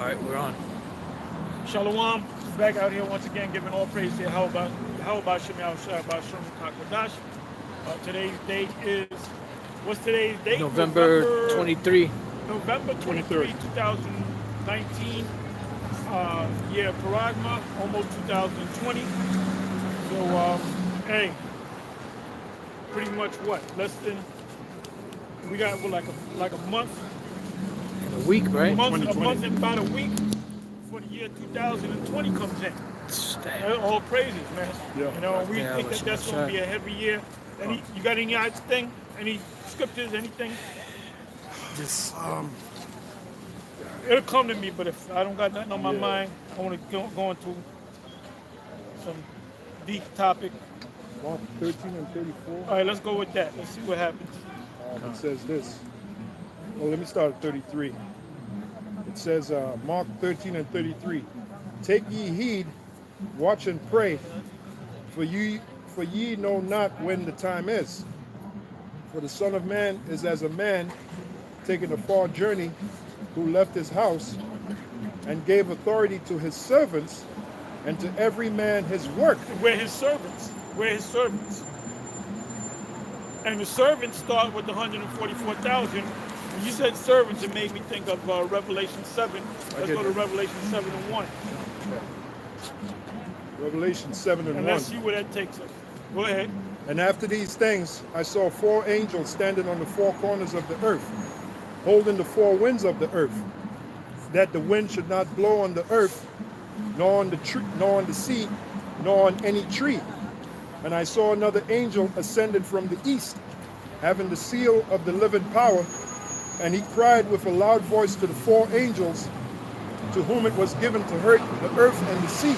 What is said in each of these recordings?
right, we're on. Shalom. Back out here once again, giving all praise to how about Shemel Shabbat Shalom Kakwadash. Today's date is, what's today's date? November 23. November 23, 2019. Year of Paragma, almost 2020. So, hey, pretty much what? Less than, we got what, like a month? In a week, right? A month and about a week before the year 2020 comes in. All praises, man. Yeah. You know, we think that that's going to be a heavy year. You got any thing? Any scriptures? Anything? Just It'll come to me, but if I don't got nothing on my mind, I want to go into some deep topic. Mark 13 and 34. All right, let's go with that. Let's see what happens. It says this. Well, let me start at 33. It says, Mark 13 and 33. Take ye heed, watch and pray, for ye know not when the time is. For the Son of Man is as a man taking a far journey, who left his house and gave authority to his servants and to every man his work. We're his servants. We're his servants. And the servants start with the 144,000. When you said servants, it made me think of Revelation 7. Let's go to Revelation 7 and 1. Revelation 7 and 1. Let's see where that takes us. Go ahead. And after these things, I saw 4 angels standing on the 4 corners of the earth, holding the 4 winds of the earth, that the wind should not blow on the earth, nor on the tree, nor on the sea, nor on any tree. And I saw another angel ascended from the east, having the seal of the living power, and he cried with a loud voice to the 4 angels, to whom it was given to hurt the earth and the sea,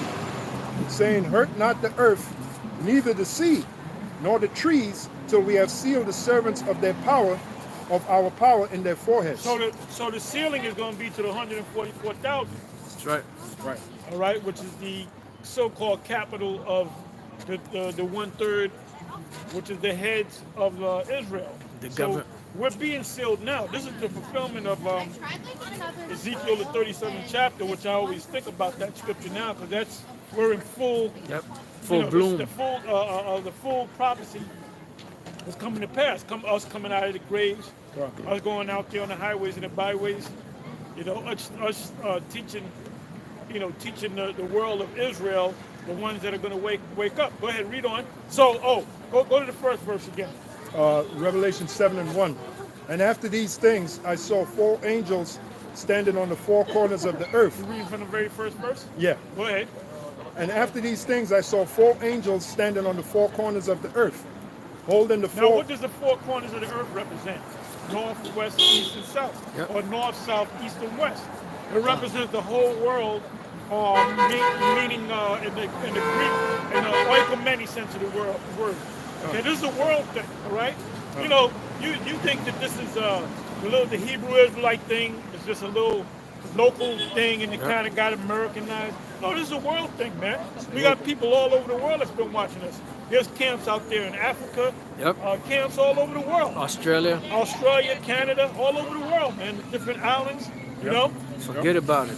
saying, Hurt not the earth, neither the sea, nor the trees, till we have sealed the servants of their power, of our power in their foreheads. So the ceiling is going to be to the 144,000. that's right. Right. All right, which is the so-called capital of the 1/3, which is the heads of Israel. So we're being sealed now. This is the fulfillment of Ezekiel the 37th chapter, which I always think about that scripture now, because we're in full. Yep. Full bloom. The full prophecy is coming to pass. Us coming out of the graves, us going out there on the highways and the byways, us teaching, teaching the world of Israel, the ones that are going to wake up. Go ahead, read on. So, go to the first verse again. Revelation 7 and 1. And after these things, I saw 4 angels standing on the 4 corners of the earth. You reading from the very first verse? Yeah. Go ahead. And after these things, I saw 4 angels standing on the 4 corners of the earth, holding the 4. Now, what does the 4 corners of the earth represent? North, west, east, and south. Yep. Or north, south, east, and west. It represents the whole world, meaning in the Greek, in the oikomeni sense of the word. Okay, this is a world thing, all right? You think that this is the Hebrew Israelite thing is just a little local thing and it kind of got Americanized. No, this is a world thing, man. We got people all over the world that's been watching us. There's camps out there in Africa. Yep. Camps all over the world. Australia, Canada, all over the world, man. Different islands, you know? Forget about it.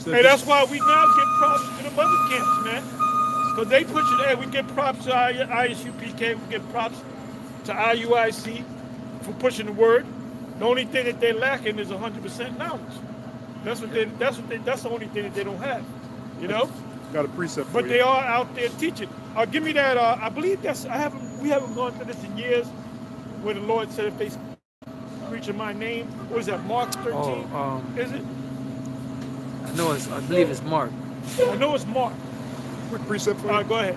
So Hey, that's why we now give props to the mother camps, man. Because they push it. Hey, we give props to ISUPK. We give props to IUIC for pushing the word. The only thing that they're lacking is 100% knowledge. That's the only thing that they don't have, got a precept for But you. they are out there teaching. Give me that. I believe we haven't gone through this in years, where the Lord said if they preach in my name, what is that? Mark 13? Is it? I believe it's Mark. I know it's Mark. Quick precept for All you. right, go ahead.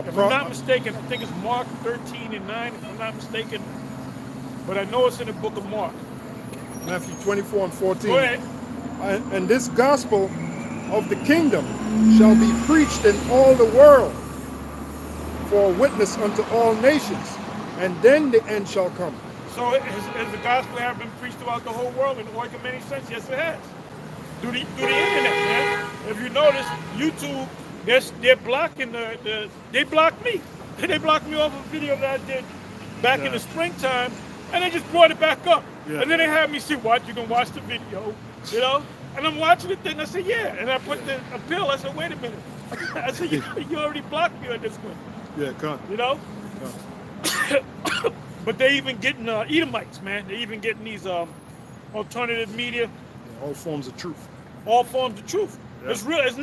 If I'm not mistaken, I think it's Mark 13 and 9. If I'm not mistaken, but I know it's in the book of Mark. Matthew 24 and 14. Go ahead. And this gospel of the kingdom shall be preached in all the world for a witness unto all nations, and then the end shall come. So has the gospel have been preached throughout the whole world in the oikomeni sense? Yes, it has. Through the internet, man. If you notice, YouTube, they're blocking they blocked me. They blocked me off a video that I did back in the springtime, and they just brought it back up. Yeah. And then they had me see, you can watch the video, And I'm watching the thing. I said, yeah. And I put the appeal. I said, wait a minute. I said, you already blocked me on this one. Yeah, come. You know? Yeah. But they even getting Edomites, man. They even getting these alternative media, All forms of truth. all forms of truth. Yeah. It's real. It's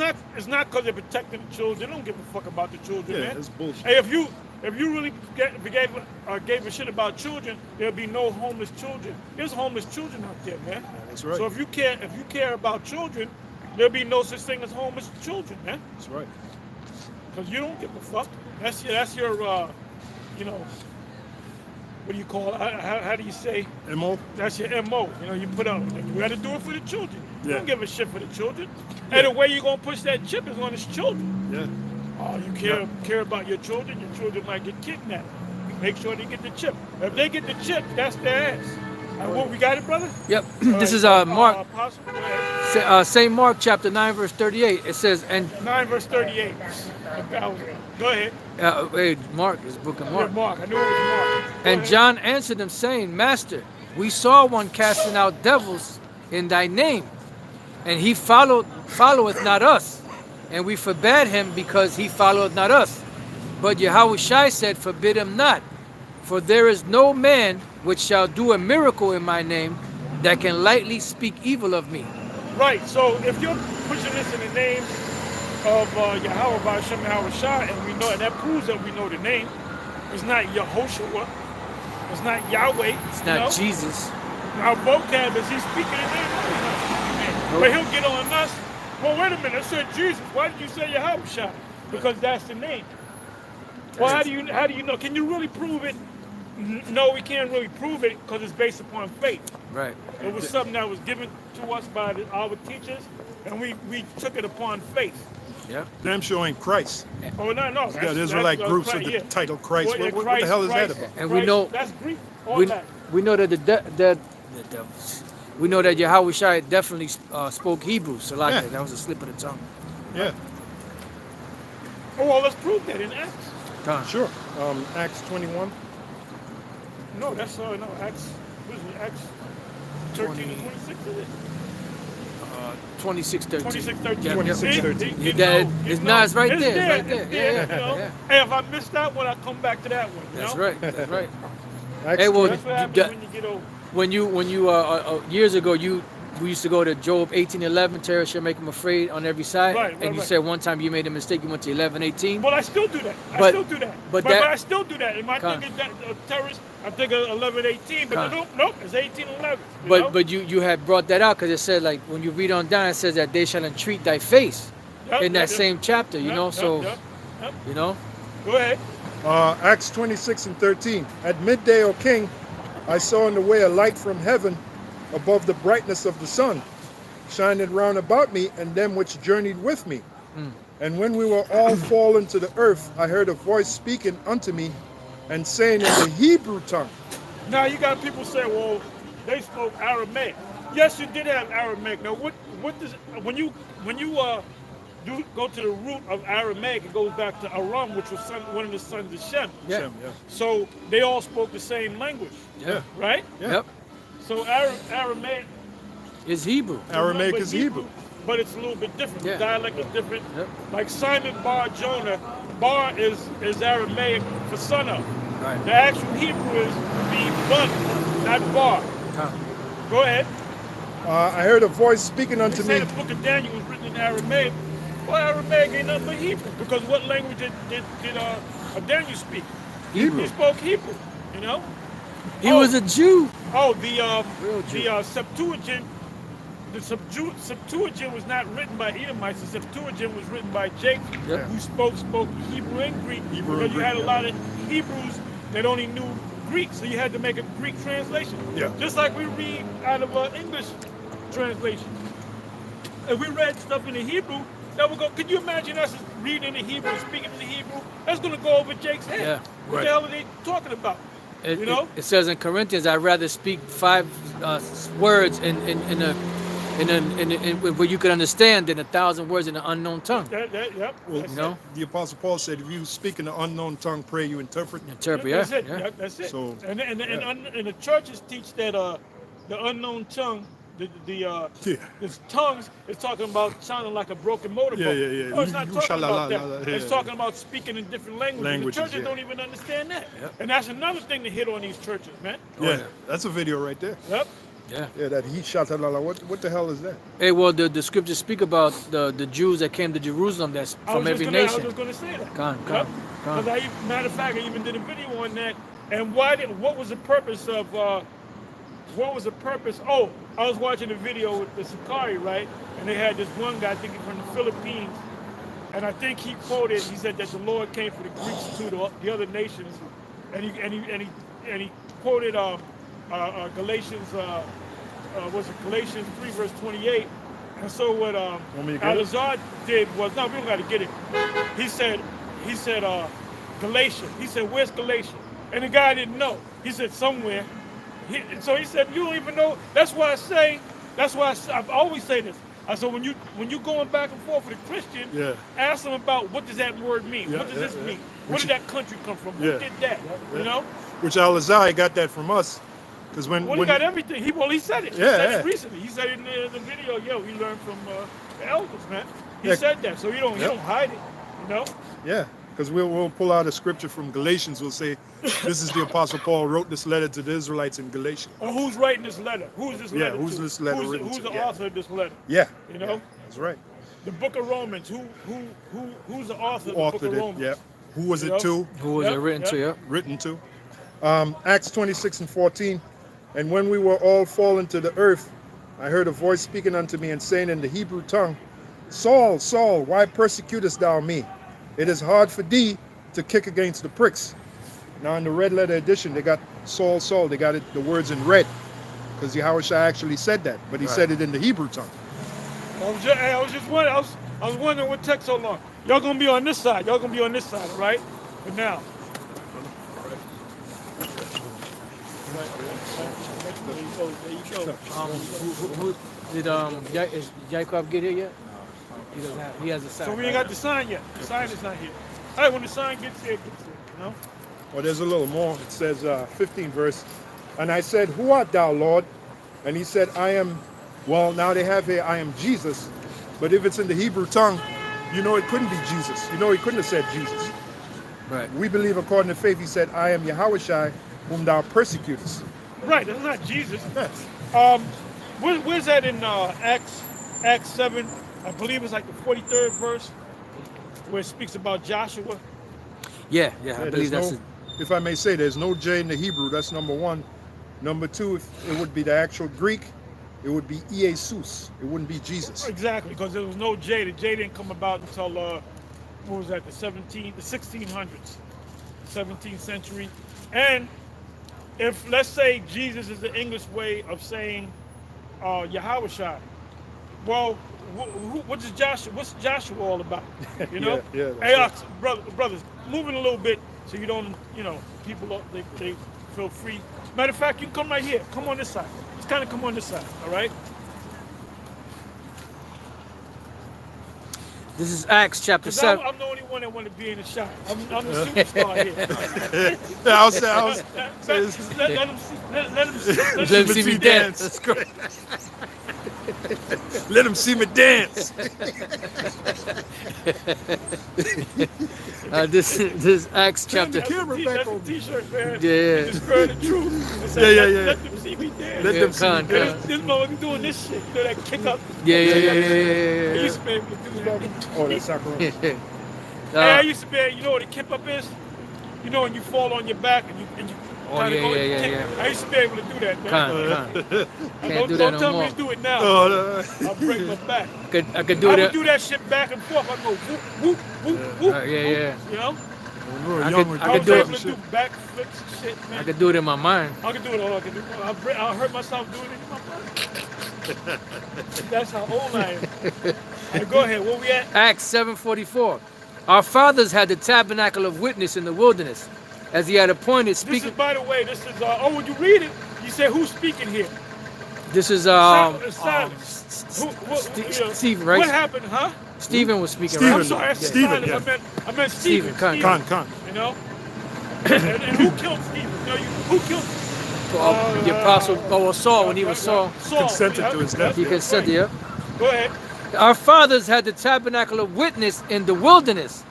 not because they're protecting the children. They don't give a fuck about the children, Yeah, man. it's bullshit. Hey, if you really gave a shit about children, there'll be no homeless children. There's homeless children out there, man. Yeah, that's right. So if you care about children, there'll be no such thing as homeless children, man. That's right. Because you don't give a fuck. That's your you know, what do you call it? How do you say? MO? That's your MO. You know, you put out, you got to do it for the children. You Yeah. don't give a shit for the children. Yeah. And the way you're going to push that chip is on his children. Yeah. Oh, you care about your children might get kidnapped. Make sure they get the chip. If they get the chip, that's their ass. What, we got it, brother? Yep. All This right, is Mark, Apostle, go ahead. St. Mark chapter 9 verse 38. It says, and 9 verse 38. Go ahead. wait, Mark is book of Mark. Yeah, Mark. I knew it was Mark. Go And ahead. John answered him, saying, Master, we saw one casting out devils in thy name, and he followeth not us, and we forbade him because he followeth not us. But Yahushua said, Forbid him not, for there is no man which shall do a miracle in my name that can lightly speak evil of me. Right, so if you're pushing this in the name of Yahweh Ba'Shem Yahushua, and we know, and that proves that we know the name, it's not Yehoshua, it's not Yahweh, It's not Jesus. Our vocab is he's speaking in name, no, he's not speaking in name. Nope. But he'll get on us. Well, wait a minute, it said Jesus. Why did you say Yahushua? Because that's the name. Well, how do you know? Can you really prove it? No, we can't really prove it because it's based upon faith. Right. It was something that was given to us by our teachers, and we took it upon faith. Yep. Damn sure ain't Christ. Oh, no. You got Israelite groups with the title Christ. Well, yeah, What the hell is Christ, that about? And we know- that's Greek. All We, that. we know that the devils. We know that Yahushua definitely spoke Hebrew. So like Yeah. that was a slip of the tongue. Yeah, Oh, well, let's prove that in Acts. Come. sure. Acts 21. No, that's no Acts. What is it? Acts 13 and 26, is it? 26:13. 26:13. Yep, yep. 26:13. You got it. It's nice right It's there, right there. it's Yeah, you know? yeah. Hey, if I missed that one, I come back to that one. You That's know? right. That's right. Acts Hey, well, That's what happens that- when you get old. when you years ago we used to go to Job 18:11, terror shall make him afraid on every side. Right, and right, you right. said one time you made a mistake, you went to 11:18. Well, I still do that. I But- still do that. but But that- I still do that. And my Con. thing is that terrorist, I think of 11:18, but Con. nope, it's 18:11. You know? But you had brought that out because it said, like, when you read on down, it says that they shall entreat thy face Yep, in that yep, same chapter, you yep, know. yep, So yep. you know, Go ahead. Acts 26 and 13. At midday, O king, I saw in the way a light from heaven above the brightness of the sun, shining round about me and them which journeyed with me. And when we were all fallen to the earth, I heard a voice speaking unto me and saying in the Hebrew tongue. Now you got people say, well, they spoke Aramaic. Yes, you did have Aramaic. Now, what does when you go to the root of Aramaic, it goes back to Aram, which was one of the sons of Shem. yeah, Shem, yeah. So they all spoke the same language, yeah, right? Yeah. yep. So Aramaic, It's Hebrew. Aramaic but is Hebrew. but it's a little bit different. Yeah. The dialect is different. Yep. Like Simon Bar Jonah, Bar is Aramaic for son of. Right. The actual Hebrew is the bun, not Bar. Come. Go ahead. I heard a voice speaking They unto say me. the book of Daniel was written in Aramaic. Well, Aramaic ain't nothing but Hebrew. Because what language did Daniel speak? Hebrew. He spoke Hebrew, you know? He was a Jew. Oh, Real Jew. the Septuagint. The Septuagint was not written by Edomites. The Septuagint was written by Jacob, Yep. who spoke Hebrew and Greek. Hebrew because and you Greek, had a yeah. lot of Hebrews that only knew Greek, so you had to make a Greek translation. Yeah. Just like we read out of English translation. If we read stuff in the Hebrew, that would go. Could you imagine us reading in the Hebrew, speaking in the Hebrew? That's going to go over Jake's head. Yeah. What Right. the hell are they talking about? It, You know? it says in Corinthians, I'd rather speak 5 words in where you could understand than 1,000 words in an unknown tongue. Yep. Well, That's You know? it. the Apostle Paul said, if you speak in an unknown tongue, pray you interpret. Interpret, That's yeah, it. yeah. That's it. So, and yeah. the churches teach that the unknown tongue this tongues is talking about sounding like a broken motorboat. Yeah. No, it's not talking about that. It's yeah. talking about speaking in different languages. The churches yeah. don't even understand that. Yep. And that's another thing to hit on these churches, man. Yeah, that's a video right there. Yep. Yeah. Yeah, that he shot what the hell is that? Hey, well, the scriptures speak about the Jews that came to Jerusalem. That's from every I nation. was just going to say that. Con. Because matter of fact, I even did a video on that. And what was the purpose of? What was the purpose? Oh, I was watching a video with the Sakari, right? And they had this one guy, I think from the Philippines, and I think he quoted. He said that the Lord came for the Greeks too, the other nations, and he quoted Galatians. Was it Galatians 3 verse 28? And so what Al-Azhar did was, no, we don't got to get it. He said Galatia. He said, where's Galatia? And the guy didn't know. He said somewhere. So he said, you don't even know. That's why I always say this. I said, when you going back and forth with a Christian, ask them about what does that word mean? What does this mean? Where did that country come from? Who did that? You know? Which Al-Azhar got that from us. Because when he got everything. He said it. He said it recently. He said it in the video. He learned from the elders, man. He said that. So you don't hide it. You know? Yeah. Because we'll pull out a scripture from Galatians. We'll say, this is the Apostle Paul wrote this letter to the Israelites in Galatia. Or who's writing this letter? Who is this letter to? Who's this letter written Who's to? the author of this letter? Yeah. You know? That's right. The book of Romans. Who's the author of the book of Romans? Yeah. Who was it to? Who was it written to? Yeah. Written to. Acts 26 and 14. And when we were all fallen to the earth, I heard a voice speaking unto me and saying in the Hebrew tongue, Saul, Saul, why persecutest thou me? It is hard for thee to kick against the pricks. Now in the red letter edition, they got Saul, Saul. They got the words in red because Yahushua actually said that, but he said it in the Hebrew tongue. I was wondering what took so long. Y'all gonna be on this side. Y'all gonna be on this side, right? For now. Who did is Jacob get here yet? He doesn't have. He has a sign. So we ain't got the sign yet. The sign is not here. All right, when the sign gets here, you know. Well, there's a little more. It says 15 verse. And I said, who art thou, Lord? And he said, I am. Well, now they have here, I am Jesus. But if it's in the Hebrew tongue, you know it couldn't be Jesus. You know he couldn't have said Jesus. Right. We believe according to faith, he said, I am Yahushua, whom thou persecutest. Right, that's not Jesus. Where's that in Acts 7? I believe it's like the 43rd verse, where it speaks about Joshua. Yeah, I believe that's it. If I may say, there's no J in the Hebrew. That's number one. Number two, if it would be the actual Greek, it would be Jesus. It wouldn't be Jesus. Exactly, because there was no J. The J didn't come about until what was that? The 1600s, 17th century. And if let's say Jesus is the English way of saying Yahushua, well, what's Joshua all about? You know? yeah. Hey, brothers, moving a little bit so you don't, people they feel free. Matter of fact, you can come right here. Come on this side. Just kind of come on this side. All right. This is Acts chapter 7. I'm the only one that want to be in the shot. I'm the superstar here. Let Let him see me dance. That's great. Let him see me dance. This is Acts chapter. That's a t-shirt, man. Yeah. Just spread the truth. Yeah. Let them see me dance. Let them see me This motherfucker doing this shit. You know that kick up. Yeah. I used to be able to do that. Oh, that's Sakura. Hey, I used to be, you know what a kip up is? You know when you fall on your back and you Oh, kinda go yeah. kick. I used to be able to do that, man. Can't do that Don't no tell more. me to do it now. I'll break my back. I could do I that. would do that shit back and forth. I'd go whoop, whoop, whoop. Yeah. You know? I I could was do able it. to do backflips and shit, man. I could do it in my mind. I can do it all. I can do it. I'll hurt myself doing it in my mind. That's how old I am. Right, go ahead. Where we at? Acts 7:44. Our fathers had the tabernacle of witness in the wilderness, as he had appointed. This Speaking. is, by the way, this is. When you read it, you say who's speaking here? This is Stephen, right? What happened, huh? Stephen was speaking. Stephen. Right? I'm sorry, Stephen, Stephen. yeah. I meant Stephen. Con. You know. And who killed Stephen? You know, who killed? The apostle, Saul, when he was Saul, Consented to his death. he consented. Yeah. Go ahead. Our fathers had the tabernacle of witness in the wilderness,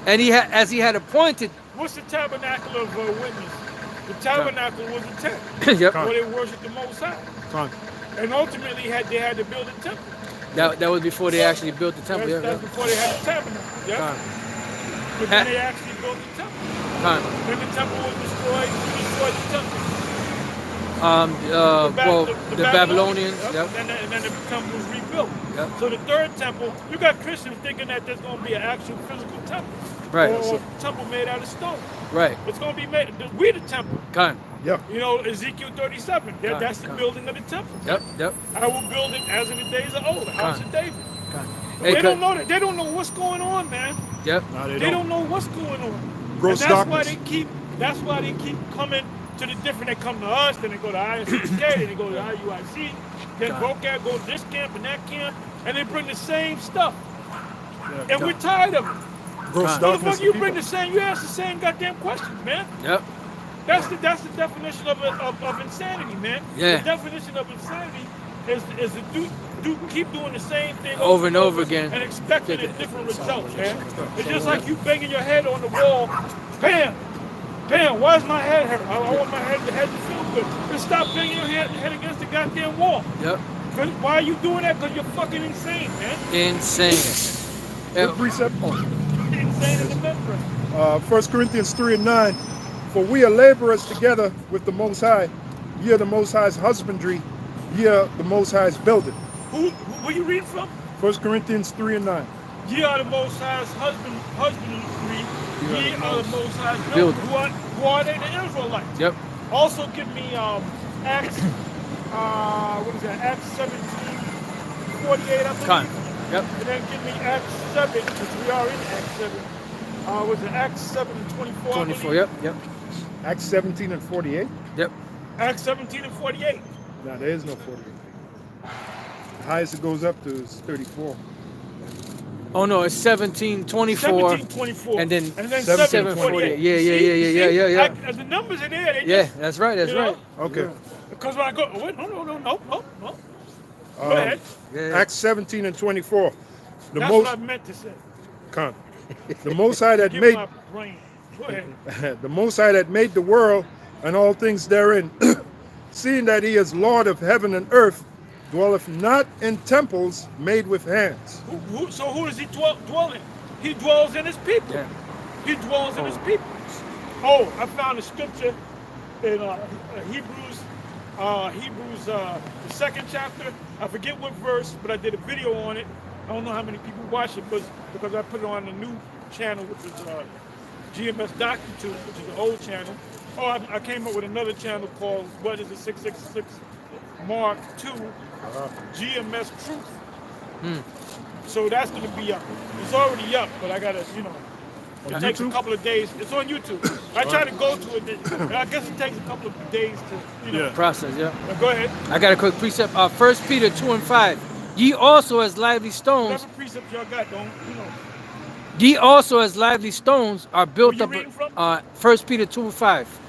and as he had appointed. What's the tabernacle of witness? The tabernacle was a tent Yep. where they worshiped the Most High. Con. And ultimately, they had to build a temple. That was before they actually built the temple. That's before they had the tabernacle. Yeah. Con. But then they actually built the temple. Con. Then the temple was destroyed. Who destroyed the temple? The Babylonians. Yep. Yep. And then the temple was rebuilt. Yep. So the third temple, you got Christians thinking that there's going to be an actual physical temple. Right. Or a temple made out of stone. Right. It's going to be made, we're the temple. Con. Yep. You know, Ezekiel 37, that's the building of the temple. Yep. Yep. I will build it as in the days of old, the house of David. Con. They don't know that. They don't know what's going on, man. Yep. No, They don't know what's going on. Gross and that's darkness. That's why they keep coming to the different. They come to us, then they go to ISCK, then they go to IUIC, then vocab go to this camp and that camp, and they bring the same stuff. Yeah. And we're tired of it. Gross darkness. Motherfucker, you bring the same, you ask the same goddamn questions, man. Yep. That's the definition of insanity, man. Yeah. The definition of insanity is to keep doing the same thing Over and over again. and expecting a different result, man. It's just like you banging your head on the wall. Bam! Bam! Why is my head hurt? I want my head to feel good. Just stop banging your head against the goddamn wall. Yep. Why are you doing that? Because you're fucking insane, man. Insane. Good precept. Insane in the membrane. 1 Corinthians 3:9. For we are laborers together with the Most High. Ye are the Most High's husbandry. Ye are the Most High's building. Who you reading from? 1 Corinthians 3:9. Ye are the Most High's husbandry. Ye are the Most High's Building. building. Who are they? The Israelites. Yep. Also give me Acts, what is that? Acts 17:48, I believe. Con. Yep. And then give me Acts 7, because we are in Acts 7. Was it Acts 7:24? 24. Yep. Yep. Acts 17 and 48. Yep. Acts 17 and 48. No, there is no 48. The highest it goes up to is 34. Oh no, it's 17:24. 17:24. And then 7:48. Yeah. The numbers are there. They Yeah, just, that's right. That's you know, right. Okay. Because when I go, wait, no. Go ahead. Yeah. Acts 17 and 24. The That's most what I meant to say. Con. The Most High that Give made my brain. Go ahead. the Most High that made the world and all things therein, seeing that He is Lord of heaven and earth, dwelleth not in temples made with hands. So who does He dwell in? He dwells in His people. Yeah. He dwells in His people. Oh, I found a scripture in Hebrews, the 2nd chapter. I forget what verse, but I did a video on it. I don't know how many people watch it, but because I put it on the new channel, which is GMS DocuTube, which is an old channel. Oh, I came up with another channel called, what is it, 666 Mark 2, GMS Truth. So that's going to be up. It's already up, but I got to, it takes a couple of days. It's on YouTube. I try to go to it, but I guess it takes a couple of days to, Process. Yeah. Now go ahead. I got a quick precept. 1 Peter 2 and 5. Ye also as lively stones. Whatever precepts y'all got, Ye also as lively stones are built Where up. you reading from? 1 Peter 2 and 5.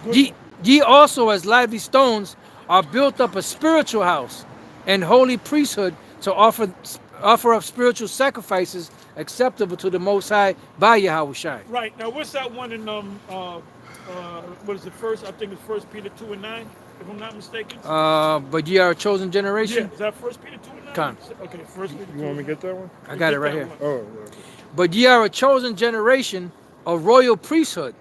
Good. Ye also as lively stones are built up a spiritual house and holy priesthood to offer up spiritual sacrifices acceptable to the Most High by Yahushua. Right. Now, what's that one in, what is it, first? I think it's 1 Peter 2 and 9, if I'm not mistaken. But ye are a chosen Yeah, generation. is that 1 Peter 2 and 9? Con. Okay, 1 Peter 2 You want me to get that one? I got it right here. Oh, okay. But ye are a chosen generation, a royal priesthood,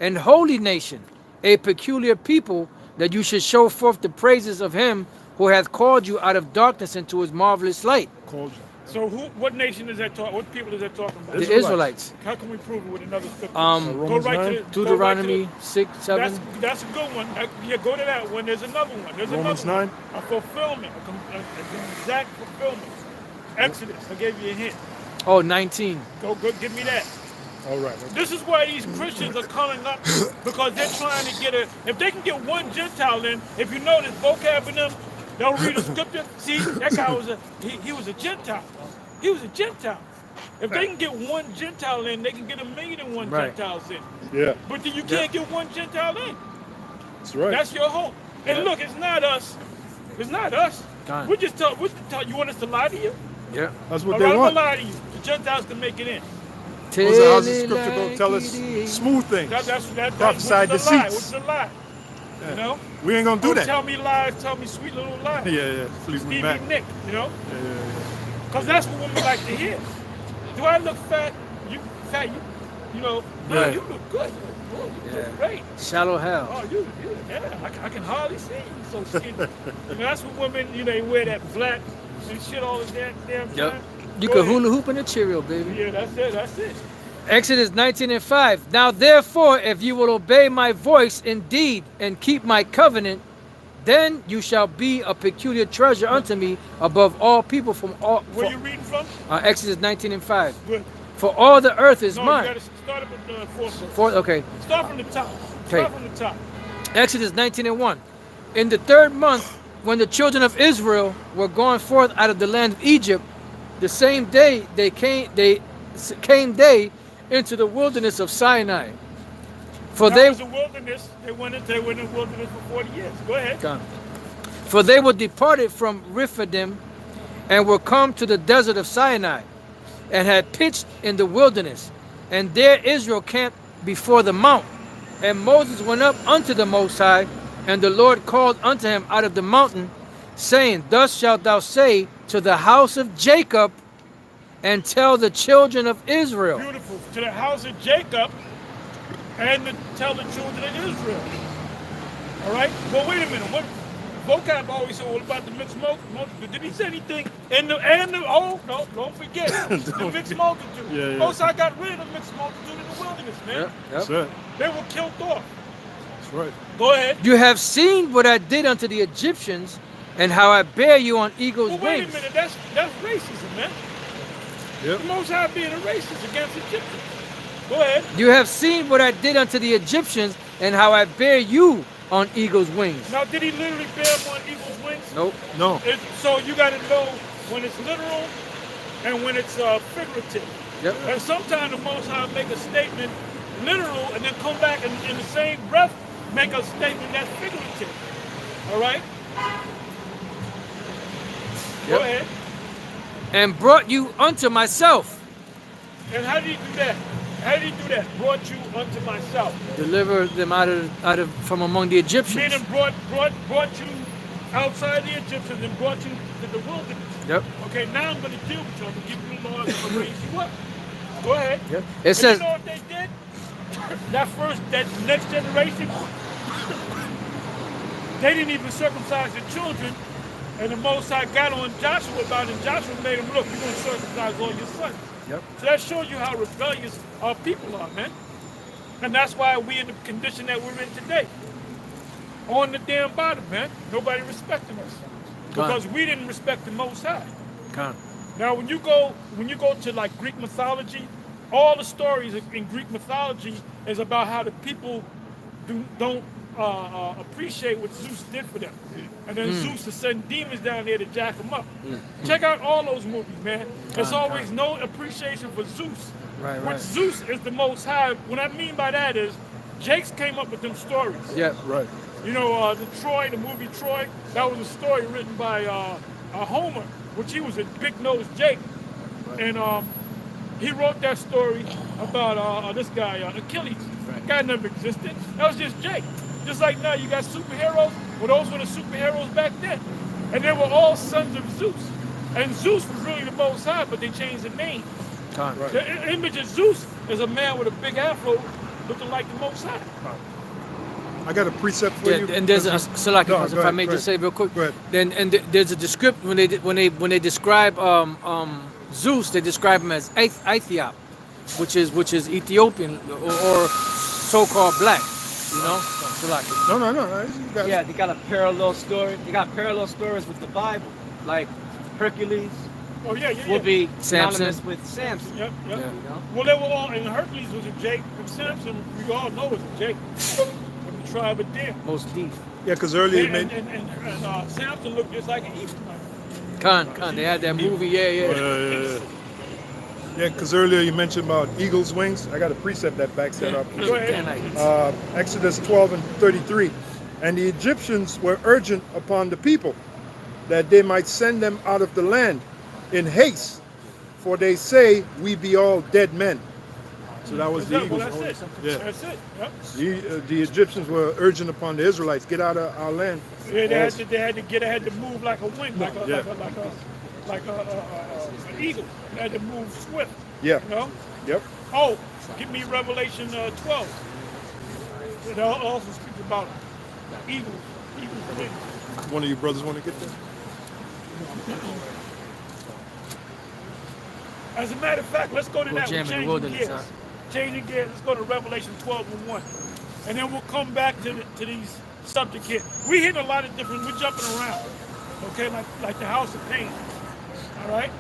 and holy nation, a peculiar people, that you should show forth the praises of him who hath called you out of darkness into his marvelous light. Called you. So what nation is that talking? What people is that talking about? The Israelites. How can we prove it with another scripture? Romans go right 9? to the, Deuteronomy 6, 7. That's a good one. Yeah, go to that one. There's another one. There's Romans another 9? one. A fulfillment, an exact fulfillment. Exodus. I gave you a hint. Oh, 19. Go, give me that. All right. This is why these Christians are coming up, because they're trying to get if they can get one Gentile in, if you notice vocab in them, they'll read the scripture. See, that guy was he was a Gentile. He was a Gentile. If they can get one Gentile in, they can get 1,000,001 Right. Gentiles in. Yeah. But then you can't get one Gentile in. That's right. That's your hope. And Yeah. look, it's not us. It's not us. God. We just tell. You want us to lie to you? Yeah. That's what All they right, I'm want. gonna lie to you. The Gentiles can make it in. How's the scripture go? Tell us smooth things. That's Prophesy what's the lie? deceits. What's the lie? Yeah. You know? We ain't gonna do Don't that. tell me lies. Tell me sweet little lies. Yeah. Please Stevie be back. Nick. You know? Yeah. Because that's what women like to hear. Do I look fat? You fat? You know? No, Right. you look good. Oh, you look great. Shallow hell. Oh, yeah. I can hardly see you. So skinny. You know, that's what women. They wear that black and shit all the damn time. Yep. You Go can ahead. hula hoop in a Cheerio, baby. Yeah, that's it. Exodus 19:5. Now therefore, if you will obey my voice indeed and keep my covenant, then you shall be a peculiar treasure unto me above all people from all. Where you reading from? Exodus 19:5. Good. For all the earth is No, mine. you gotta start it with the fourth. Okay. Start from the top. Okay. Start from the top. Exodus 19:1. In the third month, when the children of Israel were going forth out of the land of Egypt, the same day they came they into the wilderness of Sinai. For That they was a wilderness. They went in the wilderness for 40 years. Go ahead. For they were departed from Rephidim and were come to the desert of Sinai and had pitched in the wilderness. And there Israel camped before the mount. And Moses went up unto the Most High, and the Lord called unto him out of the mountain, saying, Thus shalt thou say to the house of Jacob, and tell the children of Israel. Beautiful. To the house of Jacob and tell the children of Israel. All right? Well, wait a minute. What vocab always said all about the mixed multitude? Did he say anything? Oh, no, don't forget. The mixed multitude. Yeah. Moses got rid of the mixed multitude in the wilderness, man. That's right. They were killed off. That's right. Go ahead. You have seen what I did unto the Egyptians, and how I bear you on eagle's Well, wait wings. a minute. That's racism, man. Yep. The Most High being a racist against Egyptians. Go ahead. You have seen what I did unto the Egyptians, and how I bear you on eagle's wings. Now, did he literally bear them on eagle's wings? Nope. No. So you got to know when it's literal and when it's figurative. Yep. And sometimes the Most High make a statement literal and then come back and in the same breath make a statement that's figurative. All right? Go Yep. ahead. And brought you unto myself. And how did he do that? How did he do that? Brought you unto myself. Deliver them out of from among the Egyptians. Meaning brought you outside the Egyptians and brought you to the wilderness. Yep. Okay, now I'm going to deal with you. I'm going to give you the laws. I'm going to raise you up. Go ahead. Yep. It And says you know what they did? that next generation, they didn't even circumcise the children. And the Most High got on Joshua about it, and Joshua made him, look, you're going to circumcise all your sons. Yep. So that shows you how rebellious our people are, man. And that's why we're in the condition that we're in today. On the damn bottom, man. Nobody respecting us. Because we didn't respect the Most High. Now, when you go to like Greek mythology, all the stories in Greek mythology is about how the people don't appreciate what Zeus did for them. And then Zeus is sending demons down there to jack them up. Check out all those movies, man. There's always no appreciation for Zeus. Right. Which Zeus is the Most High. What I mean by that is, Jakes came up with them stories. Yep. Right. You know, the movie Troy, that was a story written by Homer, which he was a big-nosed Jake. And he wrote that story about this guy, Achilles. That guy never existed. That was just Jake. Just like now, you got superheroes. Well, those were the superheroes back then. And they were all sons of Zeus. And Zeus was really the Most High, but they changed the name. Right. The image of Zeus is a man with a big afro looking like the Most High. I got a precept for you. And there's a Salaki, No, if go I ahead, may go just say real quick. Go ahead. Then there's a description when they describe Zeus, they describe him as Ethiop, which is Ethiopian or so-called black. You know, Salaki. No. You got Yeah, they got a parallel story. They got parallel stories with the Bible, like Hercules Oh, yeah. will be Samson. synonymous with Samson. Yep. Yeah. You know? Well, they were all, and Hercules was a Jake, and Samson, we all know was a Jake from the tribe of Dan. Most deep. Yeah, because earlier you And, made. Samson looked just like an Eastern. Khan, they had that movie, yeah. Yeah, because earlier you mentioned about eagle's wings. I got a precept that backs that up. Go ahead. Danites. Exodus 12 and 33. And the Egyptians were urgent upon the people that they might send them out of the land in haste, for they say, we be all dead men. So that was the Well, Eagles. that's it. Yeah. That's it. Yep. The Egyptians were urgent upon the Israelites, get out of our land. Yeah, they had to move like a wing, like an eagle. They had to move swift. Yeah. You know? Yep. Oh, give me Revelation 12. It also speaks about eagles wings. One of you brothers want to get there? As a matter of fact, let's go to that. jam We're in the changing wilderness, gears. huh? Changing gears. Let's go to Revelation 12:1, and then we'll come back to these subjects here. We hit a lot of different. We're jumping around, okay, like the house of pain. All right.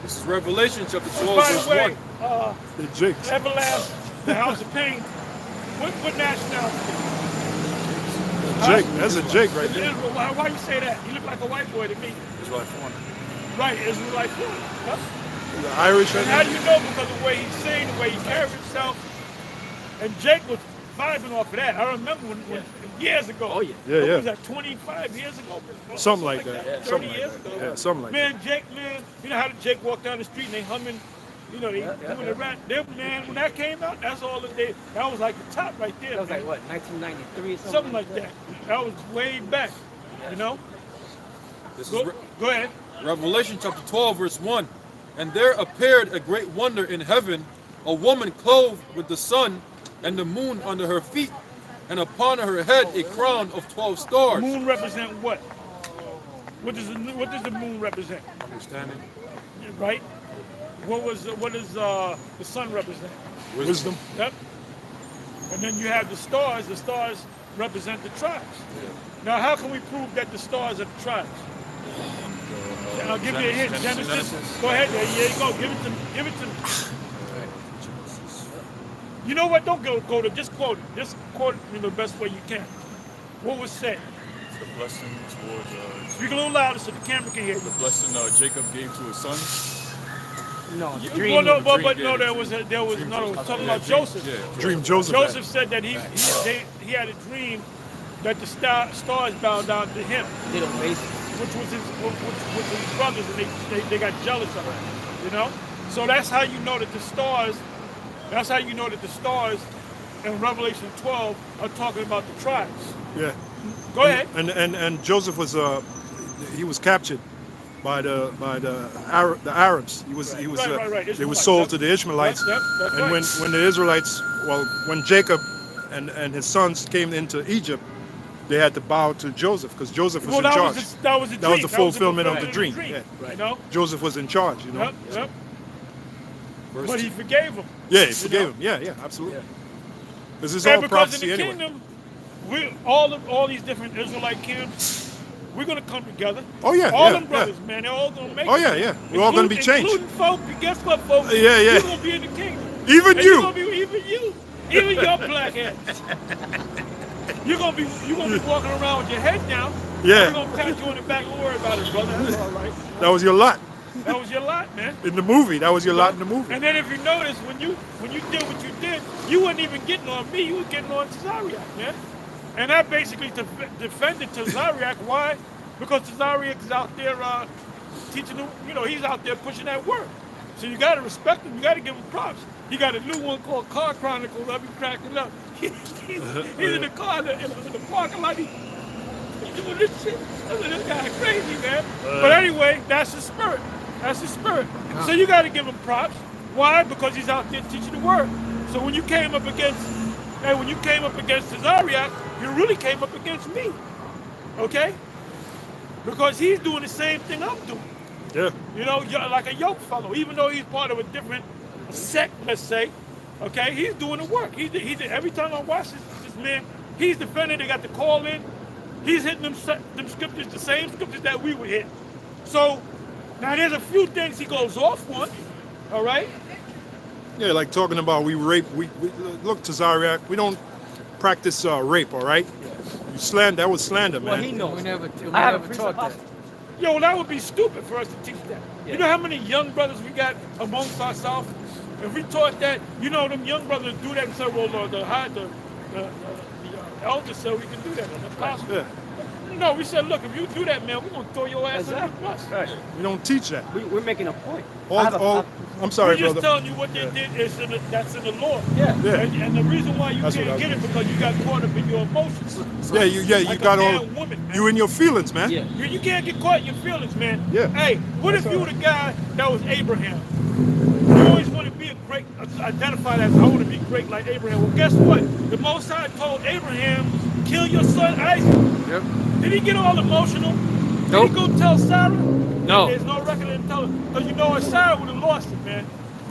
This is Revelation chapter 12, By verse the way, 1. The Jakes. Everlast, the house of pain. What nationality? Jake. That's a Jake right there. Israel. Why you say that? You look like a white boy to me. Israelite foreigner. Right, Israelite food. Huh? The Irish right And how do there. you know? Because of the way he's saying, the way he carries himself. And Jake was vibing off of that. I remember when years ago. Oh, yeah. Yeah, What yeah. was that, 25 years ago? Something like that. Yeah. 30 Something like years that. ago. Yeah, something like Man, Jake, man, you know how the Jake walk down the street and they humming, you know, they Yeah. doing the rap. Them, man, when that came out, that's all that they, that was like the top right there. That was man. like what, 1993 or something? Something like that. That was way back, you know? This is Go ahead. Revelation chapter 12, verse 1. And there appeared a great wonder in heaven, a woman clothed with the sun and the moon under her feet, and upon her head a crown of 12 stars. Moon represent what? What does the moon represent? Understanding. Right? What does the sun represent? Wisdom. Yep. And then you have the stars. The stars represent the tribes. Now, how can we prove that the stars are the tribes? I'll give you a hint. Genesis. Go ahead. There you go. Give it to me. You know what? Don't go to. Just quote it. Just quote it in the best way you can. What was said? The blessing towards Speak a little louder so the camera can hear you. the blessing Jacob gave to his son. No, Well, dream. no, but dream, no, yeah, there was talking about dream, Joseph. Yeah. Dream Joseph. Joseph said that he had a dream that the stars bowed down to him, Little bases. which was his brothers, and they got jealous of him. You know, so that's how you know that the stars. That's how you know that the stars in Revelation 12 are talking about the tribes. Yeah. Go ahead. And Joseph was he was captured by the Arabs. He was Right. they were Ishmaelites. sold to the Ishmaelites. Yep, that's and right. when the Israelites, when Jacob and his sons came into Egypt, they had to bow to Joseph because Joseph was in charge. That was the dream. That was the fulfillment of the dream. Yeah. You know. Joseph was in charge, you know. Yep. Verse But he 2. forgave him. Yeah, he You forgave know? him. Yeah, absolutely. This is And all because in prophecy the anyway. kingdom, we all these different Israelite camps, we're gonna come together. Oh, yeah, all yeah, them brothers, yeah. man, they're all gonna make Oh it. yeah. We're all going to be changed. Including folk. Guess what, folks? Yeah. You're gonna be in the kingdom. Even And you. You're gonna be, even your black heads. You're gonna be walking around with your head down. Yeah. We're gonna pat you on the back. Don't worry about it, brother. That's all right. That was your lot That was your lot, man. in the movie. That was your lot in the movie. And then if you notice, when you did what you did, you wasn't even getting on me. You were getting on Tazariak, man. And I basically defended Tazariak. Why? Because Tazariak is out there teaching them. You know, he's out there pushing that work. So you got to respect him. You got to give him props. He got a new one called Car Chronicles. I'll be cracking up. He's in the car in the parking lot. He's doing this shit. I mean, this guy crazy, man. But anyway, that's his spirit. That's his spirit. So you got to give him props. Why? Because he's out there teaching the word. So when you came up against Tazariak, you really came up against me. Okay? Because he's doing the same thing I'm doing. Yeah. You know, like a yoke fellow, even though he's part of a different sect, let's say. Okay, he's doing the work. He's every time I watch this man, he's defending. They got the call in. He's hitting them scriptures, the same scriptures that we would hit. So now there's a few things he goes off on. All right. Yeah, like talking about we rape. We look, Tazariak, we don't practice rape. All right. You slander. That was slander, Well, man. he knows. We never I have a taught precept. that. Yo, well, that would be stupid for us to teach that. Yeah. You know how many young brothers we got amongst ourselves? If we taught that, you know, them young brothers do that and say, well, the elders said we can do that. An apostle. Yeah. No, we said, look, if you do that, man, we're gonna throw your ass under the bus. Right. We don't teach that. We're making a point. I'm sorry, We're just brother. telling you what they did is that's in the law. Yeah. Yeah. And the reason why you That's what I can't get it because you got caught up in your emotions. Yeah, you Like got a all. damn woman, man. You in your feelings, man. Yeah. You can't get caught in your feelings, man. Yeah. Hey, what That's if you all were the guy that was Abraham? You always want to be a great, identified as, I want to be great like Abraham. Well, guess what? The Most High told Abraham, kill your son Isaac. Yep. Did he get all emotional? Did Nope. he go tell Sarah? No. There's no record of tell her. Because you know Sarah would have lost it, man.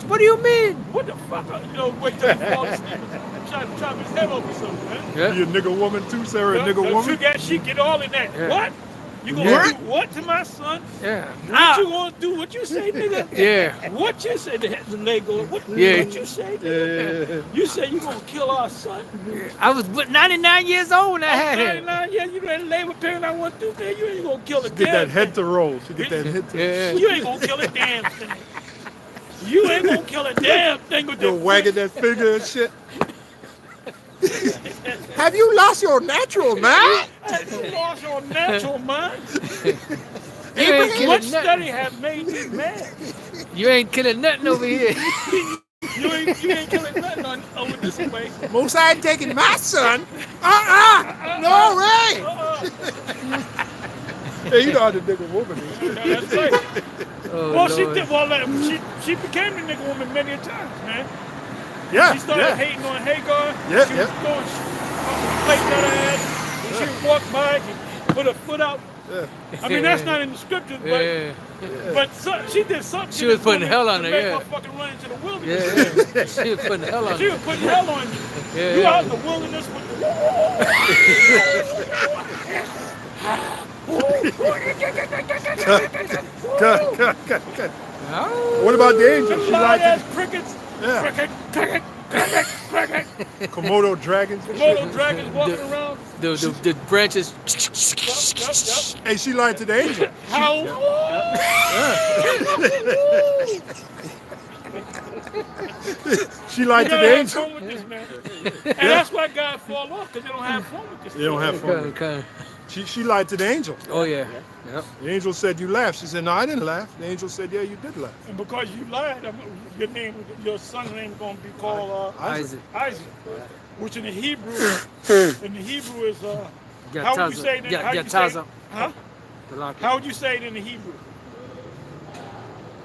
What do you mean? What the fuck? You know, wait till he falls asleep and try to chop his head off or something, man. Yeah. You a nigga woman too, Sarah? A nigga You woman? got she get all in that. Yeah. What? You gonna What? do what to my son? Yeah. What you gonna do? What you say, nigga? Yeah. What you say? The leg go. What, Yeah. what you say? Nigga? You say you gonna kill our son? I was 99 years old when I had him. 99 years, you done lay with parent I want to, man. You ain't gonna kill a Get damn that head thing. to roll. She get that head to Yeah. You ain't gonna kill a damn thing. You ain't gonna kill a damn thing with You're that wagging that finger and shit. Have you lost your natural mind? You lost your natural mind. You ain't What killing study nothing. have made you mad? You ain't killing nothing over here. You ain't killing nothing over this way. Most I ain't taking my son. No way. Hey, you know how the nigga woman is. That's right. Oh, Well, she Lord. did. Well, she became the nigga woman many a times, man. Yeah, She started yeah. hating on Hagar. Yeah, She yeah. was throwing plates at her ass. And she would walk by, she put her foot out. Yeah. I mean, that's not in the scriptures, Yeah. but she did something. She to was this putting woman hell on to her, make yeah. her fucking run into the Yeah, wilderness. yeah. She was putting hell on She me. was putting hell on you. Yeah, You yeah. out in the wilderness with the. Cut. Oh. What about the angel? She Loud lied ass crickets. Yeah. Cricket, cricket, cricket, cricket. to Komodo dragons. and Komodo shit. dragons walking around. The branches. Yep. Hey, she lied to the angel. How? She lied to They the don't have angel. fun with this, man. And that's why God fall off, because they don't have fun with this. They don't have fun. Okay, with it. okay. She lied to the angel. Oh yeah. Yep. The angel said you laughed. She said, no, I didn't laugh. The angel said, yeah, you did laugh. And because you lied, your son's name is going to be called Isaac. Isaac, which in the Hebrew is how would you say it? How would you say it? Huh? How would you say it in the Hebrew?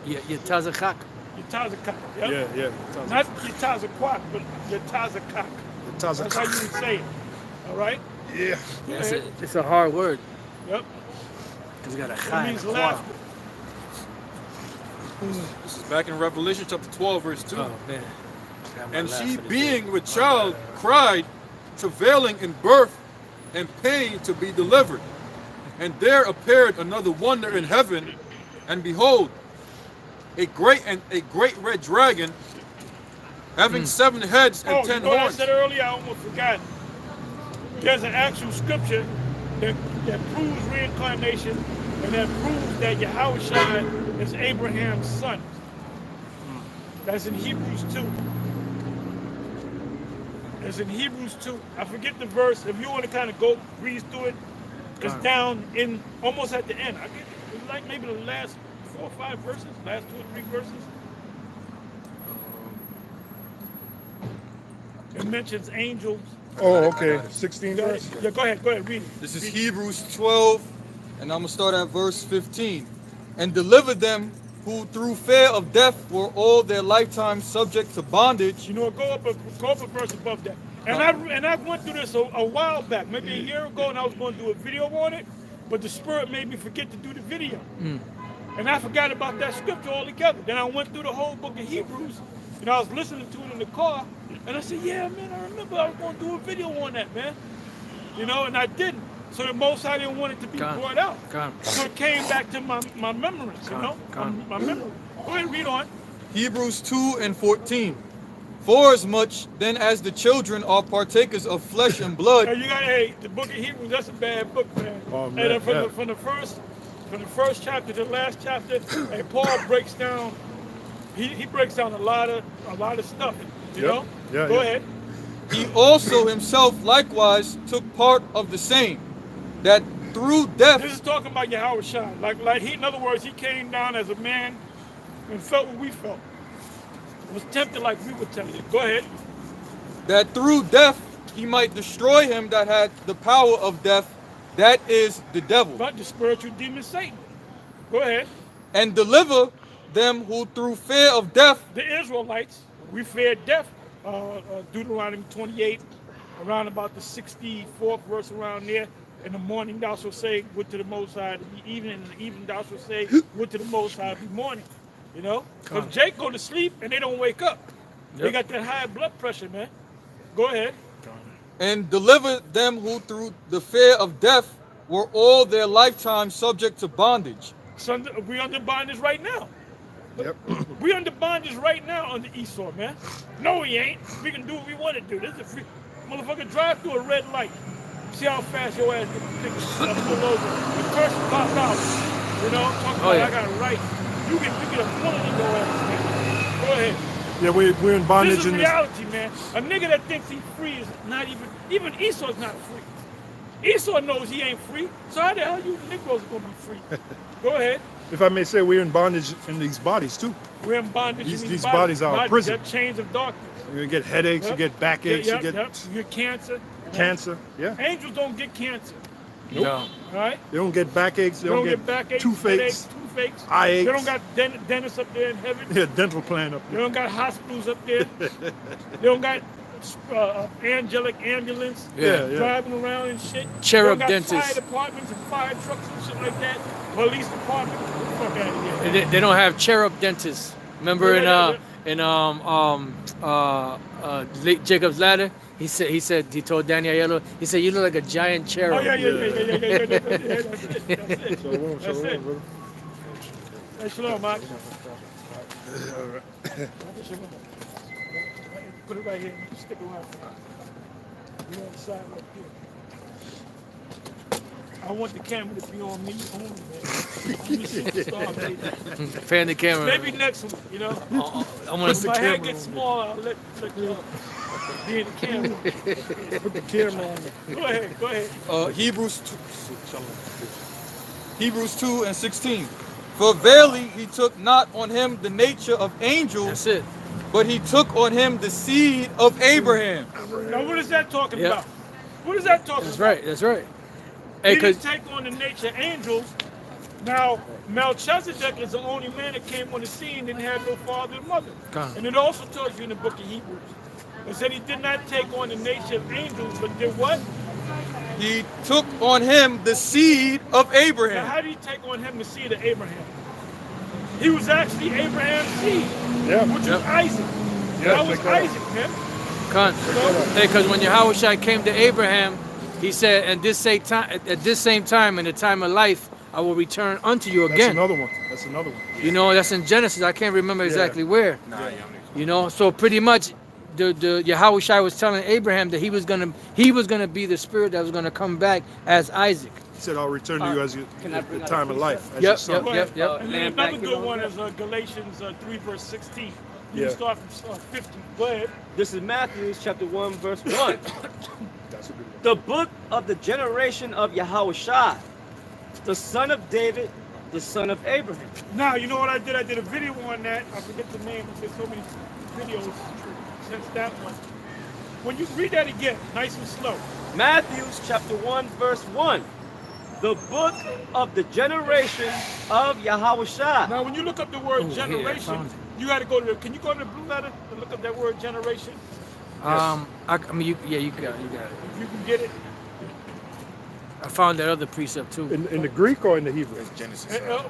Yatazakak. Yitazakak. Yep. Yeah. Not Yitazakwak, but Yitazakak. That's how you would say it. All right? Yeah. It's a hard word. Yep. It's got a It chai means and a laughter. This is back in Revelation chapter 12, verse 2. Oh man. Got my And laugh she, for this being day. with child, cried, travailing in birth, and pain to be delivered. And there appeared another wonder in heaven, and behold, a great red dragon, having 7 heads and 10 you know what I horns. said earlier? I almost forgot. There's an actual scripture that proves reincarnation and that proves that Yahushua is Abraham's son. That's in Hebrews 2. It's in Hebrews 2. I forget the verse. If you want to kind of go breeze through it, it's down in almost at the end. It's like maybe the last 4 or 5 verses, last 2 or 3 verses. It mentions angels. Oh, okay. 16 verse. Yeah, go ahead, read it. This is Hebrews 12, and I'm going to start at verse 15. And delivered them who through fear of death were all their lifetime subject to bondage. You know, go up a verse above that. And I went through this a while back, maybe a year ago, and I was going to do a video on it, but the Spirit made me forget to do the video. And I forgot about that scripture altogether. Then I went through the whole book of Hebrews, and I was listening to it in the car, and I said, yeah, man, I remember I was going to do a video on that, man. You know, and I didn't. So the Most High didn't want it to be brought out. So it came back to my memories, you know? My memory. Go ahead, read on. Hebrews 2 and 14. Forasmuch then as the children are partakers of flesh and blood. Hey, the book of Hebrews, that's a bad book, man. Oh, man, And from the first chapter to the last chapter, and Paul breaks down, he breaks down a lot of stuff, you know? Yeah, Go yeah. ahead. he also himself likewise took part of the same, that through death, This is talking about Yahweh Shai. Like he, in other words, he came down as a man and felt what we felt. Was tempted like we were tempted. Go ahead. that through death he might destroy him that had the power of death, that is the devil, But the spiritual demon Satan. Go ahead. and deliver them who through fear of death, The Israelites, we feared death. Deuteronomy 28, around about the 64th verse around there. In the morning thou shalt say, would to the Most High to be evening, and in the evening thou shalt say, would to the Most High be morning. You know? Because Jake go to sleep and they don't wake up. They Yep. got that high blood pressure, man. Go ahead. and deliver them who through the fear of death were all their lifetime subject to bondage. Son, we under bondage right now. Yep. We under bondage right now under Esau, man. No, we ain't. We can do what we want to do. This is a free motherfucker. Drive through a red light. See how fast your ass can pull over. The person pop out. You know, talking about yeah. I got a right. You get a bullet in your ass, man. Go ahead. Yeah, we're in This bondage is in this. reality, man. A nigga that thinks he's free is not even Esau's not free. Esau knows he ain't free. So how the hell you Negroes gonna be free? Go ahead. If I may say, we're in bondage in these bodies too. We're in bondage. These in these bodies are a prison. They're chains of darkness. You get headaches, Yep. you get backaches, Yep, you get You get cancer. cancer. Yeah, Angels don't get cancer. No. All right? they don't get backaches. They They don't don't get get backaches, toothaches, toothaches. eye They aches. don't got dentists up there in heaven. Yeah, dental plan up They there. don't got hospitals up there. They don't got angelic ambulance Yeah, yeah. driving around and shit. Cherub they don't got dentists. fire departments and fire trucks and shit like that. Police department. Get the fuck out of here. They don't have cherub dentists. Remember late Jacob's Ladder? He told Danny Aiello, he said, you look like a giant cherub. Oh yeah. That's it. Shalom, That's it. shalom, brother. Hey, shalom, Mike. Put it right here. You can stick around. You on the side right here. I want the camera to be on me only, man. I'm the superstar, baby. Fan the camera. Maybe next week, you know. I want If to my head gets smaller, I'll let y'all be in the camera. Put the camera on. Go ahead. Hebrews 2 and 16. For verily he took not on him the nature of angels, That's it. but he took on him the seed of Abraham. Now, what is that talking Yep. about? What is that talking That's about? right. That's right. He Hey, didn't cause take on the nature of angels. Now, Melchizedek is the only man that came on the scene and had no father and mother. Come. And it also tells you in the book of Hebrews. It said he did not take on the nature of angels, but did what? He took on him the seed of Now, Abraham. how did he take on him the seed of Abraham? He was actually Abraham's seed, Yeah. which was Isaac. Yeah, That was check that out. Isaac, man. Con. Hey, because when Yahweh came to Abraham, he said, at this same time, in the time of life, I will return unto you That's again. another one. That's another one. You know, that's in Genesis. I can't remember exactly where. You know, so pretty much the Yahweh was telling Abraham that he was gonna be the spirit that was gonna come back as Isaac. He said, "I'll return to you as you Can I at bring the out time a of life." As Yep, your son. Go ahead. Yep. And then Man, another back good to one the- is Galatians 3 verse 16. You Yeah. can start from 50. Go ahead. This is Matthew chapter 1, verse 1. That's a good one. The book of the generation of Yahushua, the son of David, the son of Abraham. Now, you know what I did? I did a video on that. I forget the name. There's so many videos since that one. When you read that again, nice and slow. Matthew chapter 1, verse 1. The book of the generation of Yahushua. Now, when you look up the word Oh, yeah, I generation, found it. you got to go to the. Can you go to the blue letter and look up that word generation? I mean, you got it. If you can get it. I found that other precept too. In the Greek or in the Hebrew?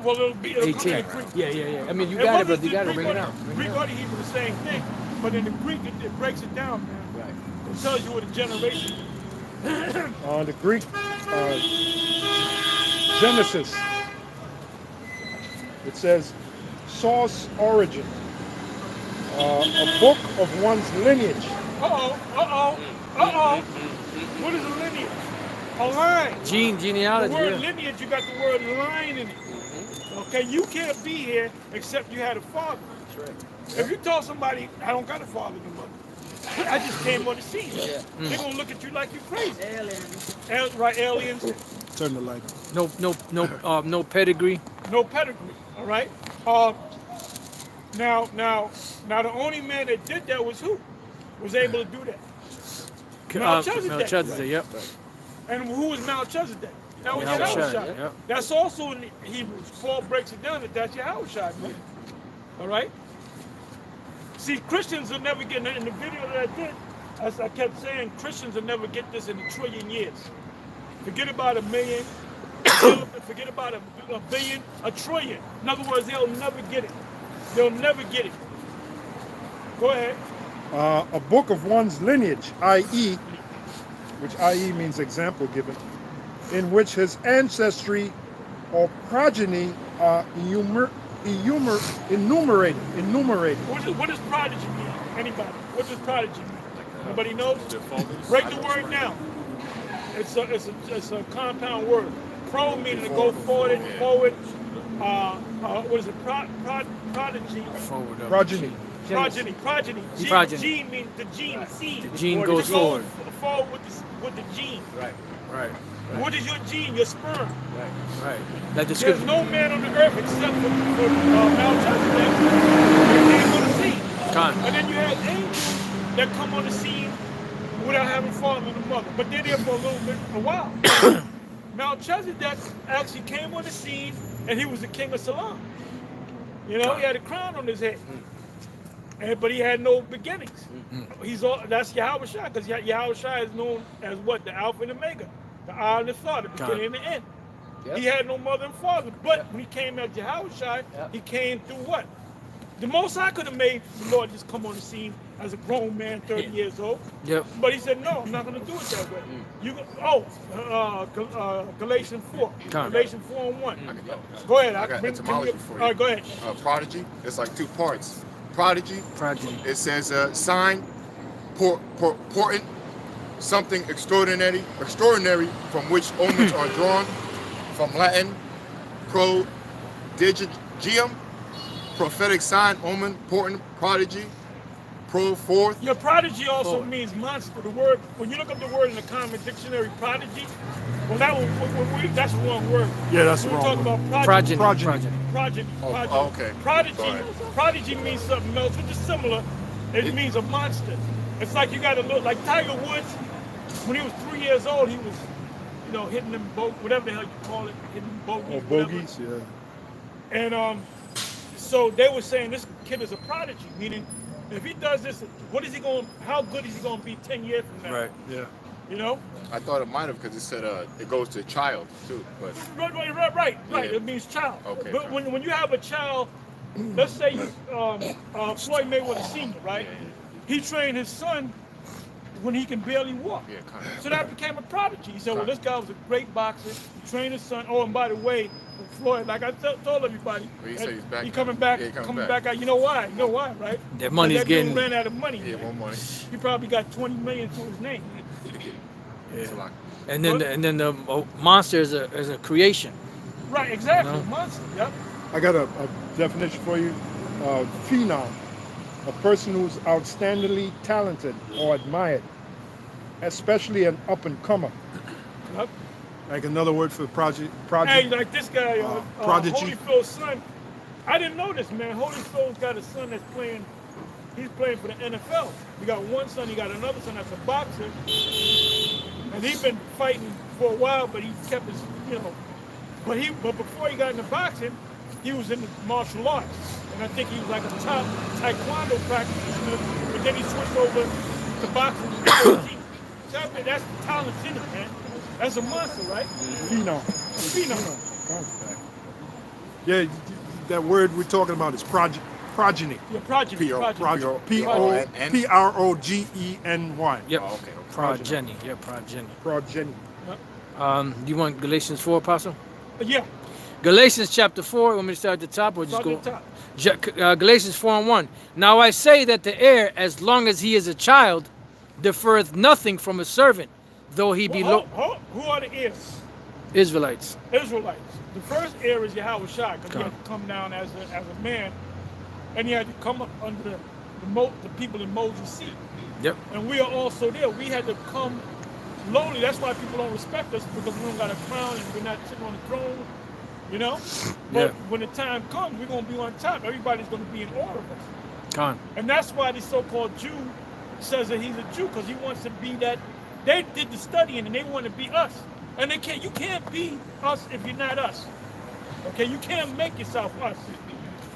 Well, it'll be. It'll come 18. in Greek. Yeah. I mean, you It got it, wasn't brother. You the got to Greek bring or it the- out. Bring it Greek out. or the Hebrew, the same thing. But in the Greek, it breaks it down, man. It tells you what a generation is. The Greek, Genesis. It says, source origin, a book of one's lineage. What is a lineage? A line. Genealogy. The word Yeah. lineage, you got the word line in it. Okay, you can't be here except you had a father. If you tell somebody, I don't got a father and a mother, I just came on the scene. They're gonna look at you like you're crazy. Right, aliens, Turn the light on. No pedigree. no pedigree. All right. Now, the only man that did that was who? Was able to do that. Melchizedek. Melchizedek, yep. And who was Melchizedek? That was Yahushua, Yahushua. yep. That's also in the Hebrews. Paul breaks it down that that's Yahushua, man. All right? See, Christians will never get, in the video that I did, as I kept saying, Christians will never get this in a trillion years. Forget about a million, forget about a billion, a trillion. In other words, they'll never get it. They'll never get it. Go ahead. A book of one's lineage, i.e., which i.e. means example given, in which his ancestry or progeny are enumerated. What does prodigy mean? Anybody? What does prodigy mean? Anybody knows? Their fathers. Break the word down. It's a compound word. Pro meaning to go forward. What is it? Prodigy. Forward up. Progeny. Progeny. Progeny. Gene means the gene, seed. The gene goes forward. Forward with the gene. Right. What is your gene? Your sperm. Right. That There's description. no man on the earth except for Melchizedek that came on the scene. Con. And then you have angels that come on the scene without having father and mother. But they're there for a while. Melchizedek actually came on the scene and he was the king of Salem. You know, he had a crown on his head. But he had no beginnings. That's Yahushua, because Yahushua is known as what? The Alpha and Omega. The I and the Thought, the beginning and the end. He had no mother and father. But when he came as Yahushua, he came through what? The most High could have made the Lord just come on the scene as a grown man, 30 years old. Yep. But he said, no, I'm not going to do it that way. Galatians 4. Come. Galatians 4:1. Go ahead. I got etymology for you. All right, go ahead. Prodigy, it's like two parts. Prodigy, it says sign, portent, something extraordinary from which omens are drawn, from Latin, prodigium, prophetic sign, omen, portent, prodigy, forth. Your prodigy also means monster. The word, when you look up the word in the common dictionary, prodigy, well, that's the wrong word. Yeah, that's We're wrong talking word. about Progeny. Progeny. Oh, okay. Prodigy means something else, which is similar. It means a monster. It's like you got to look like Tiger Woods. When he was 3 years old, he was, hitting them whatever the hell you call it, hitting bogeys. Bogeys, yeah. And so they were saying this kid is a prodigy, meaning if he does this, how good is he going to be 10 years from now? Right. Yeah. You know? I thought it might have because it said it goes to child too, but Right. Yeah. It means child. Okay, But child. when you have a child, let's say Floyd Mayweather Sr., right? He trained his son when he can barely walk. yeah, kind of. So that became a prodigy. He said, well, this guy was a great boxer. He trained his son. Oh, and by the way, Floyd, like I told everybody, But he said he's back he now. coming back, Yeah, he coming back out. You know why? right? That money's That dude getting. ran out of money. Yeah, more money. He probably got 20 million to his name. It's a lot. And then the monster is a creation. Right, exactly. No. Monster. Yep. I got a definition for you. Phenom, a person who's outstandingly talented or admired, especially an up-and-comer. Yep. Like another word for prodigy. Hey, like this guy, Prodigy. Holyfield's son. I didn't know this, man. Holyfield's got a son that's playing. He's playing for the NFL. He got one son. He got another son that's a boxer, and he's been fighting for a while. But he kept his, But before he got into boxing, he was in the martial arts, and I think he was like a top taekwondo practitioner. But then he switched over to boxing. That's the talent in him, man. That's a monster, right? Phenom. Phenom. Yeah, that word we're talking about is progeny. Yeah, progeny. P-R-O-G-E-N-Y. Yep. Oh, okay. Progeny. Yeah, progeny. Progeny. Do you want Galatians 4, Apostle? Yeah. Galatians chapter 4. Want me to start at the top or just Start go? at the top. Galatians 4:1. Now I say that the heir, as long as he is a child, deferreth nothing from a servant, though he be Who are the heirs? Israelites. Israelites. The first heir is Yahushua, because he had to come down as a man, and he had to come up under the people in Moses' seat. Yep. And we are also there. We had to come lowly. That's why people don't respect us, because we don't got a crown and we're not sitting on the throne, you know? But when the time comes, we're going to be on top. Everybody's going to be in order of us. Con. And that's why the so-called Jew says that he's a Jew, because he wants to be that. They did the studying and they want to be us. And they can't. You can't be us if you're not us. Okay? You can't make yourself us.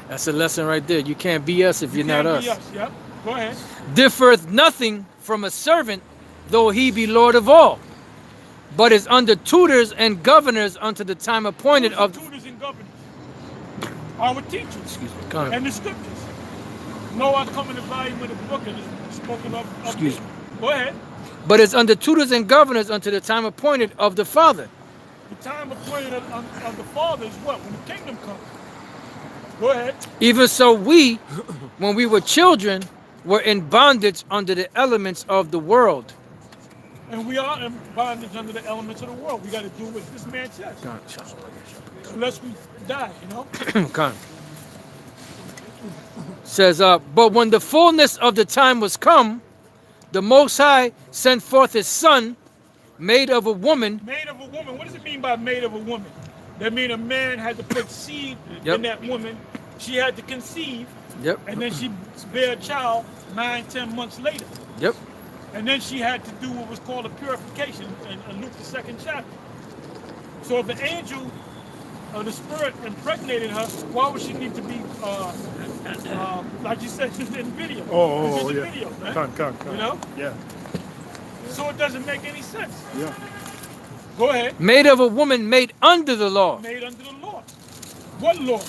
That's a lesson right there. You can't be us if you're not us. You can't be us. Yep. Go ahead. Differeth nothing from a servant, though he be Lord of all, but is under tutors and governors unto the time appointed of tutors and governors. Our teachers. Excuse me. Con. And the scriptures. Noah come in the volume of the book and is spoken of. Excuse me. Go ahead. But is under tutors and governors unto the time appointed of the Father. The time appointed of the Father is what? When the kingdom comes. Go ahead. Even so we, when we were children, were in bondage under the elements of the world. And we are in bondage under the elements of the world. We got to do what this man says. Unless we die, you know? Con. Says, but when the fullness of the time was come, the Most High sent forth his Son, made of a woman. Made of a woman. What does it mean by made of a woman? That means a man had to put seed in that woman. She had to conceive. Yep. And then she bare a child 9-10 months later. Yep. And then she had to do what was called a purification in Luke the 2nd chapter. So if an angel of the spirit impregnated her, why would she need to be, like you said in the video? Oh, in the yeah. video, right? Con. You know? Yeah. So it doesn't make any sense. Yeah. Go ahead. Made of a woman made under the law. Made under the law. What law?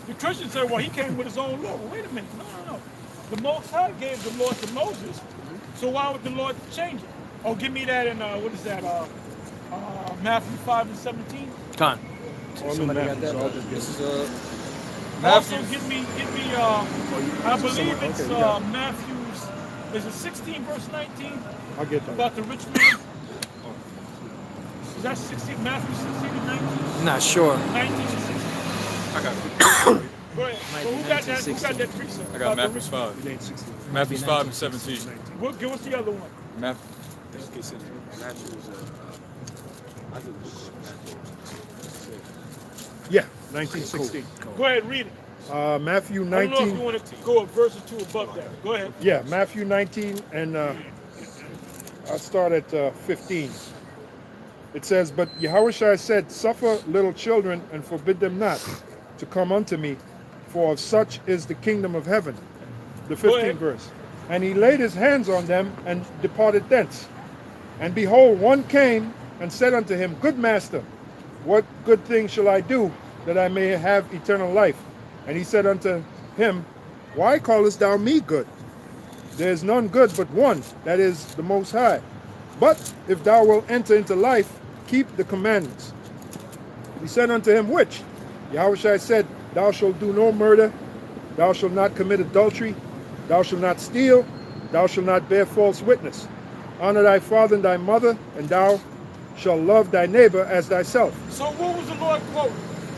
The Christians say, well, he came with his own law. Well, wait a minute. No. The Most High gave the law to Moses. So why would the Lord change it? Oh, give me that in, what is that? Matthew 5:17. Con. Somebody got that? This is Also, Matthew. give me. I believe it's Matthew's. Is it 16 verse 19? I'll get that. About the rich man. Is that 16? Matthew 16 and 19? Not sure. 19 and 16. I got it. Go ahead. So who got that? Who got that precept? I got Matthew 5. Matthew 5 and 17. Give us the other one. Matthew. Yeah, 1916. Go ahead, read it. Matthew I don't know if 19. you want to go a verse or two above that. Go ahead. Yeah, Matthew 19, and I'll start at 15. It says, but Yahushua said, suffer little children and forbid them not to come unto me, for of such is the kingdom of heaven. The 15th verse. And he laid his hands on them and departed thence. And behold, one came and said unto him, good master, what good thing shall I do that I may have eternal life? And he said unto him, why callest thou me good? There is none good but one, that is the Most High. But if thou wilt enter into life, keep the commandments. He said unto him, which? Yahushua said, thou shalt do no murder, thou shalt not commit adultery, thou shalt not steal, thou shalt not bear false witness. Honor thy father and thy mother, and thou shalt love thy neighbor as thyself. So what was the Lord quoting?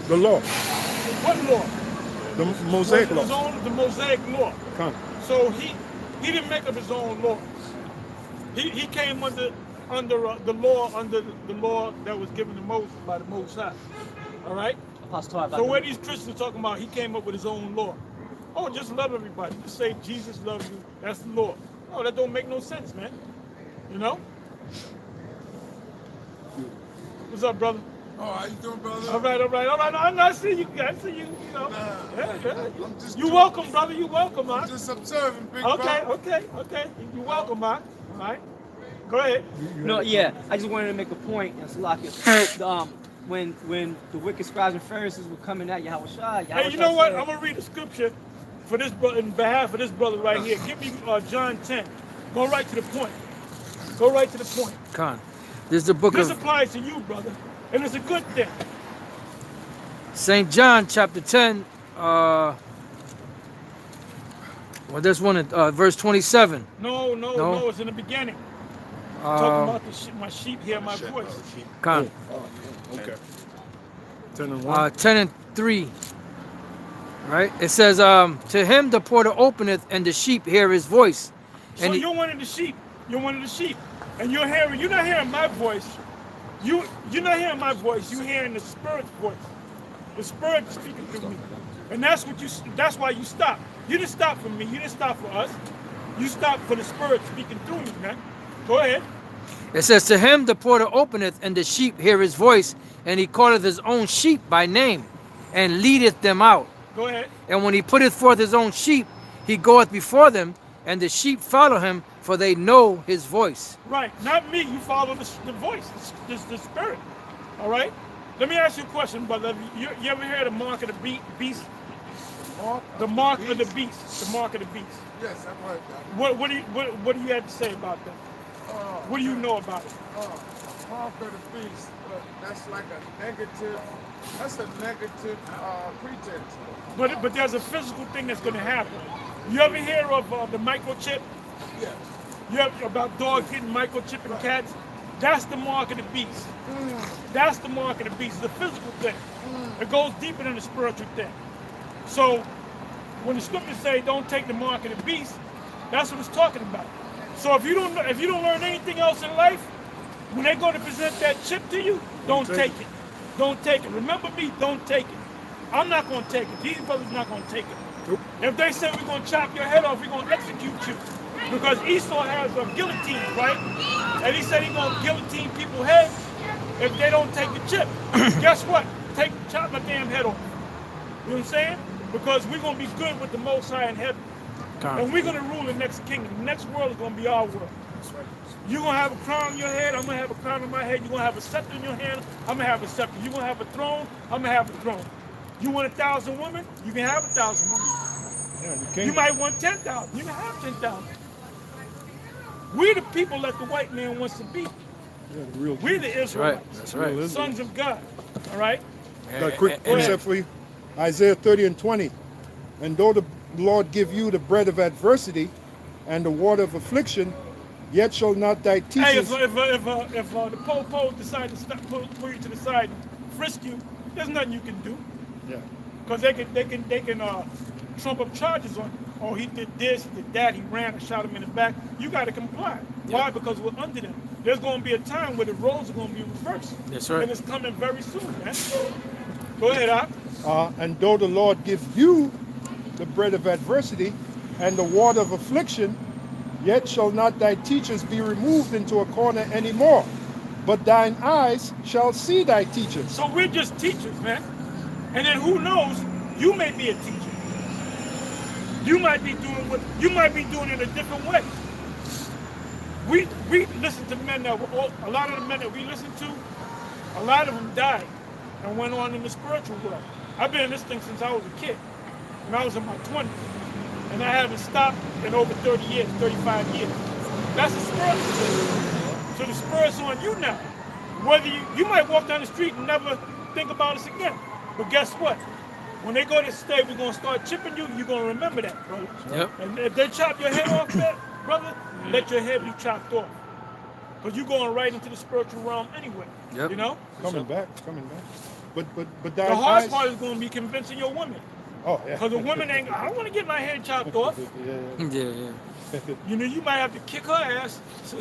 The law. What law? The Mosaic law. The Mosaic law. Come. So he didn't make up his own law. He came under the law that was given to Moses by the Most High. All right. So where these Christians talking about, he came up with his own law. Oh, just love everybody. Just say Jesus loves you. That's the law. Oh, that don't make no sense, man. You know. What's up, brother? Oh, how you doing, brother? All right. I see you. You know. Yeah. You welcome, brother. You welcome, man. I'm just observing, big Okay. brother. You welcome, man. All right. Go ahead. No, yeah. I just wanted to make a point, and Salakia. When the wicked scribes and Pharisees were coming at Yahushua, Hey, you know what? I'm gonna read the scripture for this brother, in behalf of this brother right here. Give me John 10. Go right to the point. Con. This is the book This of applies to you, brother, and it's a good thing. St. John, chapter 10. Well, there's one at verse 27. No, it's in the beginning. Talking about my sheep hear my voice. Con. Okay. 10 and 1. 10 and 3. Right? It says, to him the porter openeth, and the sheep hear his voice. So And he, you're one of the sheep. You're one of the sheep. And you're not hearing my voice. You're not hearing my voice. You're hearing the Spirit's voice. The Spirit speaking through me. And that's why you stop. You didn't stop for me. You didn't stop for us. You stopped for the Spirit speaking through me, man. Go ahead. it says, to him the porter openeth, and the sheep hear his voice, and he calleth his own sheep by name, and leadeth them out. Go ahead. And when he putteth forth his own sheep, he goeth before them, and the sheep follow him, for they know his voice. Right. Not me. You follow the voice, the Spirit. All right? Let me ask you a question, brother. You ever heard the mark of the beast? The mark of the beast. The mark of the beast. Yes, I've heard that. What do you have to say about that? What do you know about it? Mark of the beast. That's like a negative. That's a negative pretense. But there's a physical thing that's going to happen. You ever hear of the microchip? Yes. You ever about dogs getting microchipping cats? That's the mark of the beast. That's the mark of the beast. It's a physical thing. It goes deeper than the spiritual thing. So when the scriptures say don't take the mark of the beast, that's what it's talking about. So if you don't learn anything else in life, when they go to present that chip to you, don't take it. Don't take it. Remember me, don't take it. I'm not going to take it. These brothers not going to take it. Nope. If they say we're going to chop your head off, we're going to execute you. Because Esau has a guillotine, right? And he said he's going to guillotine people's heads if they don't take the chip. Guess what? Chop my damn head off. You know what I'm saying? Because we're going to be good with the Most High in heaven. And we're going to rule the next kingdom. The next world is going to be our world. You're going to have a crown on your head. I'm going to have a crown on my head. You're going to have a scepter in your hand. I'm going to have a scepter. You're going to have a throne. I'm going to have a throne. You want 1,000 women? You can have 1,000 women. Yeah, You might want 10,000. You can have 10,000. We the people that the white man wants to be. Yeah, the real We the Israelites. That's right. Sons of God. All right? Got a quick precept for you. Isaiah 30 and 20. And though the Lord give you the bread of adversity and the water of affliction, yet shall not thy teachers... Hey, if the po decide to pull you to the side and frisk you, there's nothing you can do. Yeah. Because they can trump up charges on, oh, he did this, he did that, he ran and shot him in the back. You got to comply. Why? Because we're under them. There's going to be a time where the roles are going to be reversed. That's right. And it's coming very soon, man. Go ahead, Ak. And though the Lord give you the bread of adversity and the water of affliction, yet shall not thy teachers be removed into a corner anymore, but thine eyes shall see thy teachers. So we're just teachers, man. And then who knows, you may be a teacher. You might be doing it a different way. We listen to men that a lot of the men that we listen to, a lot of them died and went on in the spiritual world. I've been in this thing since I was a kid, and I was in my 20s, and I haven't stopped in over 30 years, 35 years. That's a spiritual thing. So the spirit's on you now. Whether you might walk down the street and never think about us again, but guess what? When they go to stay, we're going to start chipping you, you're going to remember that, brother. Yep. And if they chop your head off, brother, let your head be chopped off. Because you're going right into the spiritual realm anyway. Yep. You know? Coming back. But thine The hard eyes... part is going to be convincing your woman. Oh, yeah. Because the woman ain't, I don't want to get my head chopped off. Yeah. You know, you might have to kick her ass so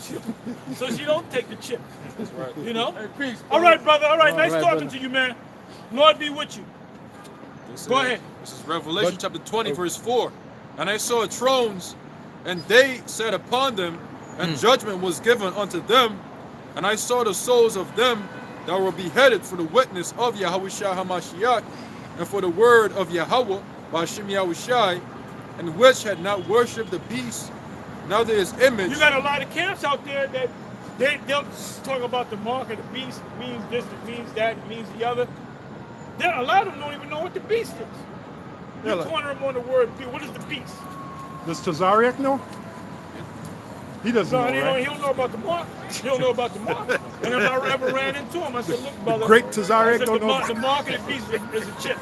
she don't take the chip. That's right. You know? Hey, peace. All right, brother. All right. All Nice right, talking brother. to you, man. Lord be with you. Go ahead. This is Revelation chapter 20, verse 4. And I saw thrones, and they sat upon them, and judgment was given unto them. And I saw the souls of them that were beheaded for the witness of Yahushua HaMashiach, and for the word of Yahweh, Ba'ashem Yahushai, and which had not worshipped the beast, neither his image. You got a lot of camps out there that they'll talk about the mark of the beast. It means this, it means that, it means the other. A lot of them don't even know what the beast is. You corner them on the word beast. What is the beast? Does Tazariak know? He doesn't No, know, he right? don't know about the mark. He don't know about the mark. And if I ever ran into him, I said, look, brother. Great Tazariak I said, don't know. the mark of the beast is a chip.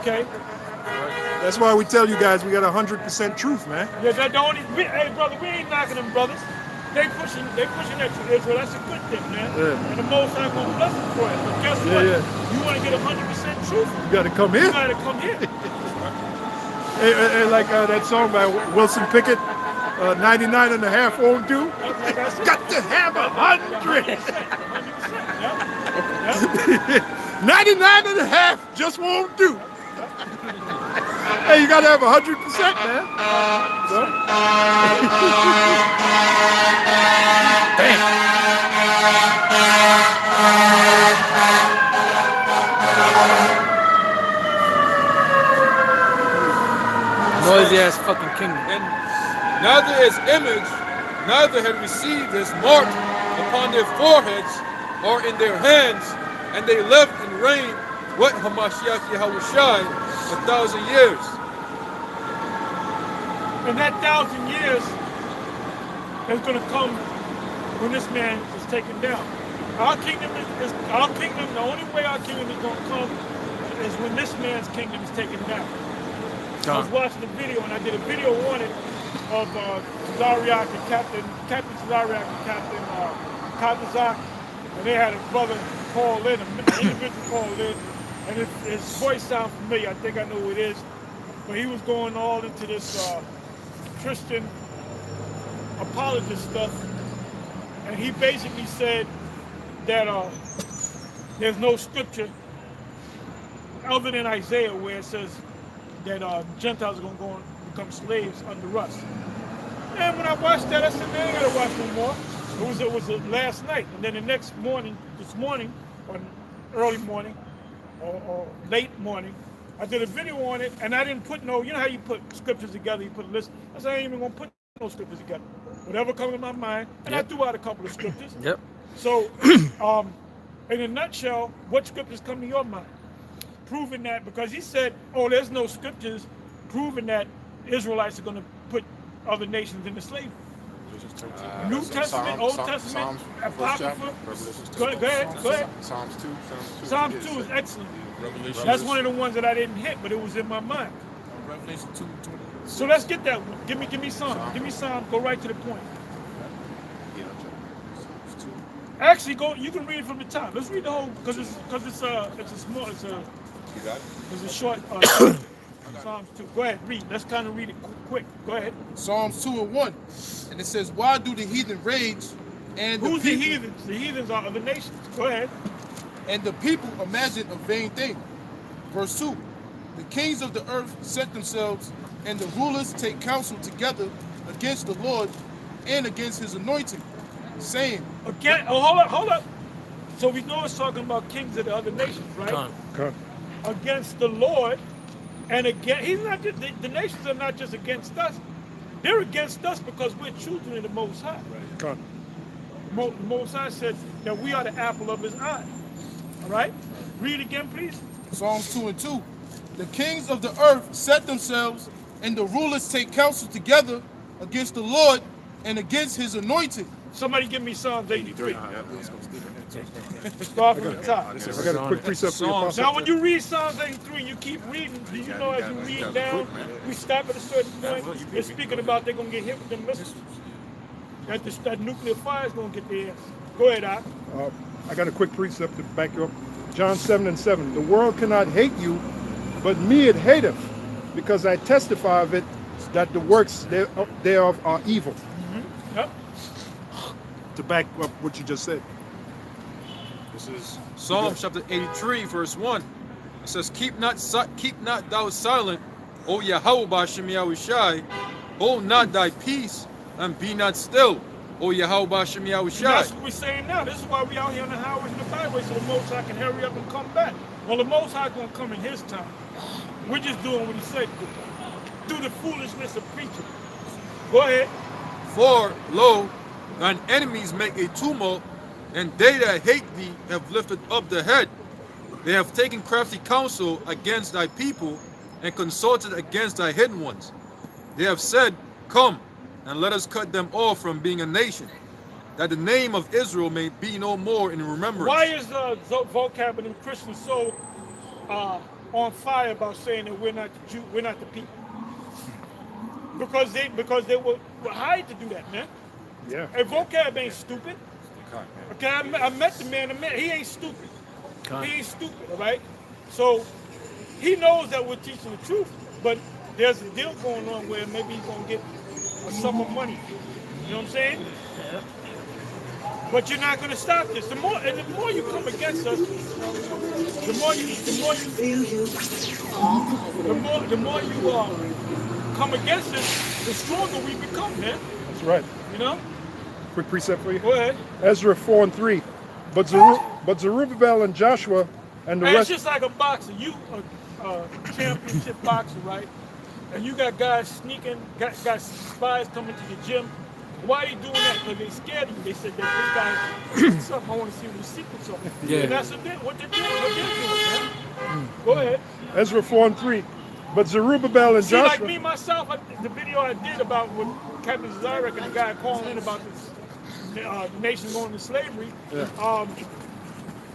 Okay? That's why we tell you guys we got 100% truth, man. Yeah, that don't. Hey, brother, we ain't knocking them brothers. They pushing that to Israel. That's a good thing, man. Yeah. And the Most High gonna bless them for it. But guess what? Yeah. You want to get 100% truth? You got to come You in. gotta come here. Like that song by Wilson Pickett, 99 and a half won't do. Got to have 100. 99 and a half just won't do. Hey, you got to have 100%, man. Noisy ass fucking kingdom. And neither his image, neither had received his mark upon their foreheads or in their hands, and they lived and reigned with Hamashiach Yahushai 1,000 years. And that 1,000 years is going to come when this man is taken down. Our kingdom is our kingdom. The only way our kingdom is going to come is when this man's kingdom is taken down. I was watching a video, and I did a video on it of Zariak and Captain Zariak and Captain Katazak, and they had a brother call in, an individual call in, and his voice sounds familiar. I think I know who it is, but he was going all into this Christian apologist stuff, and he basically said that there's no scripture other than Isaiah where it says that Gentiles are going to go and become slaves under us. And when I watched that, I said, man, I ain't got to watch no more. It was last night. And then the next morning, this morning, or early morning, or late morning, I did a video on it, and I didn't put no, you know how you put scriptures together, you put a list. I said, I ain't even going to put no scriptures together. Whatever comes to my mind, and I threw out a couple of scriptures. Yep. So, in a nutshell, what scriptures come to your mind? Proving that, because he said, oh, there's no scriptures proving that Israelites are going to put other nations into slavery. New Testament, Old Testament, Apocrypha. Go ahead. Psalms 2. Psalms 2 is excellent. That's one of the ones that I didn't hit, but it was in my mind. Revelation 2:20. So let's get that one. Give me Psalm. Give me Psalm. Go right to the point. Actually, go. You can read it from the top. Let's read the whole, because it's a short Psalms 2. Go ahead, read. Let's kind of read it quick. Go ahead. Psalms 2:1, and it says, "Why do the heathen rage?" And who's the heathens? The heathens are other nations. Go ahead. And the people imagine a vain thing. Verse 2: The kings of the earth set themselves, and the rulers take counsel together against the Lord and against His anointing, saying, "Again, hold up. So we know it's talking about kings of the other nations, right? Against the Lord, and again, he's not just the nations are not just against us; they're against us because we're children of the Most High. Right. The Most High said that we are the apple of His eye. All right, read again, please. Psalms 2:2. The kings of the earth set themselves, and the rulers take counsel together against the Lord and against His anointed. Somebody give me Psalms 83. Start from the top. I got a quick precept for you. Now, when you read Psalms 83, you keep reading. Do you know as you read down, we stop at a certain point. They're speaking about they're going to get hit with them missiles. That nuclear fire is going to get their ass. Go ahead, Al. I got a quick precept to back you up. John 7:7. The world cannot hate you, but me it hateth, because I testify of it that the works thereof are evil. Mm-hmm. Yep. To back up what you just said. This is Psalm chapter 83, verse 1. It says, Keep not thou silent, O Yahweh B'Shem Yahushai. Hold not thy peace, and be not still, O Yahweh B'Shem Yahushai. That's what we're saying now. This is why we out here on the highways and the byways, so the Most High can hurry up and come back. Well, the Most High going to come in His time. We're just doing what He said through the foolishness of preaching. Go ahead. For, lo, thine enemies make a tumult, and they that hate thee have lifted up the head. They have taken crafty counsel against thy people, and consulted against thy hidden ones. They have said, Come, and let us cut them off from being a nation, that the name of Israel may be no more in remembrance. Why is vocab and Christians so on fire about saying that we're not the Jew, we're not the people? Because they were hired to do that, man. Yeah. And vocab ain't stupid. Okay, I met the man. He ain't stupid. He ain't stupid, all right? So he knows that we're teaching the truth, but there's a deal going on where maybe he's gonna get a sum of money. You know what I'm saying? But you're not gonna stop this. The more you come against us, the more you come against us, the stronger we become, man. That's right. You know? Quick precept for you. Go ahead. Ezra 4:3. But Zerubbabel and Joshua and the Hey, it's rest. just like a boxer. You a championship boxer, right? And you got guys sneaking, got spies coming to the gym. Why are they doing that? Because they scared of you. They said that this guy something. I want to see what his secrets are. Yeah. And that's what they're doing, man. Go ahead. Ezra 4:3. But Zerubbabel and See, Joshua. like me myself, the video I did about what Captain Zarek and the guy calling in about this the nation going to slavery. Yeah.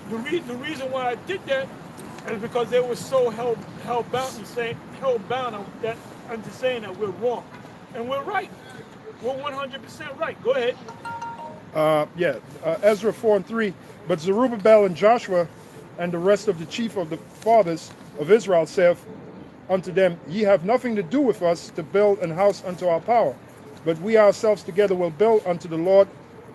The reason why I did that is because they were so hell bound into saying that we're wrong, and we're right. We're 100% right. Go ahead. Ezra 4:3. But Zerubbabel and Joshua and the rest of the chief of the fathers of Israel saith unto them, Ye have nothing to do with us to build an house unto our power, but we ourselves together will build unto the Lord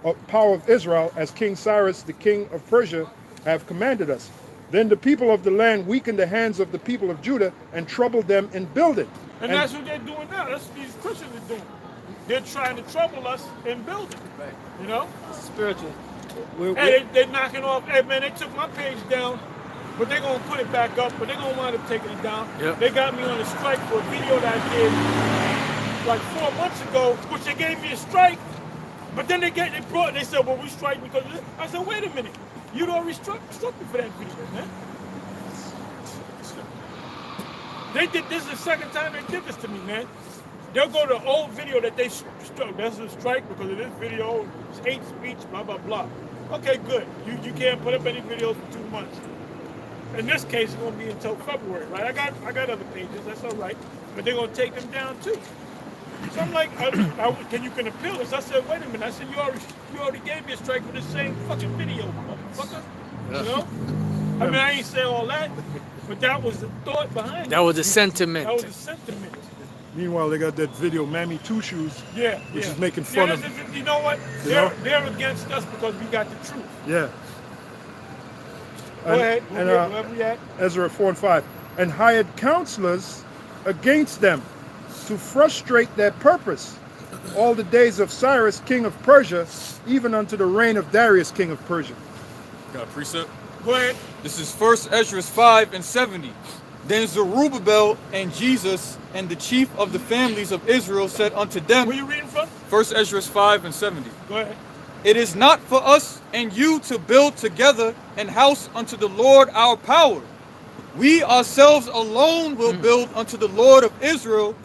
of power of Israel, as King Cyrus the king of Persia have commanded us. Then the people of the land weakened the hands of the people of Judah and troubled them in building. And that's what they're doing now. That's what these Christians are doing. They're trying to trouble us in building. Right. You know? Spiritual. Hey, they're knocking off. Hey, man, they took my page down, but they're going to put it back up, but they're going to wind up taking it down. Yep. They got me on a strike for a video that I did like 4 months ago, which they gave me a strike, but then they said, well, we strike because of this. I said, wait a minute. You'd already struck me for that video, man. This is the second time they did this to me, man. They'll go to the old video that they struck. That's a strike because of this video. It's hate speech, blah, blah, blah. Okay, good. You can't put up any videos for 2 months. In this case, it's going to be until February, right? I got other pages. That's all right. But they're going to take them down, too. So I'm like, can you appeal this? I said, wait a minute. I said, you already gave me a strike for the same fucking video, motherfucker. Yeah. You know? I mean, I ain't say all that, but that was the thought behind it. That was the sentiment. That was the sentiment. Meanwhile, they got that video, Mammy Two Shoes, which is making fun of. You know what? They're against us because we got the truth. Yeah. Go ahead. Wherever we at. Ezra 4:5. And hired counselors against them to frustrate their purpose all the days of Cyrus, king of Persia, even unto the reign of Darius, king of Persia. Got a precept? Go ahead. This is 1 Ezra 5:70. Then Zerubbabel and Jesus and the chief of the families of Israel said unto them. Where you reading from? 1 Ezra 5:70. Go ahead. It is not for us and you to build together an house unto the Lord our power. We ourselves alone will build unto the Lord of Israel,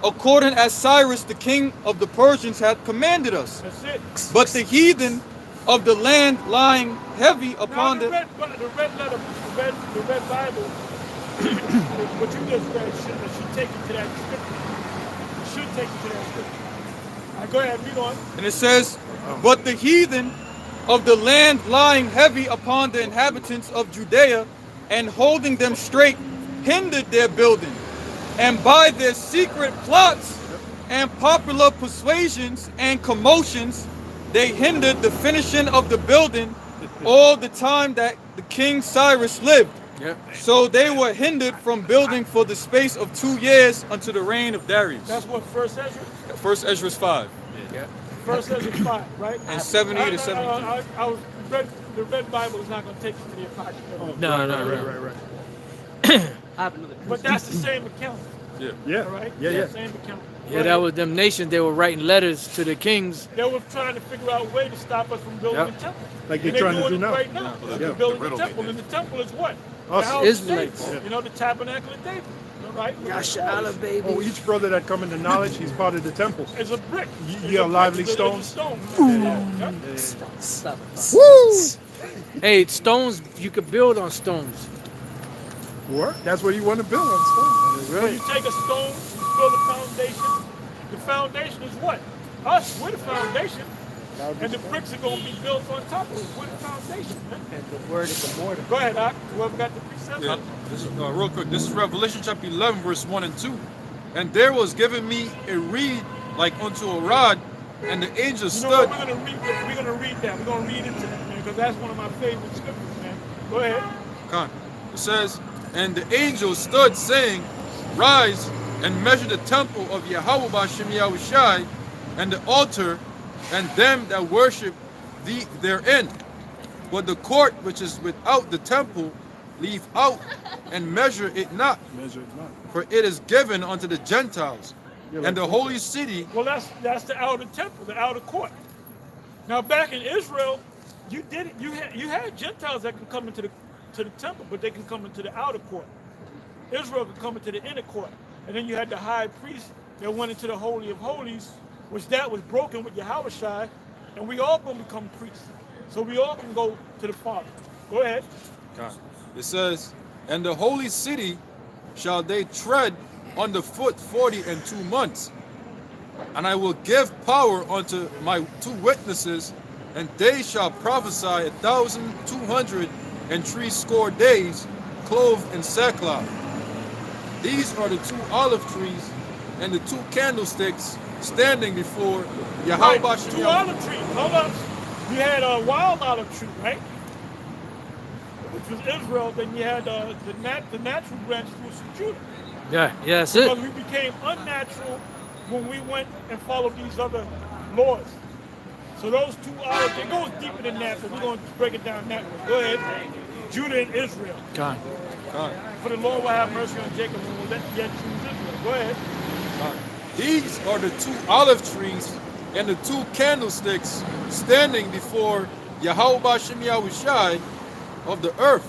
according as Cyrus the king of the Persians hath commanded us. That's it. But the heathen of the land lying heavy upon the red Bible, what you just read should take you to that scripture. It should take you to that scripture. All right, go ahead, read on. And it says, but the heathen of the land lying heavy upon the inhabitants of Judea, and holding them straight, hindered their building. And by their secret plots and popular persuasions and commotions, they hindered the finishing of the building all the time that the King Cyrus lived. Yep. So they were hindered from building for the space of 2 years unto the reign of Darius. That's what 1 Ezra? 1 Ezra 5. Yeah. 1 Ezra 5, right? And 70 to 72. The red Bible is not going to take you to the Apocrypha. No. Right. I have another But that's the same account, Yeah. all right? Yeah. Same account. Yeah, that was them nations. They were writing letters to the kings. They were trying to figure out a way to stop us from building Yep. the temple. Like And they're trying to doing do it now. right now. Yeah. They're building the Riddle temple, me. and the temple is what? Us. The house Israelites. of David. You know, the tabernacle of David. All right? baby. Oh, each brother that come into knowledge, he's part of the temple. It's a brick. Yeah, lively stones. Stone. Woo! Hey, stones, you could build on stones. What? That's what you want to build on stone. When you take a stone, you build a foundation. The foundation is what? Us. We're the foundation. And the bricks are going to be built on top of it. We're the foundation, man. And the word is the mortar. Go ahead, Doc. Whoever got the precept. Yeah, this is, real quick. This is Revelation chapter 11, verse 1 and 2. And there was given me a reed like unto a rod, and the angel You know what? stood. We're gonna read that. We're gonna read that. We're gonna read into that, man, because that's one of my favorite scriptures, man. Go ahead. Con. It says, and the angel stood, saying, Rise and measure the temple of Yahweh Bashem Yahushai, and the altar, and them that worship thee therein. But the court which is without the temple, leave out, and measure it not. Measure it not. For it is given unto the Gentiles, and the holy city. Well, that's the outer temple, the outer court. Now, back in Israel, you did it. You had Gentiles that can come into the temple, but they can come into the outer court. Israel could come into the inner court, and then you had the high priest that went into the holy of holies, which that was broken with Yahushai, and we all gonna become priests, so we all can go to the Father. Go ahead. It says, and the holy city shall they tread underfoot 42 months. And I will give power unto my 2 witnesses, and they shall prophesy 1,260 days, clothed in sackcloth. These are the 2 olive trees and the 2 candlesticks standing before Yahweh. Right, 2 olive trees. Hold up. You had a wild olive tree, right? Which was Israel. Then you had the natural branch, which was Judah. Yeah, yeah, that's it. Because we became unnatural when we went and followed these other laws. So those 2 olive, it goes deeper than that, but we're going to break it down that way. Go ahead. Judah and Israel. God. For the Lord will have mercy on Jacob and will let yet choose Israel. Go ahead. These are the 2 olive trees and the 2 candlesticks standing before Yahweh Bashem Yahushai of the earth.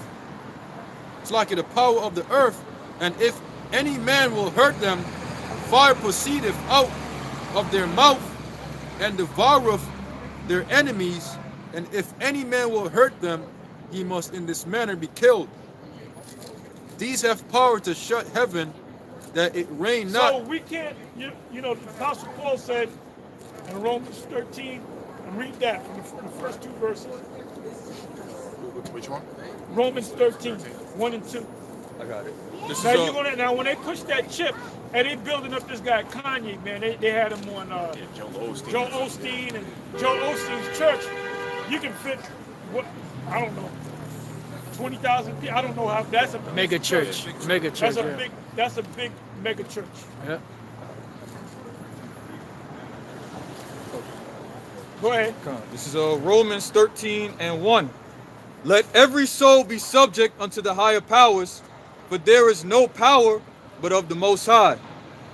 It's like the power of the earth, and if any man will hurt them, fire proceedeth out of their mouth and devoureth their enemies, and if any man will hurt them, he must in this manner be killed. These have power to shut heaven, that it rain not. So we can't, you know, the Apostle Paul said in Romans 13, and read that from the first 2 verses. Which one? Romans 13, 1 and 2. I got it. This Now, is now when they push that chip, and they building up this guy Kanye, man, they had him on Joel Osteen. Joel Osteen and Joel Osteen's church. You can fit, what, I don't know, 20,000 people. I don't know how. That's a Mega church. Mega church. That's a big mega church. Yeah. Go ahead. This is Romans 13 and 1. Let every soul be subject unto the higher powers, for there is no power but of the Most High.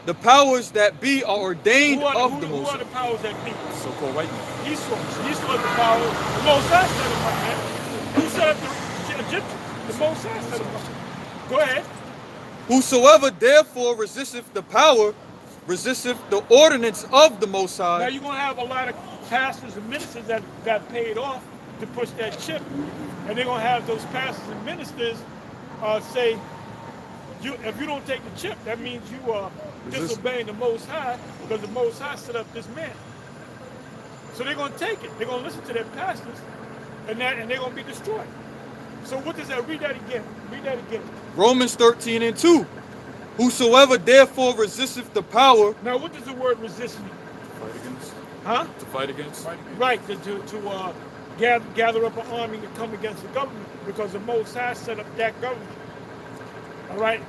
The powers that be are ordained of the Most High. Who are the powers that be? So-called white men. Esau is the power. The Most High set him up, man. Who set up the Egyptians? The Most High set him up. Go ahead. Whosoever therefore resisteth the power, resisteth the ordinance of the Most High. Now you're going to have a lot of pastors and ministers that got paid off to push that chip. And they're going to have those pastors and ministers say, if you don't take the chip, that means you are disobeying the Most High, because the Most High set up this man. So they're going to take it. They're going to listen to their pastors, and they're going to be destroyed. So what does that? Read that again. Read that again. Romans 13 and 2. Whosoever therefore resisteth the power. Now what does the word resist mean? Fight against. Huh? To fight against. Right, to gather up an army to come against the government, because the Most High set up that government. All right?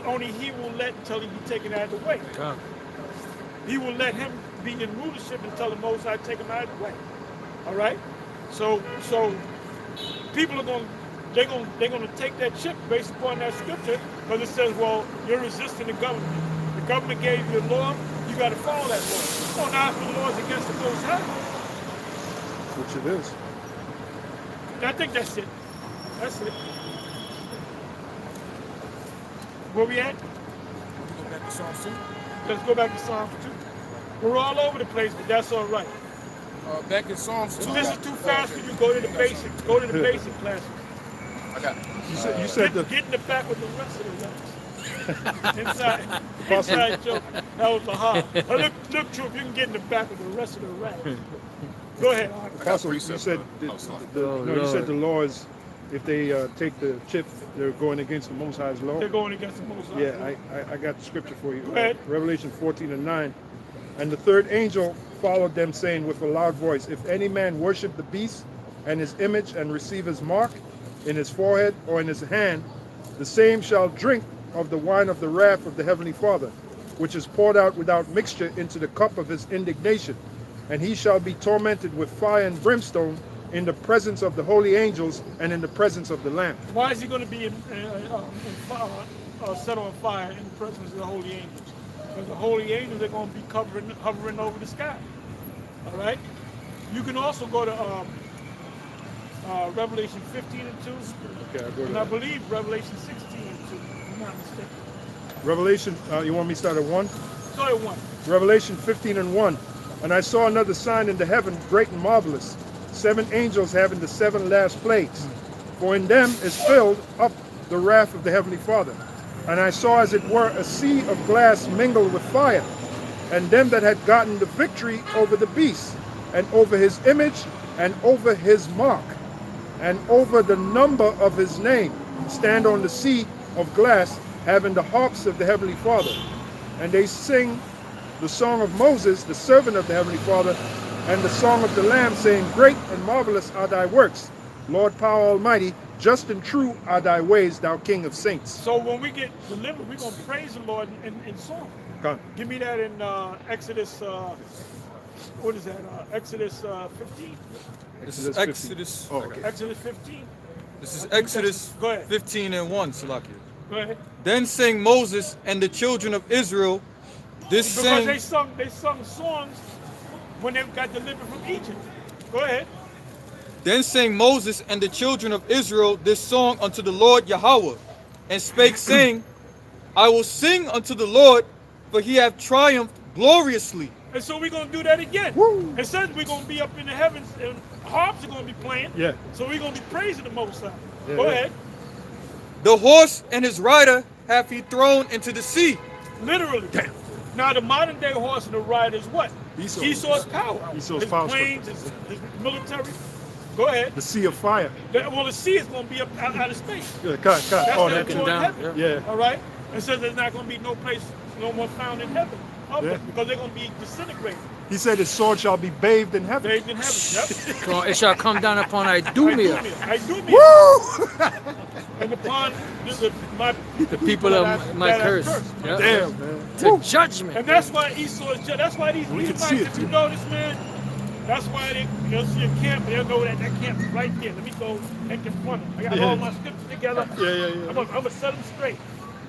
Only he will let until he be taken out of the way. He will let him be in rulership until the Most High take him out of the way. All right? So people are going to take that chip based upon that scripture, because it says, well, you're resisting the government. The government gave you a law, you got to follow that law. Oh, now if the law is against the Most High. Which it is. I think that's it. That's it. Where we at? Go back to Psalm 2. Let's go back to Psalms 2. We're all over the place, but that's all right. Back in Psalms 2. If this is too fast for you, go to the basics. Go to the basic classes. I got it. You said Get in the back with the rest of the ranks. Inside joke. That was the hard. Look, True, if you can get in the back with the rest of the ranks. Go ahead. Apostle, you said you said the law is if they take the chip, they're going against the Most High's law. They're going against the Most High. Yeah, I got the scripture for you. Go ahead. Revelation 14:9. And the third angel followed them, saying with a loud voice, if any man worship the beast and his image and receive his mark in his forehead or in his hand, the same shall drink of the wine of the wrath of the heavenly Father, which is poured out without mixture into the cup of his indignation. And he shall be tormented with fire and brimstone in the presence of the holy angels and in the presence of the Lamb. Why is he going to be set on fire in the presence of the holy angels? Because the holy angels are going to be hovering over the sky. All right? You can also go to Revelation 15 and 2. Okay, I'll go to And I that. believe Revelation 16 and 2, if I'm not mistaken. Revelation, you want me to start at 1? Go ahead, 1. Revelation 15:1. And I saw another sign in the heaven, great and marvelous, 7 angels having the 7 last plagues. For in them is filled up the wrath of the heavenly Father. And I saw as it were a sea of glass mingled with fire, and them that had gotten the victory over the beast, and over his image, and over his mark, and over the number of his name, stand on the sea of glass, having the harps of the heavenly Father. And they sing the song of Moses, the servant of the heavenly Father, and the song of the Lamb, saying, great and marvelous are thy works, Lord power almighty, just and true are thy ways, thou King of saints. So when we get delivered, we're going to praise the Lord in song. Come. Give me that in Exodus, what is that? Exodus 15. This is Exodus. Oh, okay. Exodus 15. This is Exodus Go ahead. 15:1, Salakia. Go ahead. Then sang Moses and the children of Israel this Because saying. they sung songs when they got delivered from Egypt. Go ahead. Then sang Moses and the children of Israel this song unto the Lord Yahweh, and spake, saying, I will sing unto the Lord, for he hath triumphed gloriously. And so we're going to do that again. Woo. It says we're going to be up in the heavens and harps are going to be playing. Yeah. So we're going to be praising the Most High. Yeah, Go yeah. ahead. The horse and his rider hath he thrown into the sea. Literally. Damn. Now the modern day horse and the rider is what? Esau. Esau's power. Esau's his power planes, his military. Go ahead. The sea of fire. Well, the sea is going to be up out of space. Yeah, cut. That's Oh, their that joy in down, heaven. yeah. All right. It says there's not going to be no place, no more found in heaven. Yeah. Because they're going to be disintegrated. He said his sword shall be bathed in heaven. Bathed in heaven. Yep. Come on, it shall come down upon Idumea, Idumea. Woo! And upon the people of my that are curse. cursed. Yeah. Damn, man. To judgment. And that's why Esau is that's why these We can Levites, see it, if you too. notice, man, that's why they'll see a camp and they'll know that camp is right there. Let me go and confront them. I got all my scriptures together. Yeah. I'm gonna set them straight.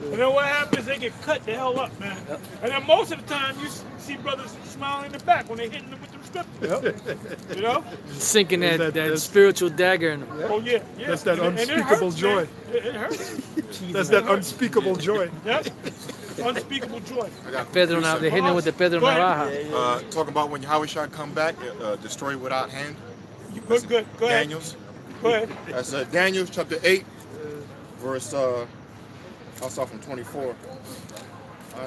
And then what happens, they get cut the hell up, man. And then most of the time, you see brothers smiling in the back when they're hitting them with them scriptures. You know? Sinking that that's- spiritual dagger in them. Oh, yeah. That's that And it unspeakable hurts, joy. man. It hurts. That's that unspeakable joy. Yep. Unspeakable joy. I got Pedro, now they're hitting it with the Pedro Go ahead. Navaja. talking about when Yahweh shall come back, destroy without hand. Good. Go ahead. Daniel's. Go ahead. That's Daniel chapter 8, verse, I'll start from 24.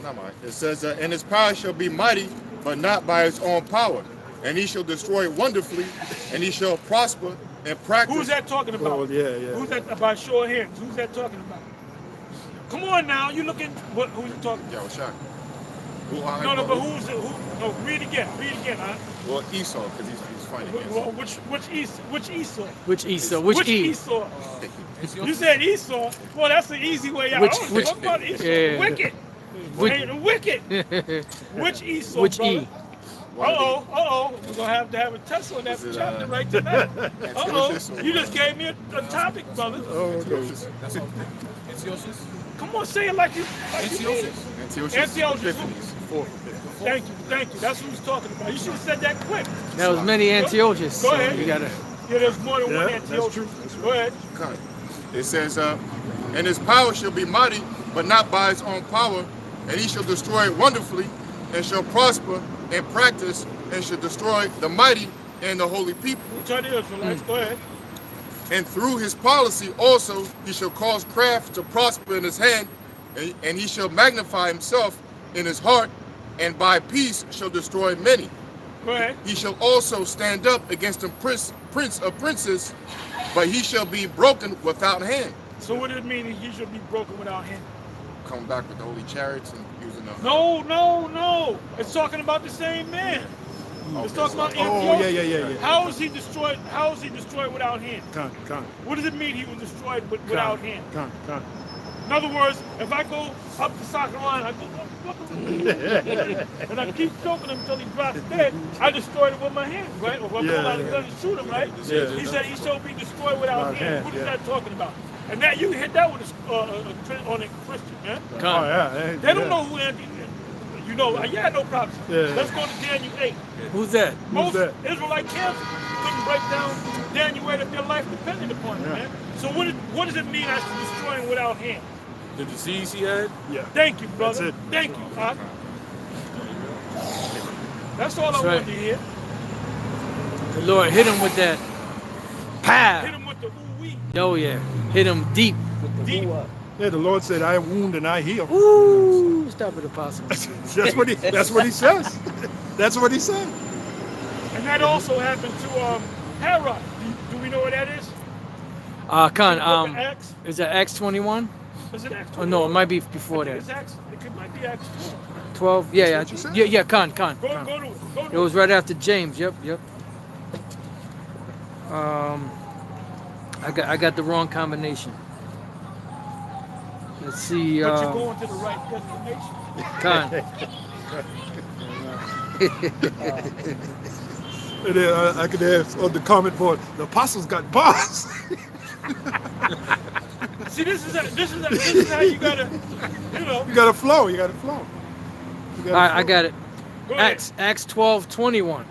Not mine. It says, and his power shall be mighty, but not by his own power. And he shall destroy wonderfully, and he shall prosper and practice. Who's that talking about? Oh, yeah. Who's that about? Show of hands. Who's that talking about? Come on now, you looking? Who you talking? Yahweh Shai. No, but who's it? No, read again. Huh? Well, Esau, because he's fighting against Well, which Esau? Which Esau? Which E? Esau? You said Esau. Well, that's the easy way out. Which- What about Esau? yeah. Wicked. Wicked. Which Esau? Which brother? E? Uh-oh. We're going to have a test on that Is it, chapter right tonight. Antiochus or- You just gave me a topic, brother. Oh, okay. Antiochus? Come on, say it like you mean it. Antiochus. Epiphanes. Thank you. That's what he's talking about. You should have said that quick. There was many Antiochus. Go so ahead. You gotta. Yeah, there's more than one Yeah, that's Antiochus. true. Go ahead. Come. It says, and his power shall be mighty, but not by his own power, and he shall destroy wonderfully, and shall prosper and practice, and shall destroy the mighty and the holy people. Which are the Israelites? Go ahead. And through his policy also he shall cause craft to prosper in his hand, and he shall magnify himself in his heart, and by peace shall destroy many. Go ahead. He shall also stand up against the prince of princes, but he shall be broken without hand. So what does it mean he should be broken without hand? Come back with the holy chariots and using the... No. It's talking about the same man. It's talking about yeah. How is he destroyed? How is he destroyed without hand? Con. What does it mean he was destroyed without hand? Con. In other words, if I go up the soccer line, I go, and I keep choking him until he drops dead, I destroyed him with my hands, right? Or if I pull out a gun and shoot him, right? He said he shall be destroyed without hands. What is that talking about? And that you hit that with on a Christian, man. They don't know who Anthony is. You know, I no problem. Let's go to Daniel 8. Who's that? Most Israelite camps couldn't break down Daniel 8 if their life depended upon it, man. So what does it mean as to destroying without hand? The disease he had? Yeah. Thank you, brother. That's it. Thank you, Doc. That's all I wanted to hear. The Lord hit him with that. Pow. Hit him with the ooh-wee. Oh yeah. Hit him deep. Deep. Yeah, the Lord said, I wound and I heal. Ooh, stop it, Apostle. That's what he says. That's what he said. And that also happened to Herod. Do we know what that is? Con, Acts? is that Acts 21? Is it Acts 21? Oh no, it might be before that. It's Acts. It might be Acts 12. Yeah. Con. Go to it. It was right after James. Yep. I got the wrong combination. Let's see. But you're going to the right destination. Con. And then I could have on the comment board, the apostles got bars. See, this is how you gotta, You gotta flow. All right, I got it. Go ahead. Acts 12:21.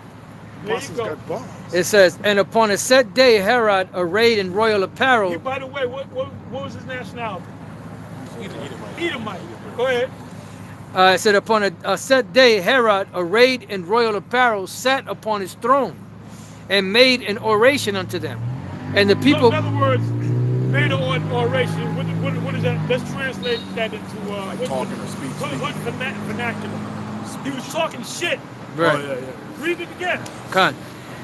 There you go. Got bars. It says, and upon a set day, Herod, arrayed in royal apparel. By the way, what was his nationality? Edomite. Go ahead. It said, upon a set day, Herod, arrayed in royal apparel, sat upon his throne and made an oration unto them. And the people... So in other words, made an oration. What is that? Let's translate that into... like talking or speech. What vernacular? He was talking shit. Right. Read it again. Con.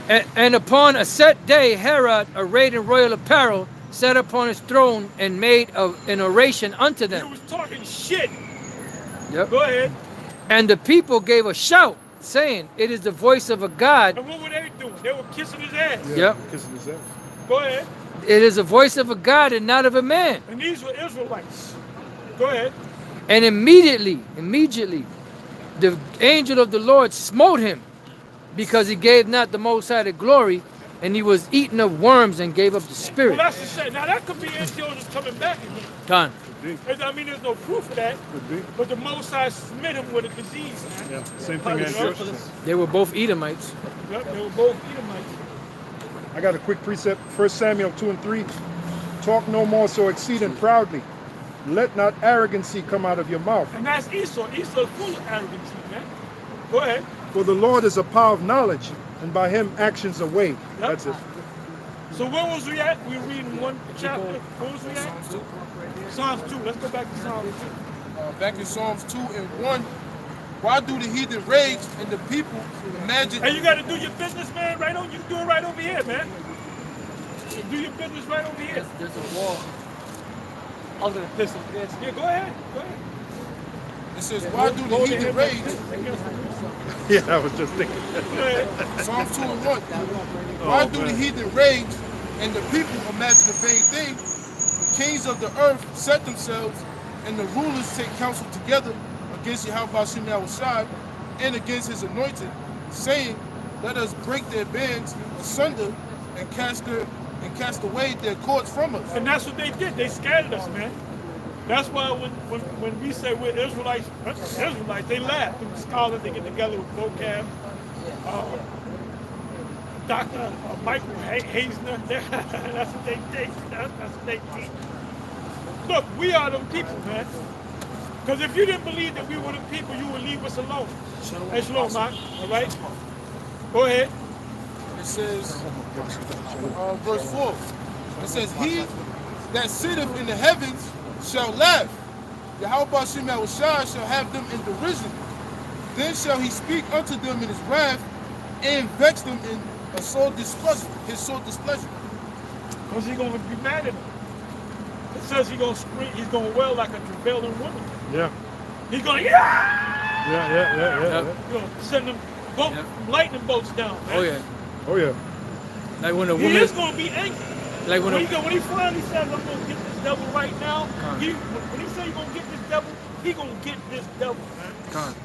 And upon a set day, Herod, arrayed in royal apparel, sat upon his throne and made an oration unto them. He was talking shit. Yep. Go ahead. And the people gave a shout, saying, it is the voice of a God. And what were they doing? They were kissing his ass. Yep. Kissing his ass. Go ahead. It is the voice of a God and not of a man. And these were Israelites. Go ahead. And immediately, the angel of the Lord smote him, because he gave not the Most High the glory, and he was eaten of worms and gave up the spirit. Well, that's to say. Now that could be angels coming back again. Con. I mean, there's no proof of that. Could be. But the Most High smit him with a disease, man. Yeah. Same thing as yours. They were both Edomites. Yep, they were both Edomites. I got a quick precept. 1 Samuel 2:3. Talk no more so exceeding proudly. Let not arrogancy come out of your mouth. And that's Esau. Esau's full of arrogance, man. Go ahead. For the Lord is a power of knowledge, and by him actions are weighed. That's it. So where was we at? We were reading one chapter. Where was we at? Psalms 2. Let's go back to Psalms 2. Back in Psalms 2:1. Why do the heathen rage and the people imagine? Hey, you got to do your business, man. Right on. You do it right over here, man. You do your business right over here. There's a wall. I was gonna piss him. Yeah, go ahead. Go ahead. It says, why do the heathen rage? Yeah, I was just thinking. Psalms 2:1. Why do the heathen rage and the people imagine a vain thing? The kings of the earth set themselves, and the rulers take counsel together against Yahweh Shai and against his anointed, saying, let us break their bands asunder and cast away their cords from us. And that's what they did. They scattered us, man. That's why when we say we're Israelites, they laugh. The scholars, they get together with vocab. Dr. Michael Haisner, that's what they think. That's what they teach. Look, we are them people, man. Because if you didn't believe that we were the people, you would leave us alone. Hey, shalom, man. All right? Go ahead. It says, verse 4, it says, he that sitteth in the heavens shall laugh. Yahweh Shai shall have them in derision. Then shall he speak unto them in his wrath, and vexed him in a sore displeasure, his sore displeasure. Because he's going to be mad at him. It says he's going to scream, he's going to wail like a travailing woman. Yeah. He's going to, Yeah. you know, send them lightning bolts down, man. Oh yeah. Oh yeah. Like when a He woman is going to be angry. like when When he finally says, I'm going to get this devil right now, when he says he's going to get this devil, he's going to get this devil, man.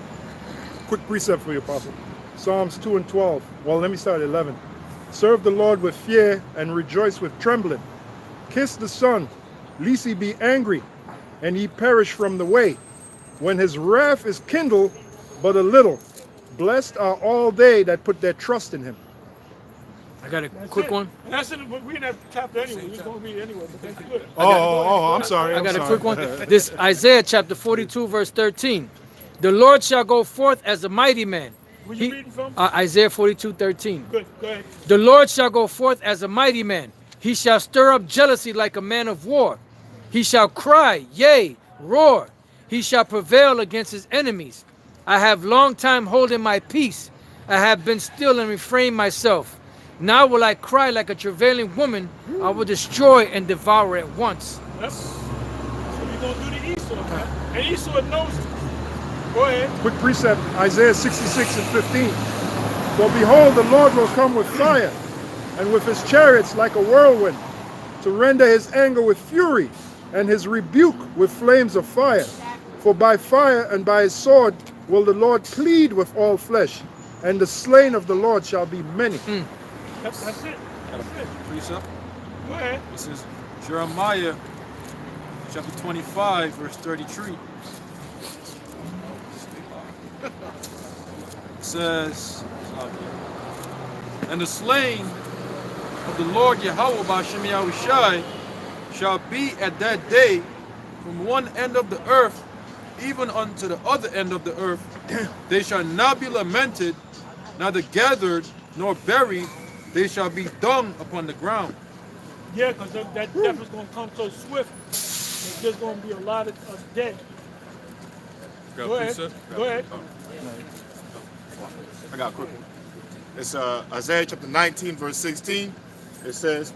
Quick precept for you, Apostle. Psalms 2 and 12. Well, let me start at 11. Serve the Lord with fear and rejoice with trembling. Kiss the Son, lest he be angry, and he perish from the way. When his wrath is kindled but a little, blessed are all they that put their trust in him. I got a That's quick it. one. And that's in the, we didn't have chapter anyway. We was going to read it anyway, but that's good. I'm sorry. I got a quick one. This Isaiah chapter 42 verse 13. The Lord shall go forth as a mighty man. Where you reading from? Isaiah 42:13. Good, go ahead. The Lord shall go forth as a mighty man. He shall stir up jealousy like a man of war. He shall cry, yea, roar. He shall prevail against his enemies. I have long time holding my peace. I have been still and refrained myself. Now will I cry like a travailing woman. I will destroy and devour at once. That's what you're going to do to Esau, man. And Esau knows it. Go ahead. Quick precept, Isaiah 66 and 15. For behold, the Lord will come with fire, and with his chariots like a whirlwind, to render his anger with fury, and his rebuke with flames of fire. For by fire and by his sword will the Lord plead with all flesh, and the slain of the Lord shall be many. That's it. Got a precept. Go ahead. This is Jeremiah chapter 25, verse 33. It says, and the slain of the Lord Yahweh B'Shem Yahushai shall be at that day from one end of the earth even unto the other end of the earth. They shall not be lamented, neither gathered nor buried. They shall be dung upon the ground. Yeah, because that death is going to come so swift. There's going to be a lot of dead. Got Go a ahead. precept? Go ahead. I got a quick one. It's Isaiah chapter 19, verse 16. It says,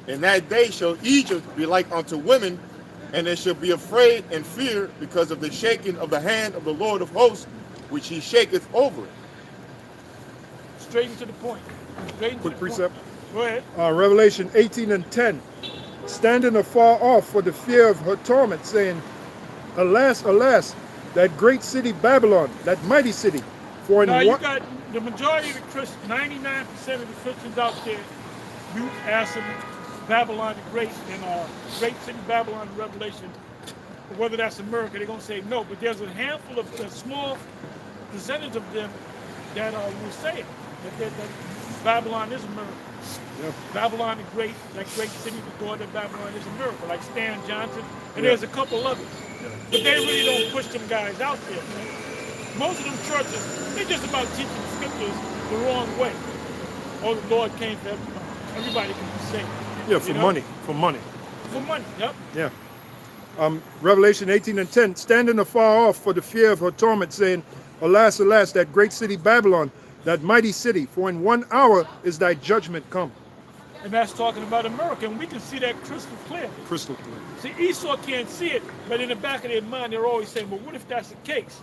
in that day shall Egypt be like unto women, and they shall be afraid and fear because of the shaking of the hand of the Lord of hosts, which he shaketh over it. Straight into the point. Straight into Quick the precept. point. Go ahead. Revelation 18 and 10. Standing afar off for the fear of her torment, saying, Alas, alas, that great city Babylon, that mighty city. For in Now you what got the majority of the Christians, 99% of the Christians out there, you ask them Babylon the Great and great city Babylon in Revelation, whether that's America, they're going to say no. But there's a handful of a small percentage of them that will say it, that Babylon is America. Yep. Babylon the Great, that great city, the daughter of Babylon is America, like Stan Johnson, and there's a couple others. But they really don't push them guys out there, man. Most of them churches, they're just about teaching the scriptures the wrong way. Oh, the Lord came for everybody. Everybody can be saved. Yeah, for money. For money. For money, yep. Yeah. Revelation 18 and 10. Standing afar off for the fear of her torment, saying, Alas, alas, that great city Babylon, that mighty city, for in 1 hour is thy judgment come. And that's talking about America, and we can see that crystal clear. Crystal clear. See, Esau can't see it, but in the back of their mind, they're always saying, well, what if that's the case?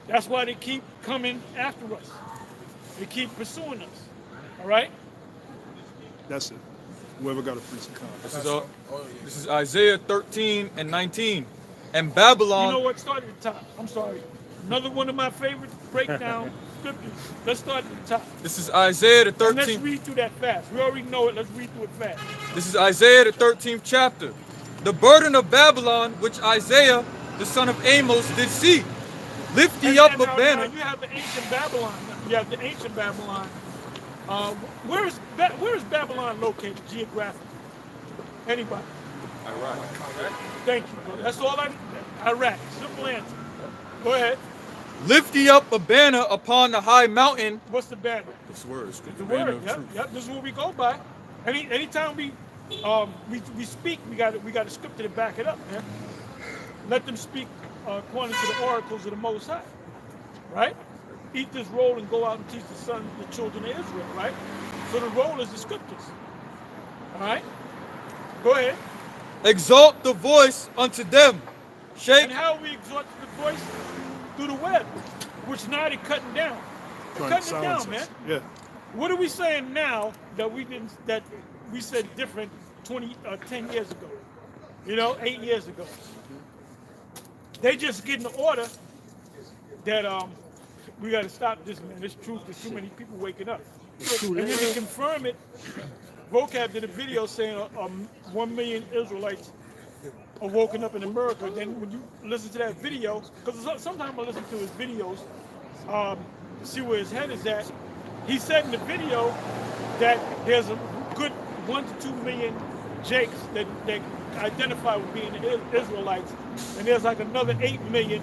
That's why they keep coming after us. They keep pursuing us. All right? That's it. Whoever got a precept. This is Isaiah 13 and 19. And Babylon. You know what? Start at the top. I'm sorry. Another one of my favorite breakdown scriptures. Let's start at the top. This is Isaiah the And let's 13th. read through that fast. We already know it. Let's read through it fast. This is Isaiah the 13th chapter. The burden of Babylon, which Isaiah the son of Amos did see. Lift ye up a banner. You have the ancient Babylon. You have the ancient Babylon. Where is Babylon located geographically? Anybody? Iraq. Thank you, brother. That's all I need. Iraq. Simple answer. Go ahead. Lift ye up a banner upon the high mountain. What's the banner? This word is The word. Yep. This is what we go by. Anytime we speak, we got a scripture to back it up, man. Let them speak according to the oracles of the Most High. Right? eat this roll and go out and teach the children of Israel, right? So the roll is the scriptures. All right? Go ahead. Exalt the voice unto them. Shake. And how we exhort the voice? Through the web, which now they're cutting down. They're cutting it down, man. Yeah. What are we saying now that we didn't, that we said different 10 years ago? 8 years ago. They just getting the order that we got to stop this, man. It's truth. There's too many people waking up. And then to confirm it, Vocab did a video saying 1 million Israelites are woken up in America. Then when you listen to that video, because sometimes I listen to his videos to see where his head is at, he said in the video that there's a good 1 to 2 million Jakes that identify with being Israelites, and there's like another 8 million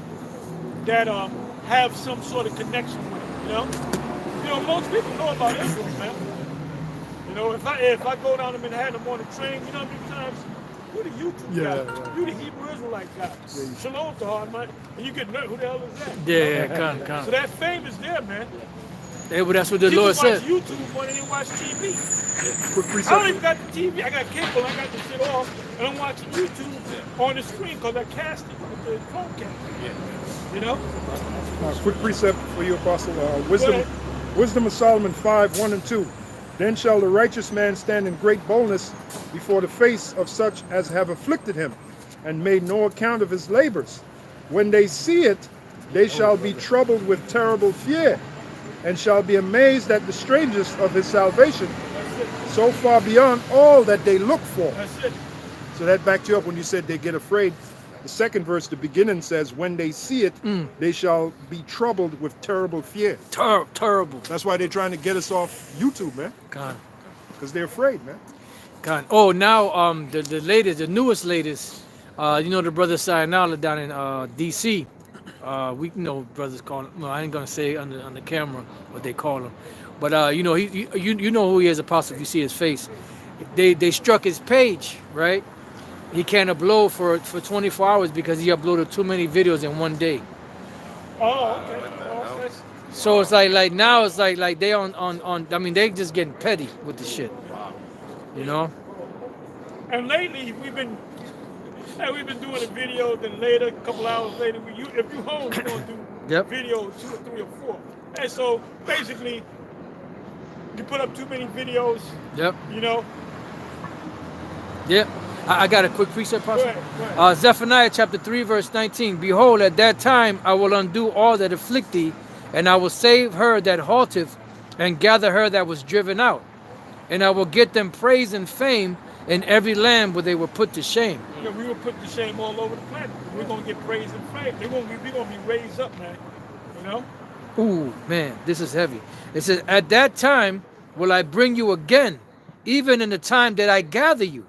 that have some sort of connection with it. Most people know about Israel, man. If I go down to Manhattan, I'm on a train, how many times you the YouTube guy, you the Hebrew Israelite guy. Shalom to her, man. And you get who the hell is that? Yeah, come. So that fame is there, man. Yeah, but that's what the People Lord said. watch YouTube more than they watch TV. Quick I precept. don't even got the TV. I got cable. I got the shit off, and I'm watching YouTube on the screen because I cast it with the Chromecast. Quick precept for you, Apostle. Wisdom of Solomon 5:1 and 2. Then shall the righteous man stand in great boldness before the face of such as have afflicted him, and made no account of his labors. When they see it, they shall be troubled with terrible fear, and shall be amazed at the strangeness of his salvation, so far beyond all that they look for. That's it. So that backed you up when you said they get afraid. The second verse, the beginning says, when they see it, they shall be troubled with terrible fear. Terrible. That's why they're trying to get us off YouTube, man. God. Because they're afraid, man. God. Oh, now the newest, the brother Sayonara down in D.C. We know brothers call him. Well, I ain't gonna say on the camera what they call him, but you know who he is, Apostle. If you see his face, they struck his page, right? He can't upload for 24 hours because he uploaded too many videos in one day. Oh, okay. So it's like now it's like they on I mean they just getting petty with the shit. And lately we've been doing a video. Then later, a couple hours later, if you home, we're gonna do video 2 or 3 or 4. And so basically, you put up too many videos. Yep. Yep. I got a quick precept, Pastor. Go ahead. Zephaniah chapter 3, verse 19. Behold, at that time I will undo all that afflict thee, and I will save her that halteth, and gather her that was driven out. And I will get them praise and fame in every land where they were put to shame. Yeah, we will put to shame all over the planet. We're going to get praise and fame. We're going to be raised up, man. Ooh, man, this is heavy. It says, at that time will I bring you again, even in the time that I gather you.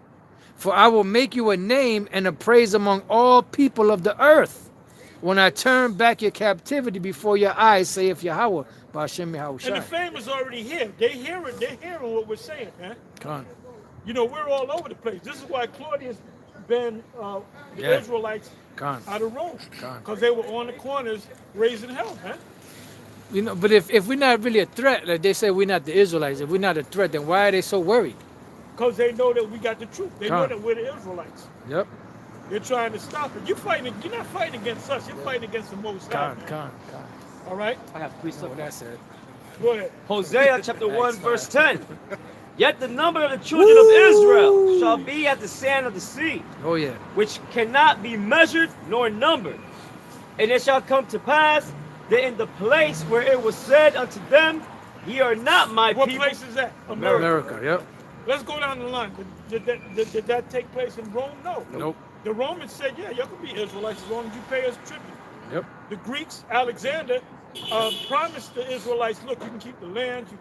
For I will make you a name and a praise among all people of the earth. When I turn back your captivity before your eyes, saith Yahweh, Ba'ashem Yahushai. And the fame is already here. They're hearing what we're saying, man. Come on. We're all over the place. This is why Claudius banned the Israelites out of Rome. Because they were on the corners raising hell, man. But if we're not really a threat, like they say we're not the Israelites, if we're not a threat, then why are they so worried? Because they know that we got the truth. They know that we're the Israelites. Yep. They're trying to stop it. You're not fighting against us. You're fighting against the Most High. All right? I have precept. That's it. Go ahead. Hosea chapter 1, verse 10. Yet the number of the children of Israel shall be as the sand of the sea. Oh, yeah. Which cannot be measured nor numbered. And it shall come to pass that in the place where it was said unto them, ye are not my people. What place is that? America, yep. Let's go down the line. Did that take place in Rome? No. Nope. The Romans said, yeah, y'all can be Israelites as long as you pay us tribute. Yep. The Greeks, Alexander, promised the Israelites, look, you can keep the land, you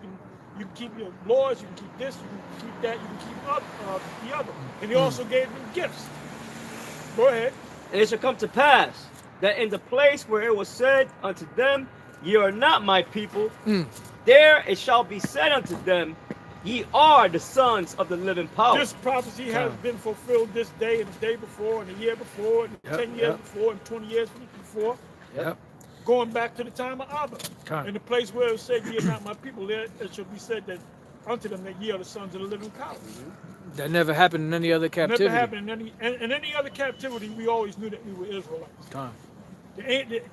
can keep your laws, you can keep this, you can keep that, you can keep the other. And he also gave them gifts. Go ahead. And it shall come to pass that in the place where it was said unto them, ye are not my people, there it shall be said unto them, ye are the sons of the living power. This prophecy has been fulfilled this day and the day before and the year before and 10 years before and 20 years before. Yep. going back to the time of Abba. Con. In the place where it said, ye are not my people, there it shall be said that unto them that ye are the sons of the living God. That never happened in any other captivity. Never happened in any other captivity. We always knew that we were Israelites. Con.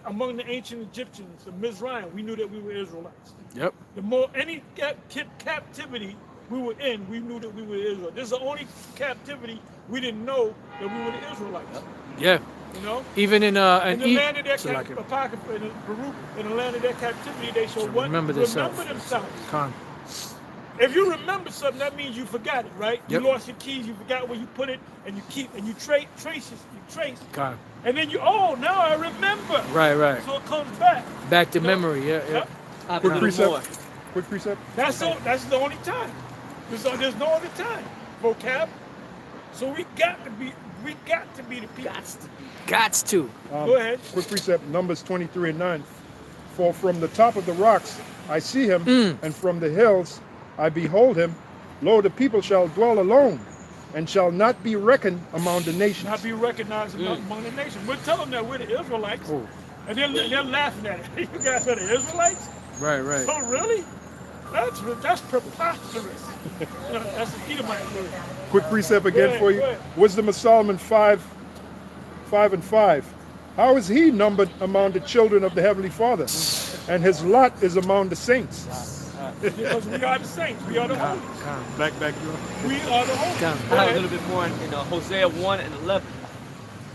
Among the ancient Egyptians of Mizraim, we knew that we were Israelites. Yep. The more any captivity we were in, we knew that we were Israel. This is the only captivity we didn't know that we were the Israelites. Yeah. You know? Even in In the land of their so like Apocrypha, in Baruch, in the land of their captivity, they shall what? remember themselves. Con. If you remember something, that means you forgot it, right? Yep. You lost your keys, you forgot where you put it, and you keep, and you trace, Con. and then now I remember. Right. So it comes back. Back to memory. Yeah. Yep. Quick precept. Quick precept. That's the only time. There's no other time. Vocab. So we got to be the people. Gots to. Go ahead. Quick precept, Numbers 23:9. For from the top of the rocks I see him, and from the hills I behold him. Lo, the people shall dwell alone, and shall not be reckoned among the nations. Not be recognized among the nations. We're telling them that we're the Israelites, and they're laughing at it. You guys are the Israelites? Right. Oh, really? That's preposterous. That's an Edomite word. Quick precept again Go for you. ahead. Wisdom of Solomon 5:5. How is he numbered among the children of the Heavenly Father? And his lot is among the saints. Because we are the saints. We are the holy. Back. We are the holy. Come. Go I have a ahead. little bit more in Hosea 1:11.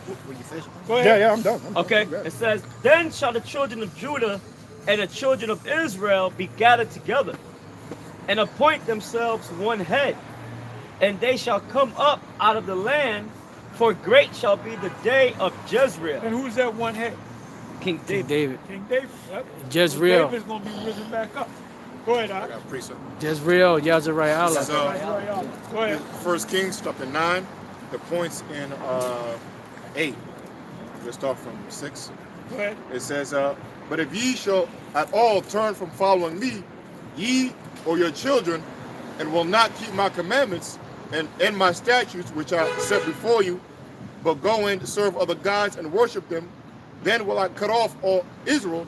Were you finished? Go ahead. Yeah, I'm done. Okay, it says, then shall the children of Judah and the children of Israel be gathered together, and appoint themselves one head, and they shall come up out of the land, for great shall be the day of Jezreel. And who's that one head? King David. David. King David. Yep. Jezreel. David's going to be risen back up. Go ahead, I Al. got a precept. Jezreel. Yazariah This is Allah. Go ahead. 1 Kings chapter 9. The points in 8. Let's start from 6. Go ahead. It says, but if ye shall at all turn from following me, ye or your children, and will not keep my commandments and my statutes which I set before you, but go in to serve other gods and worship them, then will I cut off all Israel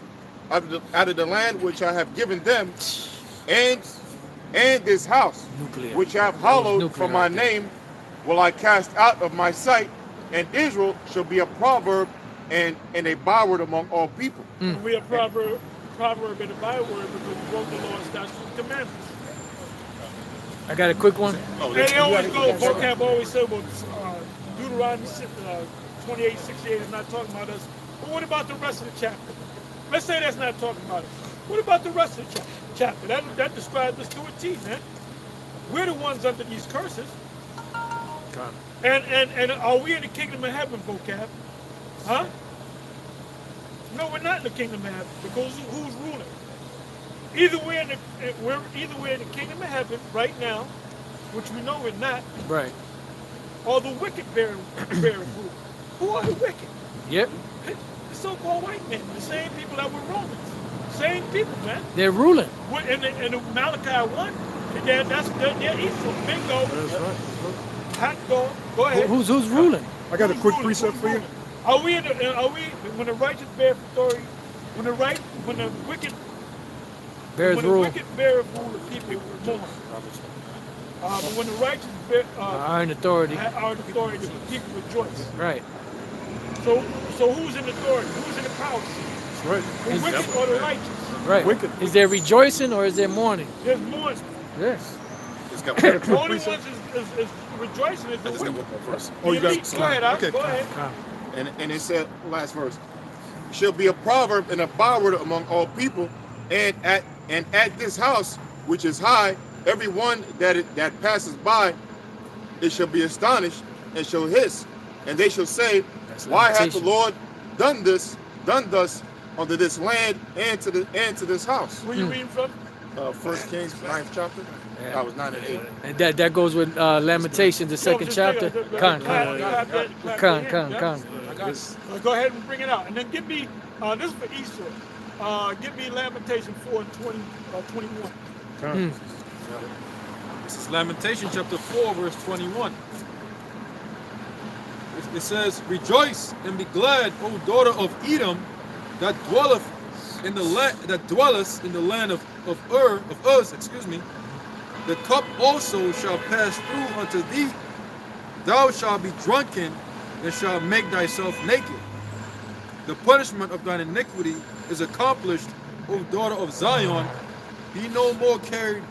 out of the land which I have given them, and this house Nuclear. which I have hallowed Nuclear for my out there. name will I cast out of my sight, and Israel shall be a proverb and a byword among all people. We are proverb and a byword because we broke the Lord's statutes and commandments. I got a quick one. And they always go, vocab always say, well, Deuteronomy 28:68 is not talking about us. But what about the rest of the chapter? Let's say that's not talking about us. What about the rest of the chapter? That describes us to a T, man. We're the ones under these curses. And are we in the kingdom of heaven, vocab? Huh? No, we're not in the kingdom of heaven because who's ruling? Either we're in the kingdom of heaven right now, which we know we're not, Right. or the wicked bearing rule. Who are the wicked? Yep. The so-called white men, the same people that were Romans. Same people, man. They're ruling. In the Malachi 1, they're Esau. Bingo. That's right. Hot dog. Go ahead. Who's ruling? I got a Who's quick ruling? precept Who's for you. ruling? Are we when the righteous bear authority, when the wicked Bears when the rule. wicked bear rule, the people mourn. But when the righteous bear Iron authority. are in authority, the people rejoice. Right. So who's in authority? Who's in the power? That's right. The wicked or the righteous? Right. Wicked. Is there rejoicing or is there mourning? There's mourning. Yes. It's got The one only ones is rejoicing is the Just got wicked. one more verse. Oh, you The got elite. Go ahead, Al. okay. Go ahead. And it said, last verse, shall be a proverb and a byword among all people, and at this house which is high, every one that passes by, it shall be astonished and shall hiss, and they shall say, why hath the limitation. Lord done thus unto this land and to this house? Where you reading from? 1 Kings 9th chapter. Yeah. That was 9 and 8. And that goes with Lamentations, the second chapter. Con. Go ahead and bring it out. And then give me, this is for Esau. Give me Lamentation 4 and 21. This is Lamentation chapter 4, verse 21. It says, rejoice and be glad, O daughter of Edom, that dwelleth in the land that dwelleth in the land of Uz, excuse me, the cup also shall pass through unto thee. Thou shalt be drunken, and shalt make thyself naked. The punishment of thine iniquity is accomplished, O daughter of Zion. Be no more carried.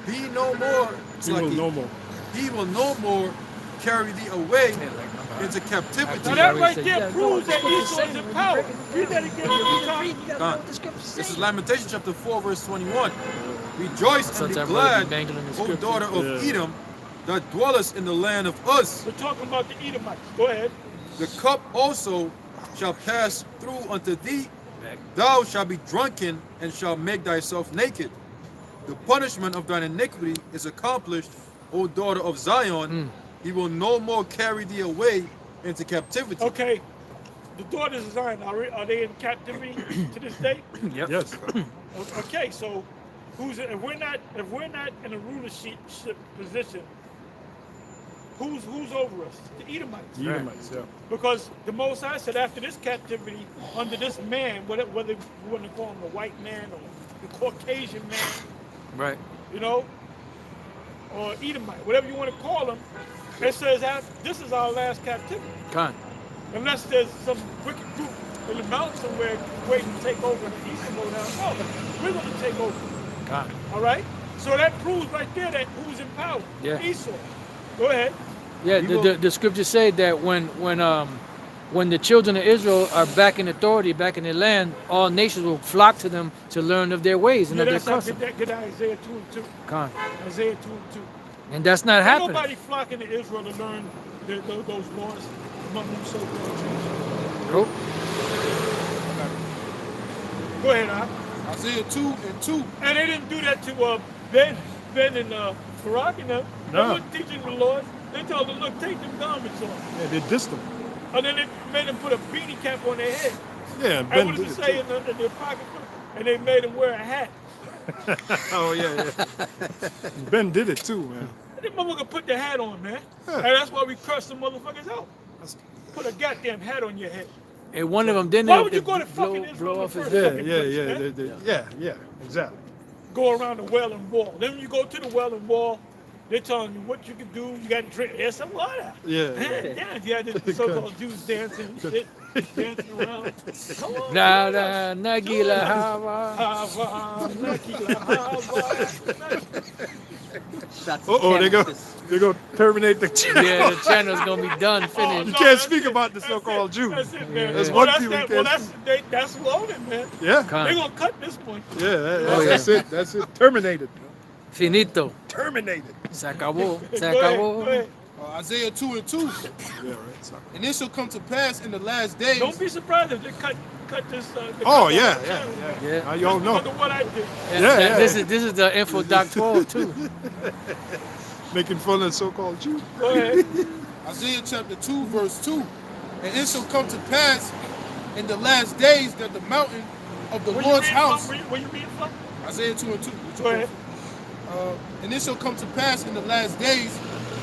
Be no more. He will no more. He will no more carry thee away into captivity. Now that right there proves that Esau is in power. Read that again. This is Lamentation chapter 4, verse 21. Rejoice and be glad, O daughter of Edom, that dwellest in the land of Uz. We're talking about the Edomites. Go ahead. The cup also shall pass through unto thee. Thou shalt be drunken, and shalt make thyself naked. The punishment of thine iniquity is accomplished, O daughter of Zion. He will no more carry thee away into captivity. Okay. The daughters of Zion, are they in captivity to this day? Yep. Yes. Okay, so if we're not in a rulership position, who's over us? The Edomites. The Edomites, yeah. Because the Most High said after this captivity, under this man, whether you want to call him the white man or the Caucasian man, Right. you know, or Edomite, whatever you want to call him, it says this is our last captivity. Con. Unless there's some wicked group in the mountain somewhere waiting to take over and the east and go down. No, we're going to take over. Con. All right? So that proves right there that who's in power. Yeah. Esau. Go ahead. Yeah, the scriptures say that when the children of Israel are back in authority, back in their land, all nations will flock to them to learn of their ways and of their customs. Get Isaiah 2 and 2. Con. Isaiah 2 and 2. And that's not Ain't happening. nobody flocking to Israel to learn those laws among them so-called Jews. Nope. Go ahead, Al. Isaiah 2 and 2. And they didn't do that to Ben and Barak and them. They No. weren't teaching the Lord. They told them, look, take them garments off. Yeah, they dissed them. And then they made them put a beanie cap on their head. Yeah, and And Ben what did does it it say too. in their pocket? And they made them wear a hat. Oh, yeah. Ben did it too, man. And that motherfucker put the hat on, man. Yeah. And that's why we crushed the motherfuckers out. Put a goddamn hat on your head. And one of them didn't Why would you go to fucking blow Israel off his first? head. Yeah, exactly. Go around the Wailing Wall. Then when you go to the Wailing Wall, they're telling you what you can do. You got to drink. There's some water. Yeah. Yeah, you had the so-called Jews dancing and shit. Dancing around. Come on. Na na nagila hava. Hava, Nakila, Hava. Uh-oh, they go terminate the channel. Yeah, the channel's gonna be done, finished. You can't speak about the so-called Jews. That's it, man. There's Well, one people you can't speak. that's loaded, man. Yeah, Con. They're going to cut this point. that's it. That's it. Terminated. Finito. Terminated. Se acabó. Se Go ahead, go acabó. ahead. Isaiah 2 and 2. Yeah, right. Sorry. And it shall come to pass in the last days. Don't be surprised if they cut this. Oh, cut yeah, this yeah, channel. yeah. Yeah. Now y'all know. Look at what I did. Yeah. This is the info doc 12 too. Making fun of the so-called Jews. Go ahead. Isaiah chapter 2, verse 2. And it shall come to pass in the last days that the mountain of the Where Lord's you reading house. from? Where you reading from? Isaiah 2 and 2. Go ahead. And it shall come to pass in the last days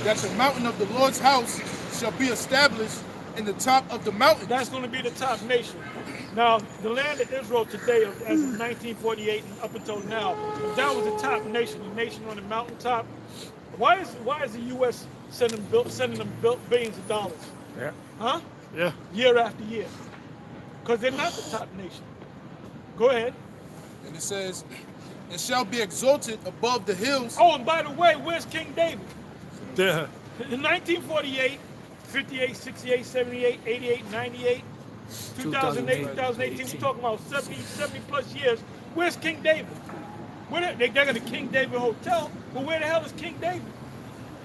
that the mountain of the Lord's house shall be established in the top of the mountain. That's going to be the top nation. Now, the land of Israel today, as of 1948 and up until now, if that was the top nation, the nation on the mountaintop, why is the U.S. sending them billions of dollars? Yeah. Huh? Yeah. Year after year. Because they're not the top nation. Go ahead. And it says, and shall be exalted above the hills. Oh, and by the way, where's King David? Yeah. In 1948, 58, 68, 78, 88, 98, 2008, 2018, we're talking about 70 plus years. Where's King David? They got the King David Hotel, but where the hell is King David?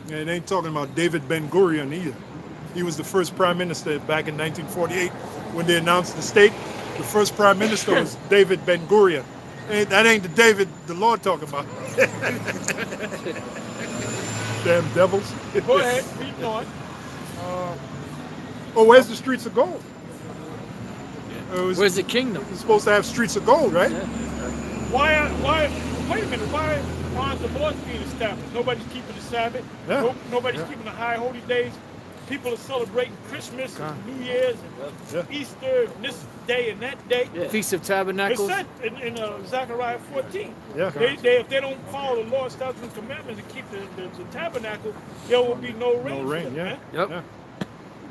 Yeah, it ain't talking about David Ben-Gurion either. He was the first prime minister back in 1948 when they announced the state. The first prime minister was David Ben-Gurion. That ain't the David the Lord talking about. Damn devils. Go ahead, keep going. Oh, where's the streets of gold? Where's the kingdom? It's supposed to have streets of gold, right? Yeah. Wait a minute, why aren't the laws being established? Nobody's keeping the Sabbath. Yeah. Nobody's keeping the high holy days. people are celebrating Christmas Con. and New Year's Yeah. and Easter and this day and that day. Yeah. Feast of It Tabernacles. said in Zechariah 14, Yeah. if they don't follow the Lord's statutes and commandments and keep the tabernacle, there will be no rain. No for rain. them, Yeah. man. Yep. Yeah.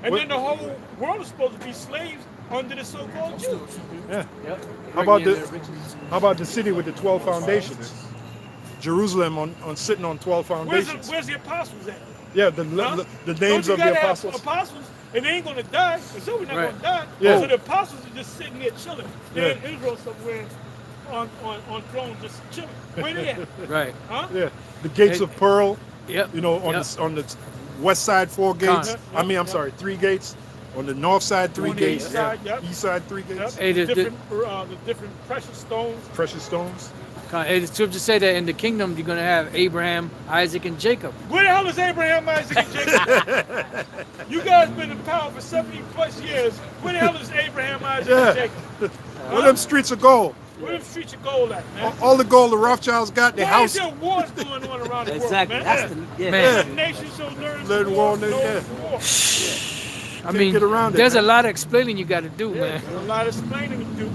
And What- then the whole world is supposed to be slaves under the so-called Jews. Yeah. Yep. How about Bring in the their riches. How about the city with the 12 foundations? Jerusalem on sitting on 12 foundations. Where's the apostles at? Yeah, Huh? the Don't names you of the gotta have apostles. apostles, and they ain't gonna die. And so we're not Right. gonna die. Yeah. So the apostles are just sitting there chilling. They're Yeah. in Israel somewhere on throne, just chilling. Where they at? Right. Huh? Yeah, the gates of pearl. Yep. You know, Yep. on the west side 4 gates. Con. I mean, I'm sorry, 3 gates. On the north side 3 On the gates. east side, yep. East side 3 gates. Yep. Hey, the the- different precious stones. Precious stones. Hey, the scripture say that in the kingdom you're gonna have Abraham, Isaac, and Jacob. Where the hell is Abraham, Isaac, and Jacob? You guys been in power for 70 plus years. Where the hell is Abraham, Isaac, Yeah. and Jacob? Where them streets of gold? Where them streets of gold at, man? All the gold the Rothschilds got, their Why house. is there wars going on around the Exactly. world, That's man? the yeah. Man. Every nation shall learn Learn war, war, know yeah. war. I mean, get around it, there's man. a lot of explaining you got to do, Yeah, man. there's a lot of explaining to do.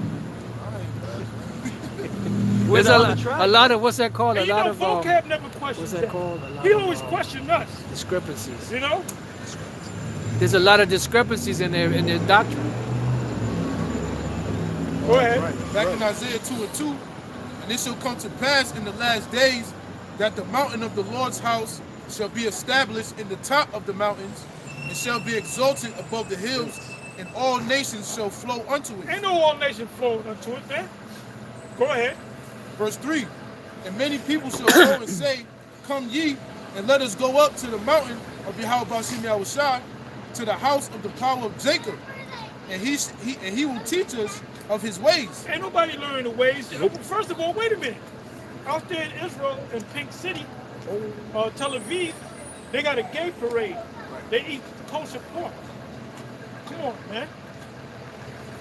There's all a, the tribes? a lot of what's that called? And A you lot know, of vocab never what's questions that that. called? A lot He of, always questioned us, discrepancies. you know? There's a lot of discrepancies in their doctrine. Go ahead. Back in Isaiah 2:2, and it shall come to pass in the last days that the mountain of the Lord's house shall be established in the top of the mountains, and shall be exalted above the hills, and all nations shall flow unto it. Ain't no all nation flowing unto it, man. Go ahead. Verse 3, and many people shall go and say, Come ye, and let us go up to the mountain of Yahweh Shai, to the house of the power of Jacob, and he will teach us of his ways. Ain't nobody learning the ways. First of all, wait a minute. Out there in Israel, in Pink City, Tel Aviv, they got a gay parade. They eat kosher pork. Come on, man.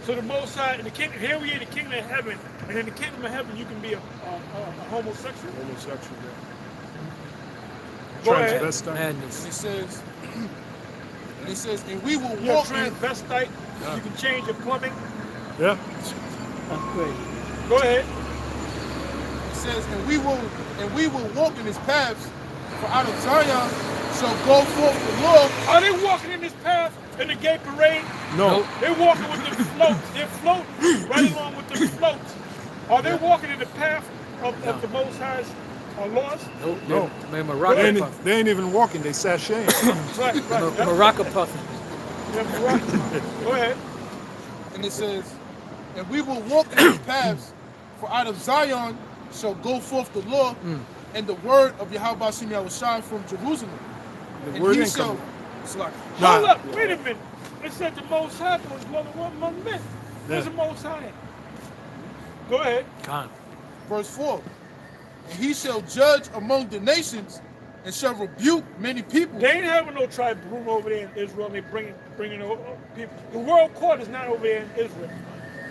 So the Most High, in the kingdom, here we in the kingdom of heaven, and in the kingdom of heaven, you can be a homosexual. Homosexual. Go ahead. Transvestite. Madness. And it says, and we will You're a walk in, transvestite. You can change your plumbing. Yeah. That's crazy. Go ahead. it says, and we will walk in his paths, for out of Zion shall go forth the Lord. Are they walking in this path in the gay parade? No. They're walking with the floats. They're floating right along with the floats. Are they walking in the path of the Most High's laws? Nope. No. Man, They Morocco puffing. they ain't even walking. They sashaying. Right, right. That's- Morocco puffing. yeah, right. Go ahead. And it says, and we will walk in his paths, for out of Zion shall go forth the law, and the word of Yahweh Shai from Jerusalem. The And word he ain't shall, coming. Slack. Hold Nah. up. Wait a minute. It said the Most High was more than one man. Where's Yeah. the Most High? Go ahead. Con. Verse 4, and he shall judge among the nations, and shall rebuke many people. They ain't having no tribunal over there in Israel. And they bringing over people. The world court is not over there in Israel.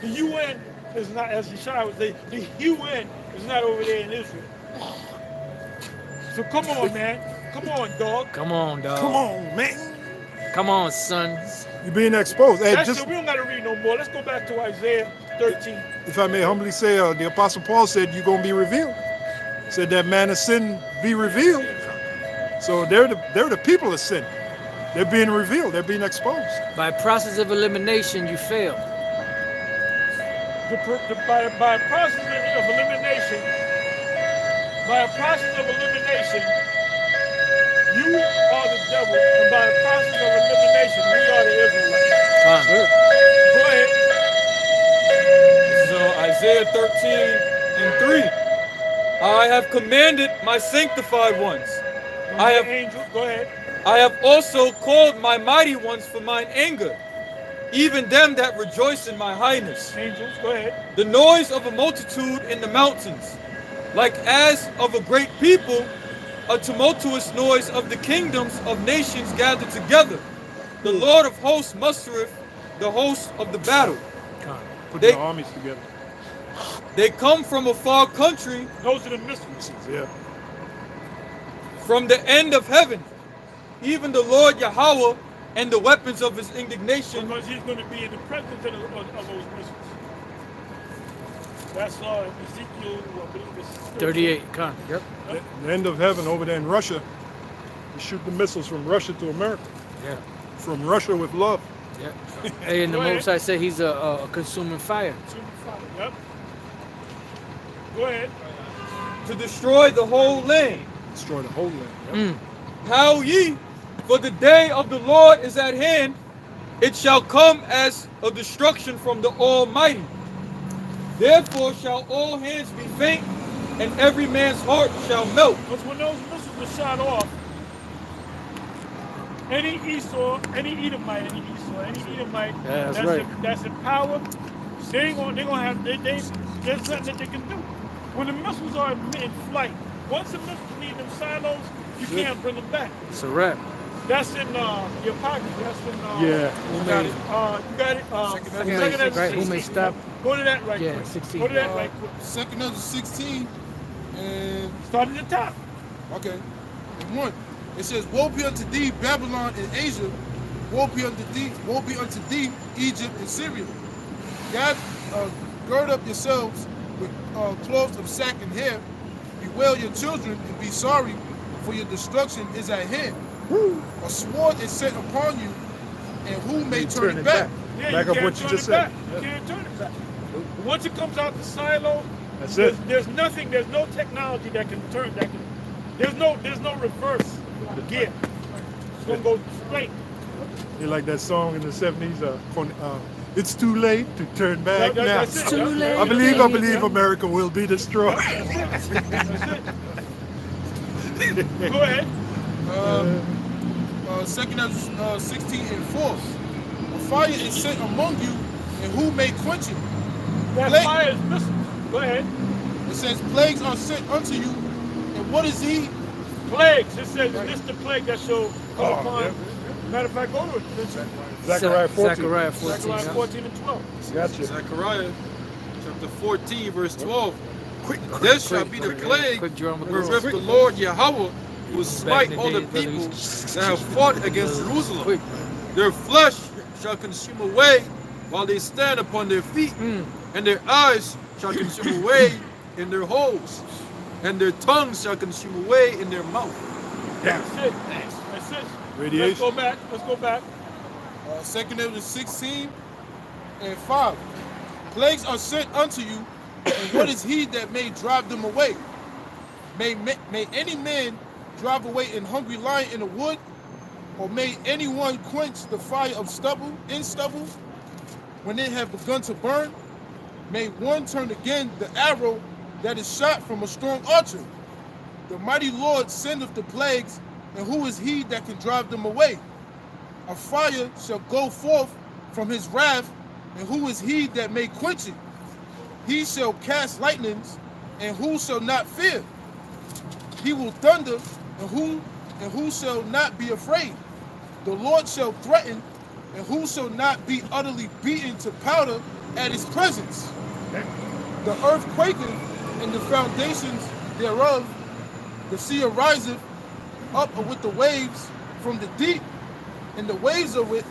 The UN is not, as Yeshua would say, the UN is not over there in Israel. So come on, man. Come on, dog. Come on, dog. Come on, man. Come on, sons. You're being exposed. Hey, That's just it. We don't got to read no more. Let's go back to Isaiah 13. if I may humbly say, the Apostle Paul said, "You're gonna be revealed." Said that man of sin be revealed. So they're the people of sin. They're being revealed. They're being exposed. By process of elimination, you fail. By a process of elimination, you are the devil, and by a process of elimination, we are the Israelites. Con. Go ahead. So Isaiah 13:3. I have commanded my sanctified ones. I have Angel, go ahead. I have also called my mighty ones for mine anger, even them that rejoice in my highness. Angels, go ahead. The noise of a multitude in the mountains, like as of a great people, a tumultuous noise of the kingdoms of nations gathered together. The Lord of hosts mustereth the host of the battle. Con. Putting They- the armies together. They come from a far country, Those are the mysteries. Yeah. from the end of heaven. Even the Lord Yahweh and the weapons of his indignation. Because he's going to be in the presence of those missiles. That's Ezekiel, I believe it's 38. Con. Yep. The end of heaven over there in Russia, you shoot the missiles from Russia to America. Yeah. From Russia with love. Yeah. Hey, and the Go ahead. Most I say he's a consuming fire. Yep. Go ahead. To destroy the whole land. Destroy the whole land. Yep. How ye, for the day of the Lord is at hand, it shall come as a destruction from the Almighty. Therefore shall all hands be faint, and every man's heart shall melt. Because when those missiles were shot off, any Esau, any Edomite, Yeah, that's right. that's in power, they're gonna have there's nothing that they can do. When the missiles are in flight, once the missiles leave them silos, you can't bring them back. It's a wrap. That's in your pocket. That's in Yeah. Who you made got it. Who may, right? Who may stop? Go to that right Yeah, quick. 16. Go to that right quick. 2nd Ezra 16 and Start at the top. okay. And 1. It says, "Woe be unto thee, Babylon and Asia. Woe be unto thee, Egypt and Syria. Gird up yourselves with cloths of sack and hair. Bewail your children and be sorry, for your destruction is at hand. A sword is set upon you, and who may turn it back?" Yeah, Back you up can't what you turn just it back. said. You can't turn it back. Once it comes out the silo, That's it. there's nothing, there's no technology that can turn that can. There's no reverse gear. It's gonna go straight. You like that song in the 70s? It's too late to turn back now. That's it. Too late. I believe America will be destroyed. That's it. Go ahead. 2nd Ezra 16 and 4. A fire is set among you, and who may quench it? That Plague- fire is missing. Go ahead. It says, "Plagues are sent unto you, and what is he?" Plagues. It says this the plague that shall come upon. Matter of fact, go to it. Zechariah 14. Zechariah 14. Zechariah yeah. 14 and 12. Gotcha. Zechariah chapter 14, verse 12. This shall be the plague Quick drum of wherewith the Lord Yahweh will smite all the people that have fought against Jerusalem. Quick. Their flesh shall consume away while they stand upon their feet, and their eyes shall consume away in their holes, and their tongues shall consume away in their mouth. That's it. That's it. Radiation. Let's go back. 2nd Ezra 16 and 5. Plagues are sent unto you, and what is he that may drive them away? May any man drive away an hungry lion in the wood? Or may anyone quench the fire of stubble in stubble when it have begun to burn? May one turn again the arrow that is shot from a strong archer? The mighty Lord sendeth the plagues, and who is he that can drive them away? A fire shall go forth from his wrath, and who is he that may quench it? He shall cast lightnings, and who shall not fear? He will thunder, and who shall not be afraid? The Lord shall threaten, and who shall not be utterly beaten to powder at his presence? The earth quaketh, and the foundations thereof. The sea ariseth up with the waves from the deep, and the waves of it,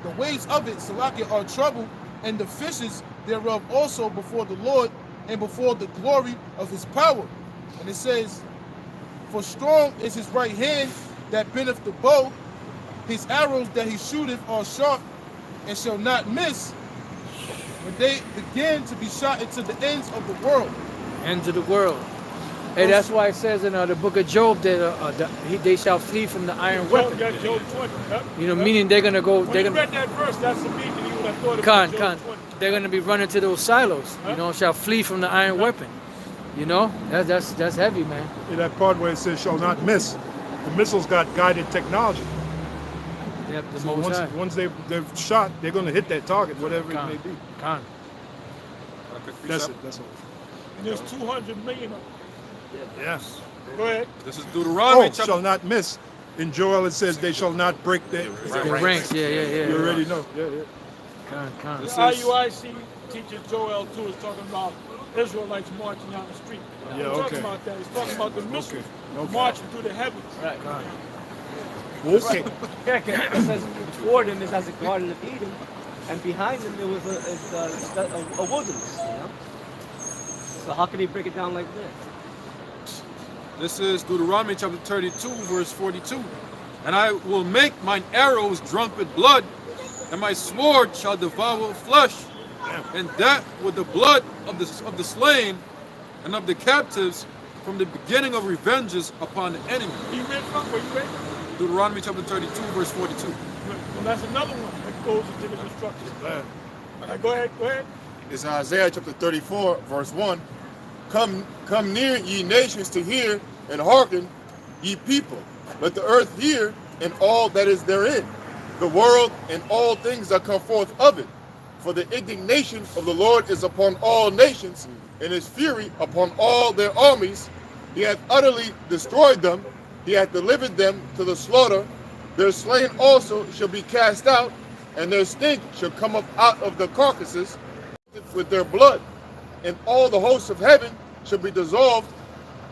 Salakia, are troubled, and the fishes thereof also before the Lord, and before the glory of his power. And it says, "For strong is his right hand that bendeth the bow, his arrows that he shooteth are sharp, and shall not miss, when they begin to be shot into the ends of the world." Ends of the world. Hey, that's why it says in the book of Job that they shall flee from the iron weapon. Job 20. Yep. You know, meaning they're gonna go. When They're you gonna. read that verse, that's immediately you would have thought about Job 20. They're gonna be running to those silos. You know, shall flee from the iron weapon. You know, that's heavy, man. In that part where it says shall not miss, the missiles got guided technology. Yep, the So Most High. once they're shot, they're going to hit that target, whatever it may be. Con. That's it. That's all. And there's 200 million of them. Yes. Go ahead. This is Deuteronomy Oh, chapter shall not miss. In Joel it says they shall not break their ranks. Yeah. You already know. Yeah. Con. The IUIC teacher Joel 2 is talking about Israelites marching down the street. Yeah, He's okay. talking about that. He's talking about the missiles Okay. marching through the heavens. Con. We'll see. Yeah, 'cause it says before them is as a garden of Eden, and behind them there was a wilderness. You know. So how can he break it down like this? This is Deuteronomy chapter 32, verse 42. And I will make mine arrows drunk with blood, and my sword shall devour flesh, and that with the blood of the slain and of the captives, from the beginning of revenges upon the enemy. You read from where you read? Deuteronomy chapter 32, verse 42. Well, that's another one that goes into the destruction. All right, go ahead. It's Isaiah chapter 34, verse 1. Come near, ye nations, to hear, and hearken, ye people. Let the earth hear, and all that is therein, the world and all things that come forth of it. For the indignation of the Lord is upon all nations, and his fury upon all their armies. He hath utterly destroyed them. He hath delivered them to the slaughter. Their slain also shall be cast out, and their stink shall come up out of the carcasses with their blood. And all the hosts of heaven shall be dissolved,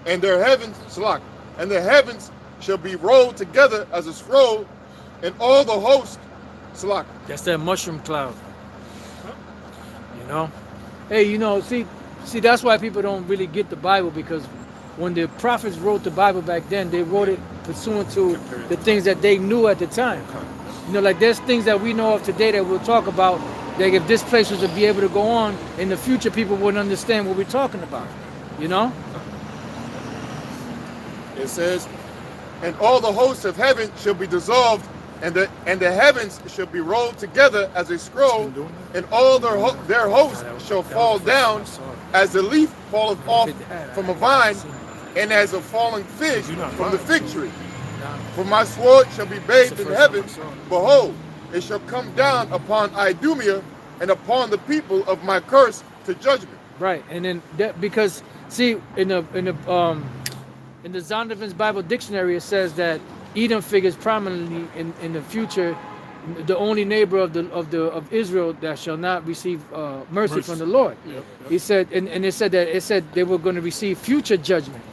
and their heavens and the heavens shall be rolled together as a scroll, and all the hosts That's that mushroom cloud. You know? Hey, you know, see, that's why people don't really get the Bible, because when the prophets wrote the Bible back then, they wrote it pursuant to the things that they knew at the time. You know, like there's things that we know of today that we'll talk about, that if this place was to be able to go on in the future, people wouldn't understand what we're talking about. You know? It says, and all the hosts of heaven shall be dissolved, and the heavens shall be rolled together as a scroll, and all their hosts shall fall down as the leaf falleth off from a vine, and as a falling fig from the fig tree. For my sword shall be bathed in heaven. Behold, it shall come down upon Idumea and upon the people of my curse to judgment. Right, and then that, because see, in the Zondervan's Bible Dictionary, it says that Edom figures prominently in the future, the only neighbor of Israel that shall not receive mercy from the Lord. Yep. He said, and it said they were going to receive future judgment.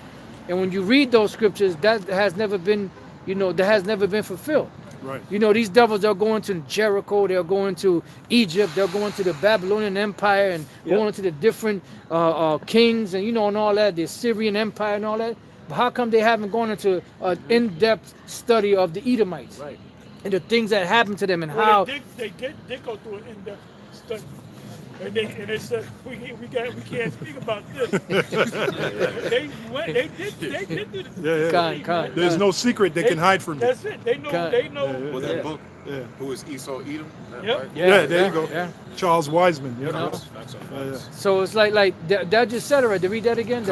And when you read those scriptures, that has never been, fulfilled. Right. You know, these devils are going to Jericho, they're going to Egypt, they're going to the Babylonian Empire, and going to the different kings, and and all that, the Assyrian Empire and all that. But how come they haven't gone into an in-depth study of the Edomites? Right. And the things that happened to them, and Well, how they go through an in-depth study. And they said we can't speak about this. they did do this. Yeah. There's no secret they can hide from you. That's it. They know. Well, that book, Who is Esau Edom? Yep. Right? Yeah, there you go. Yeah. Charles Wiseman. Yep. know? Yeah. So it's like that just said already. Read that again.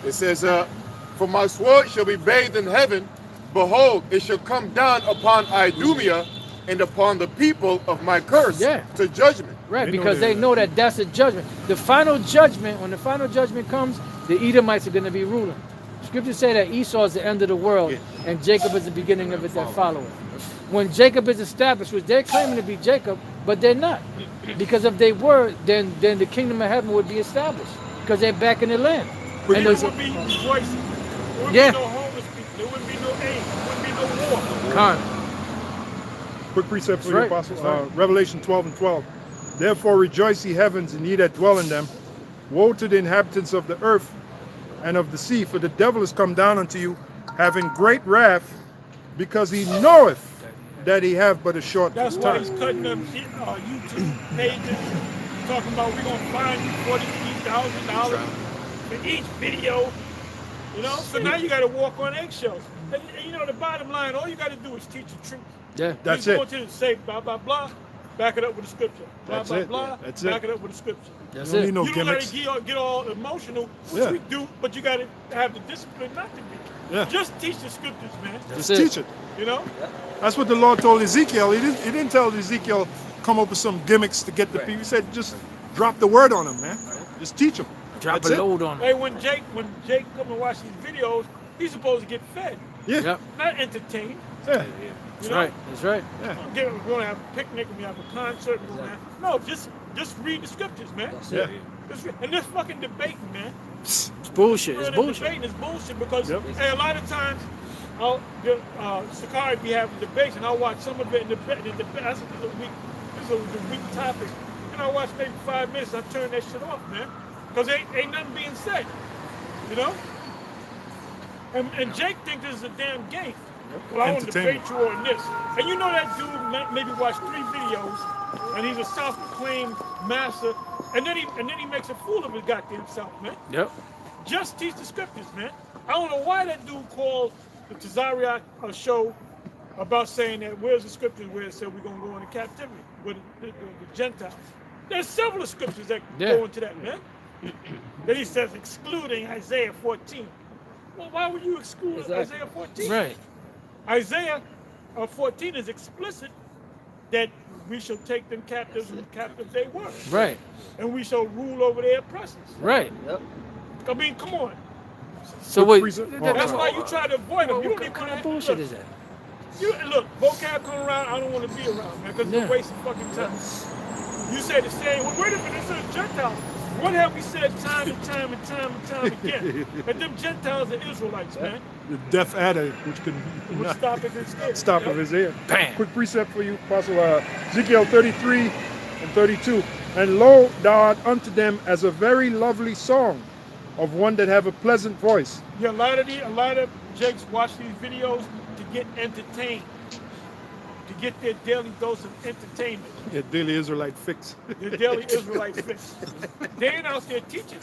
It says, for my sword shall be bathed in heaven. Behold, it shall come down upon Idumea and upon the people of my curse to judgment. Right, because they know that that's a judgment. The final judgment, when the final judgment comes, the Edomites are going to be ruling. Scriptures say that Esau is the end of the world, and Jacob is the beginning of it that follow it. When Jacob is established, which they're claiming to be Jacob, but they're not. Because if they were, then the kingdom of heaven would be established, because they're back in the land. And there would be rejoicing. There would be no homeless people. There wouldn't be no aid. There wouldn't be no war. Quick precept for you, Apostle. Revelation 12:12. Therefore rejoice, ye heavens, and ye that dwell in them. Woe to the inhabitants of the earth and of the sea, for the devil is come down unto you, having great wrath, because he knoweth that he have but a short time. That's why he's cutting them YouTube pages, talking about we're going to fine you $43,000 for each video. So now you got to walk on eggshells. And, the bottom line, all you got to do is teach the truth. Yeah, that's you it. Go to say blah, blah, blah, back it up with the scripture. Blah, That's blah, it. blah, That's back it. it up with the scripture. That's You don't it. need no You don't got gimmicks. to get all emotional, which we do, but you got to have the discipline not to be. Yeah. Just teach the scriptures, man. Just teach it. That's what the Lord told Ezekiel. He didn't tell Ezekiel come up with some gimmicks to get the people. He said just drop the word on them, man. Just teach them. Drop That's a load on Hey, them. when Jake come and watch these videos, he's supposed to get fed, Yeah. Yep. not entertained. Yeah. That's right. That's right. Yeah. We're going to have a picnic, we have a concert, we're gonna have, no, just read the scriptures, man. Yeah. And this fucking debating, man. It's bullshit. It's The bullshit. debating is bullshit because Yep. hey, a lot of times Sakari be having debates, and I'll watch some of it in the debate. That's a weak, this is a weak topic. And I watch maybe 5 minutes. I turn that shit off, man, because ain't nothing being said, you know. And Jake thinks this is a damn game. Well, I want to debate you on this. And you know that dude maybe watched 3 videos, and he's a self-proclaimed master, and then he makes a fool of his goddamn self, man. Yep. Just teach the scriptures, man. I don't know why that dude called the Tazariak show about saying that where's the scriptures where it said we're gonna go into captivity with the Gentiles. There's several scriptures that go into that, man. Then he says excluding Isaiah 14. Well, why would you exclude Isaiah 14? Right. Isaiah 14 is explicit that we shall take them captives and captives they were. Right. And we shall rule over their oppressors. Right. Yep. I mean, come on. So wait. That's why you try to avoid them. You don't What even kind want of to bullshit is that? Look, vocab come around, I don't want to be around, man, because it's a waste of fucking time. You say the same, well, wait a minute, this is Gentiles. What have we said time and time and time and time again? That them Gentiles are Israelites, man. The deaf adder, which could stop of his ear. Bam. Quick precept for you, Apostle Ezekiel 33 and 32. And lo, thou art unto them as a very lovely song of one that have a pleasant voice. Yeah, a lot of Jakes watch these videos to get entertained, to get their daily dose of entertainment. Yeah, daily Israelite fix. Their daily Israelite fix. They ain't out there teaching.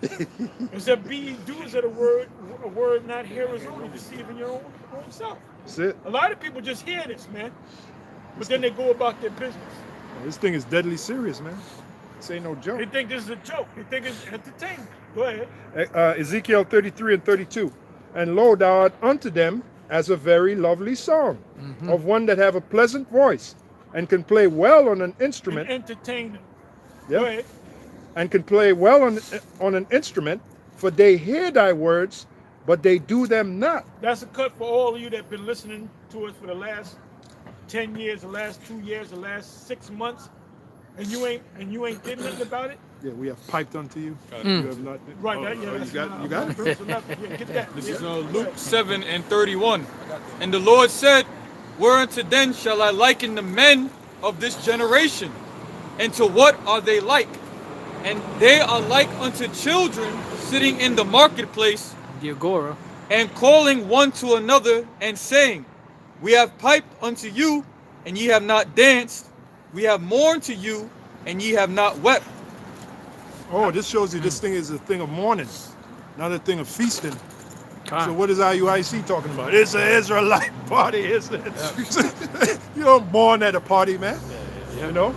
It said, be ye doers of the word, a word not hearers only, deceiving your own self. That's it. A lot of people just hear this, man, but then they go about their business. This thing is deadly serious, man. This ain't no joke. They think this is a joke. They think it's entertainment. Go ahead. Ezekiel 33 and 32. And lo, thou art unto them as a very lovely song of one that have a pleasant voice and can play well on an instrument. And entertain them. Yeah. Go ahead. And can play well on an instrument, for they hear thy words, but they do them not. That's a cut for all of you that have been listening to us for the last 10 years, the last 2 years, the last 6 months, and you ain't did nothing about it. Yeah, we have piped unto you. You have not. Right. You got it. Yeah, get that. This is Luke 7 and 31. And the Lord said, whereunto then shall I liken the men of this generation? And to what are they like? And they are like unto children sitting in the marketplace, The Agora. and calling one to another, and saying, we have piped unto you, and ye have not danced. We have mourned to you, and ye have not wept. Oh, this shows you this thing is a thing of mourning, not a thing of feasting. So what is IUIC talking about? It's an Israelite party, isn't it? You don't mourn at a party, man. You know?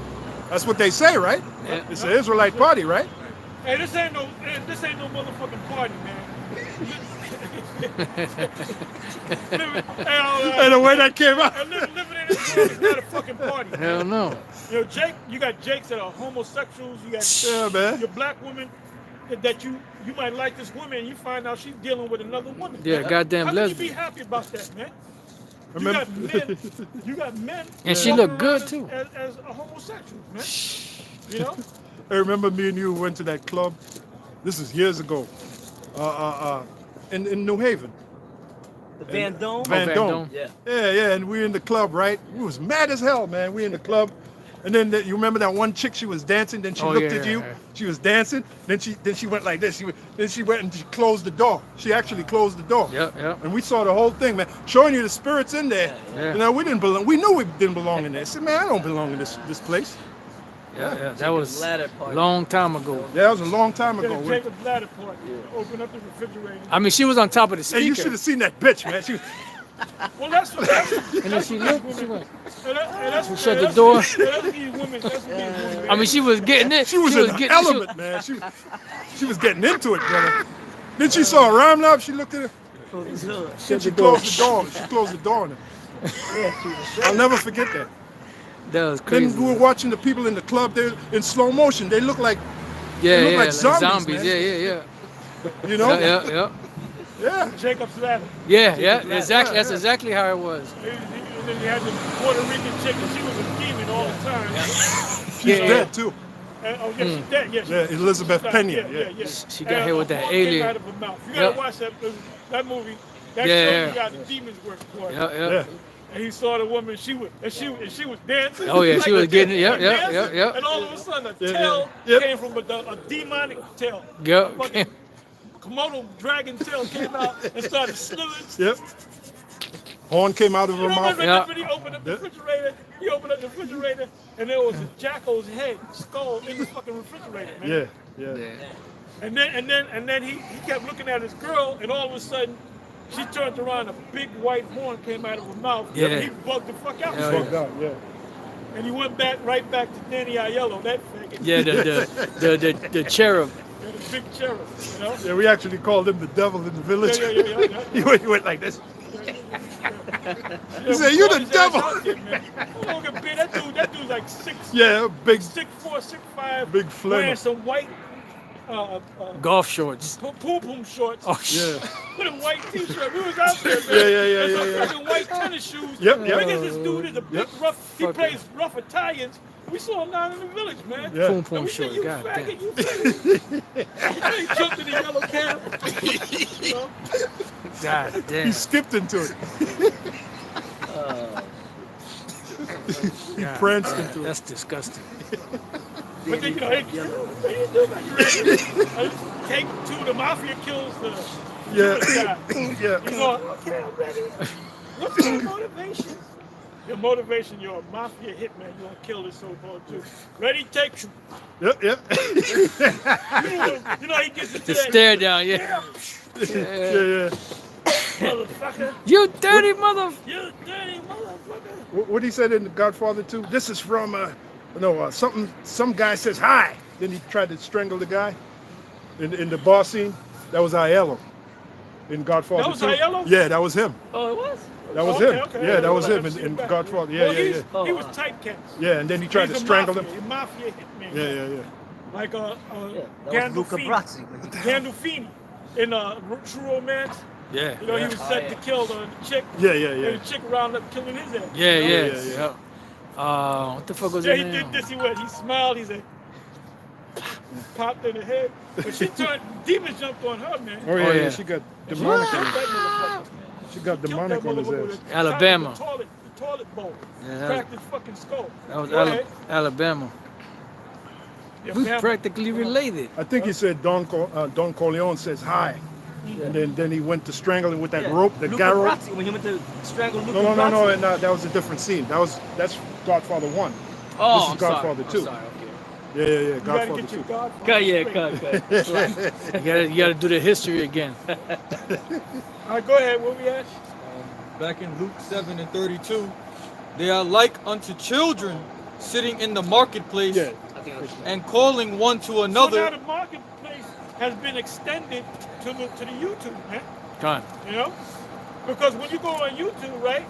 That's what they say, right? Yeah. It's an Israelite party, right? Hey, this ain't no motherfucking party, man. And the way that came out. Living in this world is not a fucking party. Hell no. You know, Jake, you got Jakes that are homosexuals. You got your black woman that you might like this woman, and you find out she's dealing with another woman. Yeah, man. goddamn How can you lesbian. be happy about that, man? Remember- You got men. And she walking look good, around too. As a homosexual, man. You know? I remember me and you went to that club. This is years ago. In New Haven. The Van Dome? Van Dome. Yeah. Yeah, and we in the club, right? We was mad as hell, man. We in the club. And then you remember that one chick, she was dancing, then she looked at you. Yeah. She was dancing, then she went like this. Then she went and she closed the door. She actually closed the door. Yep. And we saw the whole thing, man, showing you the spirits in there. Yeah. You know, we didn't belong. We knew we didn't belong in there. I said, man, I don't belong in this place. Yeah. That was Ladder a party. long time ago. Yeah, that was a long time ago. Jacob's ladder party. Open up the refrigerator. I mean, she was on top of the Hey, you should speaker. have seen that bitch, man. She was, Well, that's what. And then she looked. She went. That's Shut the door. That's these women. That's these women. I mean, she was getting it. she was in the getting element, man. She was getting into it, brother. Then she saw a rhyme knob. She looked at her. Then she closed the door. She closed the door on her. I'll never forget that. That was crazy. Then we were watching the people in the club. They in slow motion. They look like Yeah, like zombies, man. Yeah. you know. Yeah. Jacob's ladder. Yeah. Exactly. That's exactly how it was. And then you had the Puerto Rican chick, and she was a demon all the time. She's dead too. She's dead. Yeah, Yeah, Elizabeth Pena. Yeah. She got hit with that a horn came alien. out of her mouth. You gotta watch that movie. That Yeah. shows you how the demons work for Yeah, you. yeah. And he saw the woman, she was dancing. Oh, yeah, she was getting it. Yep, dancing, yep, yep. And all of a sudden, a Yeah, tail yeah. came from a demonic tail. Yep. A fucking Komodo dragon tail came out and started slithering. Yep. Horn came out of her You mouth. remember Yeah. when he opened up the refrigerator? He opened up the refrigerator, and there was a jackal's head, skull in the fucking refrigerator, man. Yeah. And then he kept looking at his girl, and all of a sudden, she turned around, a big white horn came out of her mouth, Yeah. and he bugged the fuck out. Hell Bugged out, yeah. And he went right back to Danny Aiello, that faggot. Yeah, the cherub. Yeah, the big cherub, you know? Yeah, we actually called him the devil in the village. Yeah. he went like this. He said, "You the devil." That dude's like 6'4", Yeah, big 6'5", Big flimmer. wearing some white Golf shorts. poom shorts. Oh, shit. yeah. With a white t-shirt. We was out there, man. Yeah. And some fucking white tennis shoes. Yep. Look at this dude is a big Yep. rough. He Fuck plays rough Italians. We saw him down in the village, man. Yeah. Poom poom And we said, short. you God damn. faggot, you faggot. He jumped in the yellow cab. You know? God damn. He skipped into it. He God. pranced into it. That's disgusting. But then, you know, they do that. Take two, the mafia kills the Yeah. guy. Yeah. He's going, okay, I'm ready. What's your motivation? Your motivation, you're a mafia hitman. You want to kill this so-called too. Ready, take two. Yep. You know, he gets into The that. stare down, yeah. Yeah. Motherfucker. You dirty mother. You dirty motherfucker. What he said in The Godfather 2? This is from something. Some guy says hi. Then he tried to strangle the guy in the bar scene. That was Aiello in Godfather 2. That was Aiello? Yeah, that was him. Oh, it was? That was Okay, him. okay. Yeah, that was Let him him see in back. Godfather. Well, Yeah. He was typecast. Yeah, and then he tried He's to a strangle mafia, him. a mafia hitman. Yeah. Like Yeah, that was Luca Gandolfini. Brasi. Gandolfini in True Romance. Yeah. You know, he was set to kill the chick. Yeah. And the chick wound up killing his ass. Yeah, You know? yeah. What the fuck was Yeah, his he name? did this. He smiled. He said, popped in the head. But she turned, demons jumped on her, man. Oh yeah, yeah. she got She demonic. killed that motherfucker. She got Killed demonic that on his motherfucker ass. with a- Alabama. The toilet bowl. Yeah, Cracked his fucking skull. That was Go ahead. Alabama. Yeah, We man. practically related. I think he said Don Corleone says hi, and then he went to strangle him with that rope, the Luca garrote. Brasi, when he went to strangle Luca No, Brasi. and that was a different scene. That's Godfather 1. Oh, This is I'm Godfather sorry. 2. I'm sorry, okay. Yeah, You gotta Godfather get 2. your Godfather Cut, yeah, straight. cut. You gotta do the history again. All right, go ahead. Where we at? Back in Luke 7:32, they are like unto children sitting in the marketplace Yeah. I think I was and calling one to So now another. the marketplace has been extended to the YouTube, man. Gone. You know? Because when you go on YouTube, right,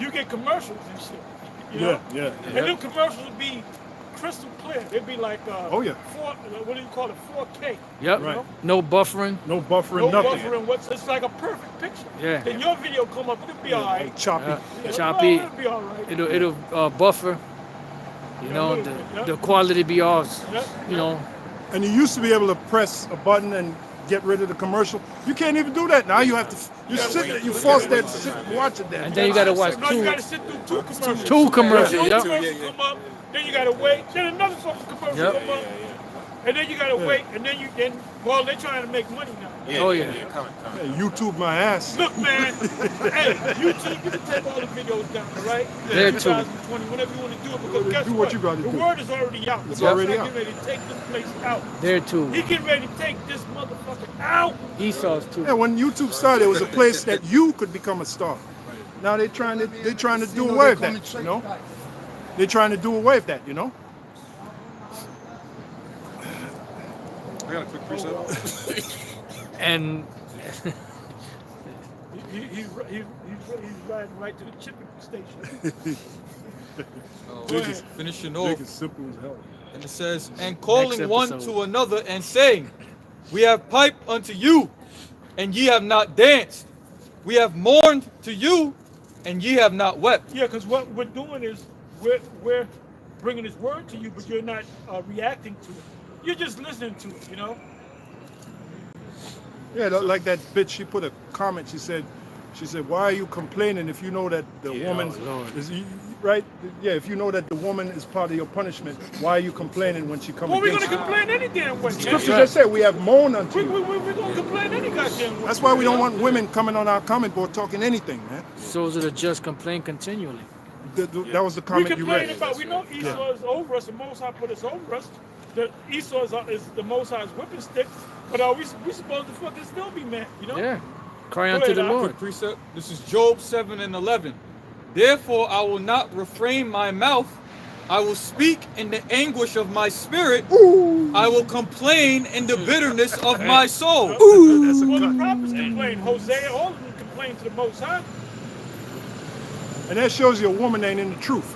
you get commercials and shit. You know? Yeah. And them commercials would be crystal clear. It'd be like Oh, yeah. what do you call it? 4K. Yep. Right. No buffering. No buffering, No nothing. buffering. It's like a perfect picture. Yeah. Then your video come up, it'll be all right. Choppy. Yeah. Choppy. It'll be all right. It'll buffer. You know, the quality be off. Yeah. You know. And you used to be able to press a button and get rid of the commercial. You can't even do that now. You have to. You sit there. You force that. Sit, watch it there. And then you gotta watch No, you two. gotta sit through two commercials. Two commercials, One yep. commercial come up, then you gotta wait. Then another fucking commercial Yep. come up, and then you gotta wait. And then well, they're trying to make money now. Oh yeah. Hey, YouTube my ass. Look, man. Hey, YouTube, you can take all the videos down, right? There too. 2020, whenever you want to do it, because guess Do what? what you gotta the do. word is already out. It's The Lord's already not out. getting ready to take this place out. There too. He getting ready to take this motherfucker out. Esau's too. Yeah, when YouTube started, it was a place that you could become a star. Now they're trying to do away with that. You know, they're trying to do away with that. You know. I got a quick precept. And He's riding right to the chipping station. We're just finishing Big off. as simple as hell. And it says, and calling Next one episode. to another and saying, we have piped unto you, and ye have not danced. We have mourned to you, and ye have not wept. Yeah, because what we're doing is we're bringing His word to you, but you're not reacting to it. You're just listening to it, you know. Yeah, like that bitch. She put a comment. She said, "Why are you complaining if you know that the woman is right? Yeah, if you know that the woman is part of your punishment, why are you complaining when she comes Well, we're against gonna you?" complain any damn way. Scripture just said we have moan unto you. We're gonna complain any goddamn way. That's why we don't want women coming on our comment board talking anything, man. Souls of the just complain continually. That was the We comment you complain read. about. We know Esau is over us. The Most High put us over us. The Esau is the Most High's whipping stick. But are we supposed to fucking still be mad? You know? Yeah. Cry Go unto ahead, the Al. Lord. Quick precept. This is Job 7:11. Therefore I will not refrain my mouth. I will speak in the anguish of my spirit. I will complain in the bitterness of my soul. Well, the prophets complain. Hosea, all of them complain to the Most High. And that shows you a woman ain't in the truth.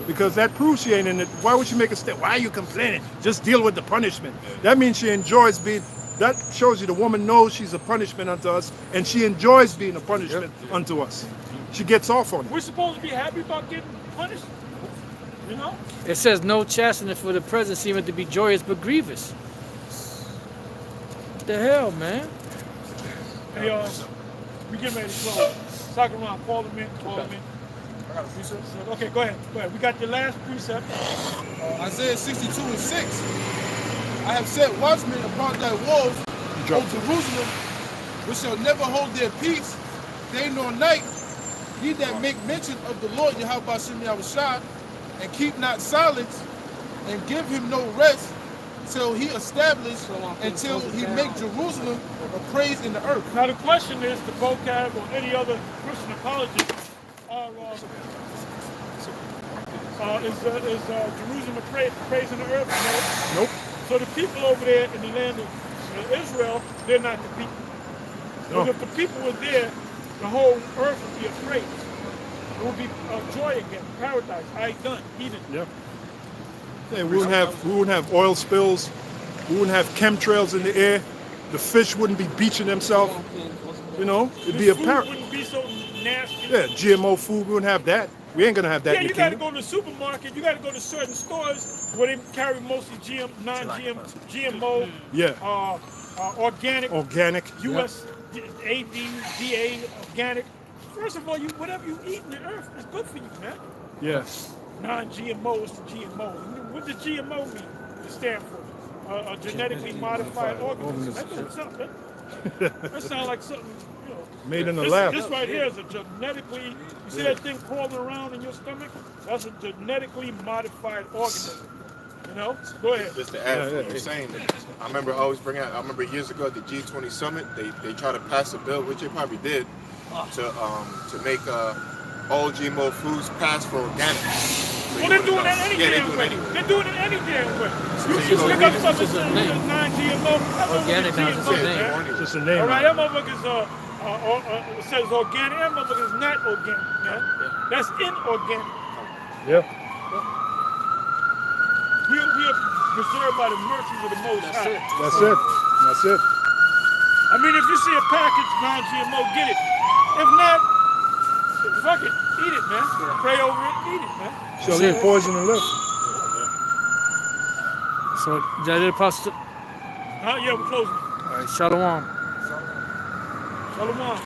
Because that proves she ain't in it. Why would she make a step? Why are you complaining? Just deal with the punishment. That means she enjoys being, that shows you the woman knows she's a punishment unto us, and she enjoys being a punishment unto us. She gets off on it. We're supposed to be happy about getting punished. You know? It says no chastening for the present seemeth to be joyous but grievous. What the hell, man? Hey, we getting ready to close. Talking around, call them in. I got a precept. Okay, go ahead. We got your last precept. Isaiah 62:6. I have set watchmen upon thy walls, O Jerusalem, which shall never hold their peace, day nor night. Ye that make mention of the Lord Yahweh Shem Yahushua, and keep not silence, and give him no rest, till he establish, until he make Jerusalem a praise in the earth. Now the question is, the vocab or any other Christian apologist is Jerusalem a praise in the earth? No. Nope. So the people over there in the land of Israel, they're not the people. No. Because if the people were there, the whole earth would be a praise. It would be joy again, paradise. I done, Eden. Yeah. Yeah, we wouldn't have oil spills. We wouldn't have chemtrails in the air. The fish wouldn't be beaching themselves. You know, it'd be a food paradise. wouldn't be so nasty. Yeah, GMO food. We wouldn't have that. We ain't gonna have that Yeah, in the you got to kingdom. go to the supermarket. You got to go to certain stores where they carry mostly GMO, Yeah. organic, US, ADA, organic. First of all, whatever you eat in the earth is good for you, man. Yeah. Non-GMO is the GMO. What does GMO mean? It stand for genetically modified organism. That doesn't sound good. That sounds like something, you know. Made in the lab. This right here is a genetically, you see that thing crawling around in your stomach? That's a genetically modified organism. You know? Go ahead. Just to add to what you're saying, I remember years ago at the G20 summit, they tried to pass a bill, which they probably did, to make all GMO foods pass for organic. Well, they're doing that any damn way. They're doing it any damn way. You pick up something that says non-GMO. Organic now is just a name. It's just a name. All right, that motherfucker's says organic. That motherfucker's not organic, man. That's inorganic. Yeah. We are preserved by the mercies of the Most High. That's it. That's it. I mean, if you see a package non-GMO, get it. If not, fuck it, eat it, man. Pray over it, eat it, man. Shall eat poison and live. So, is that it, Apostle? Yeah, we're closing. All right, shalom. Shalom.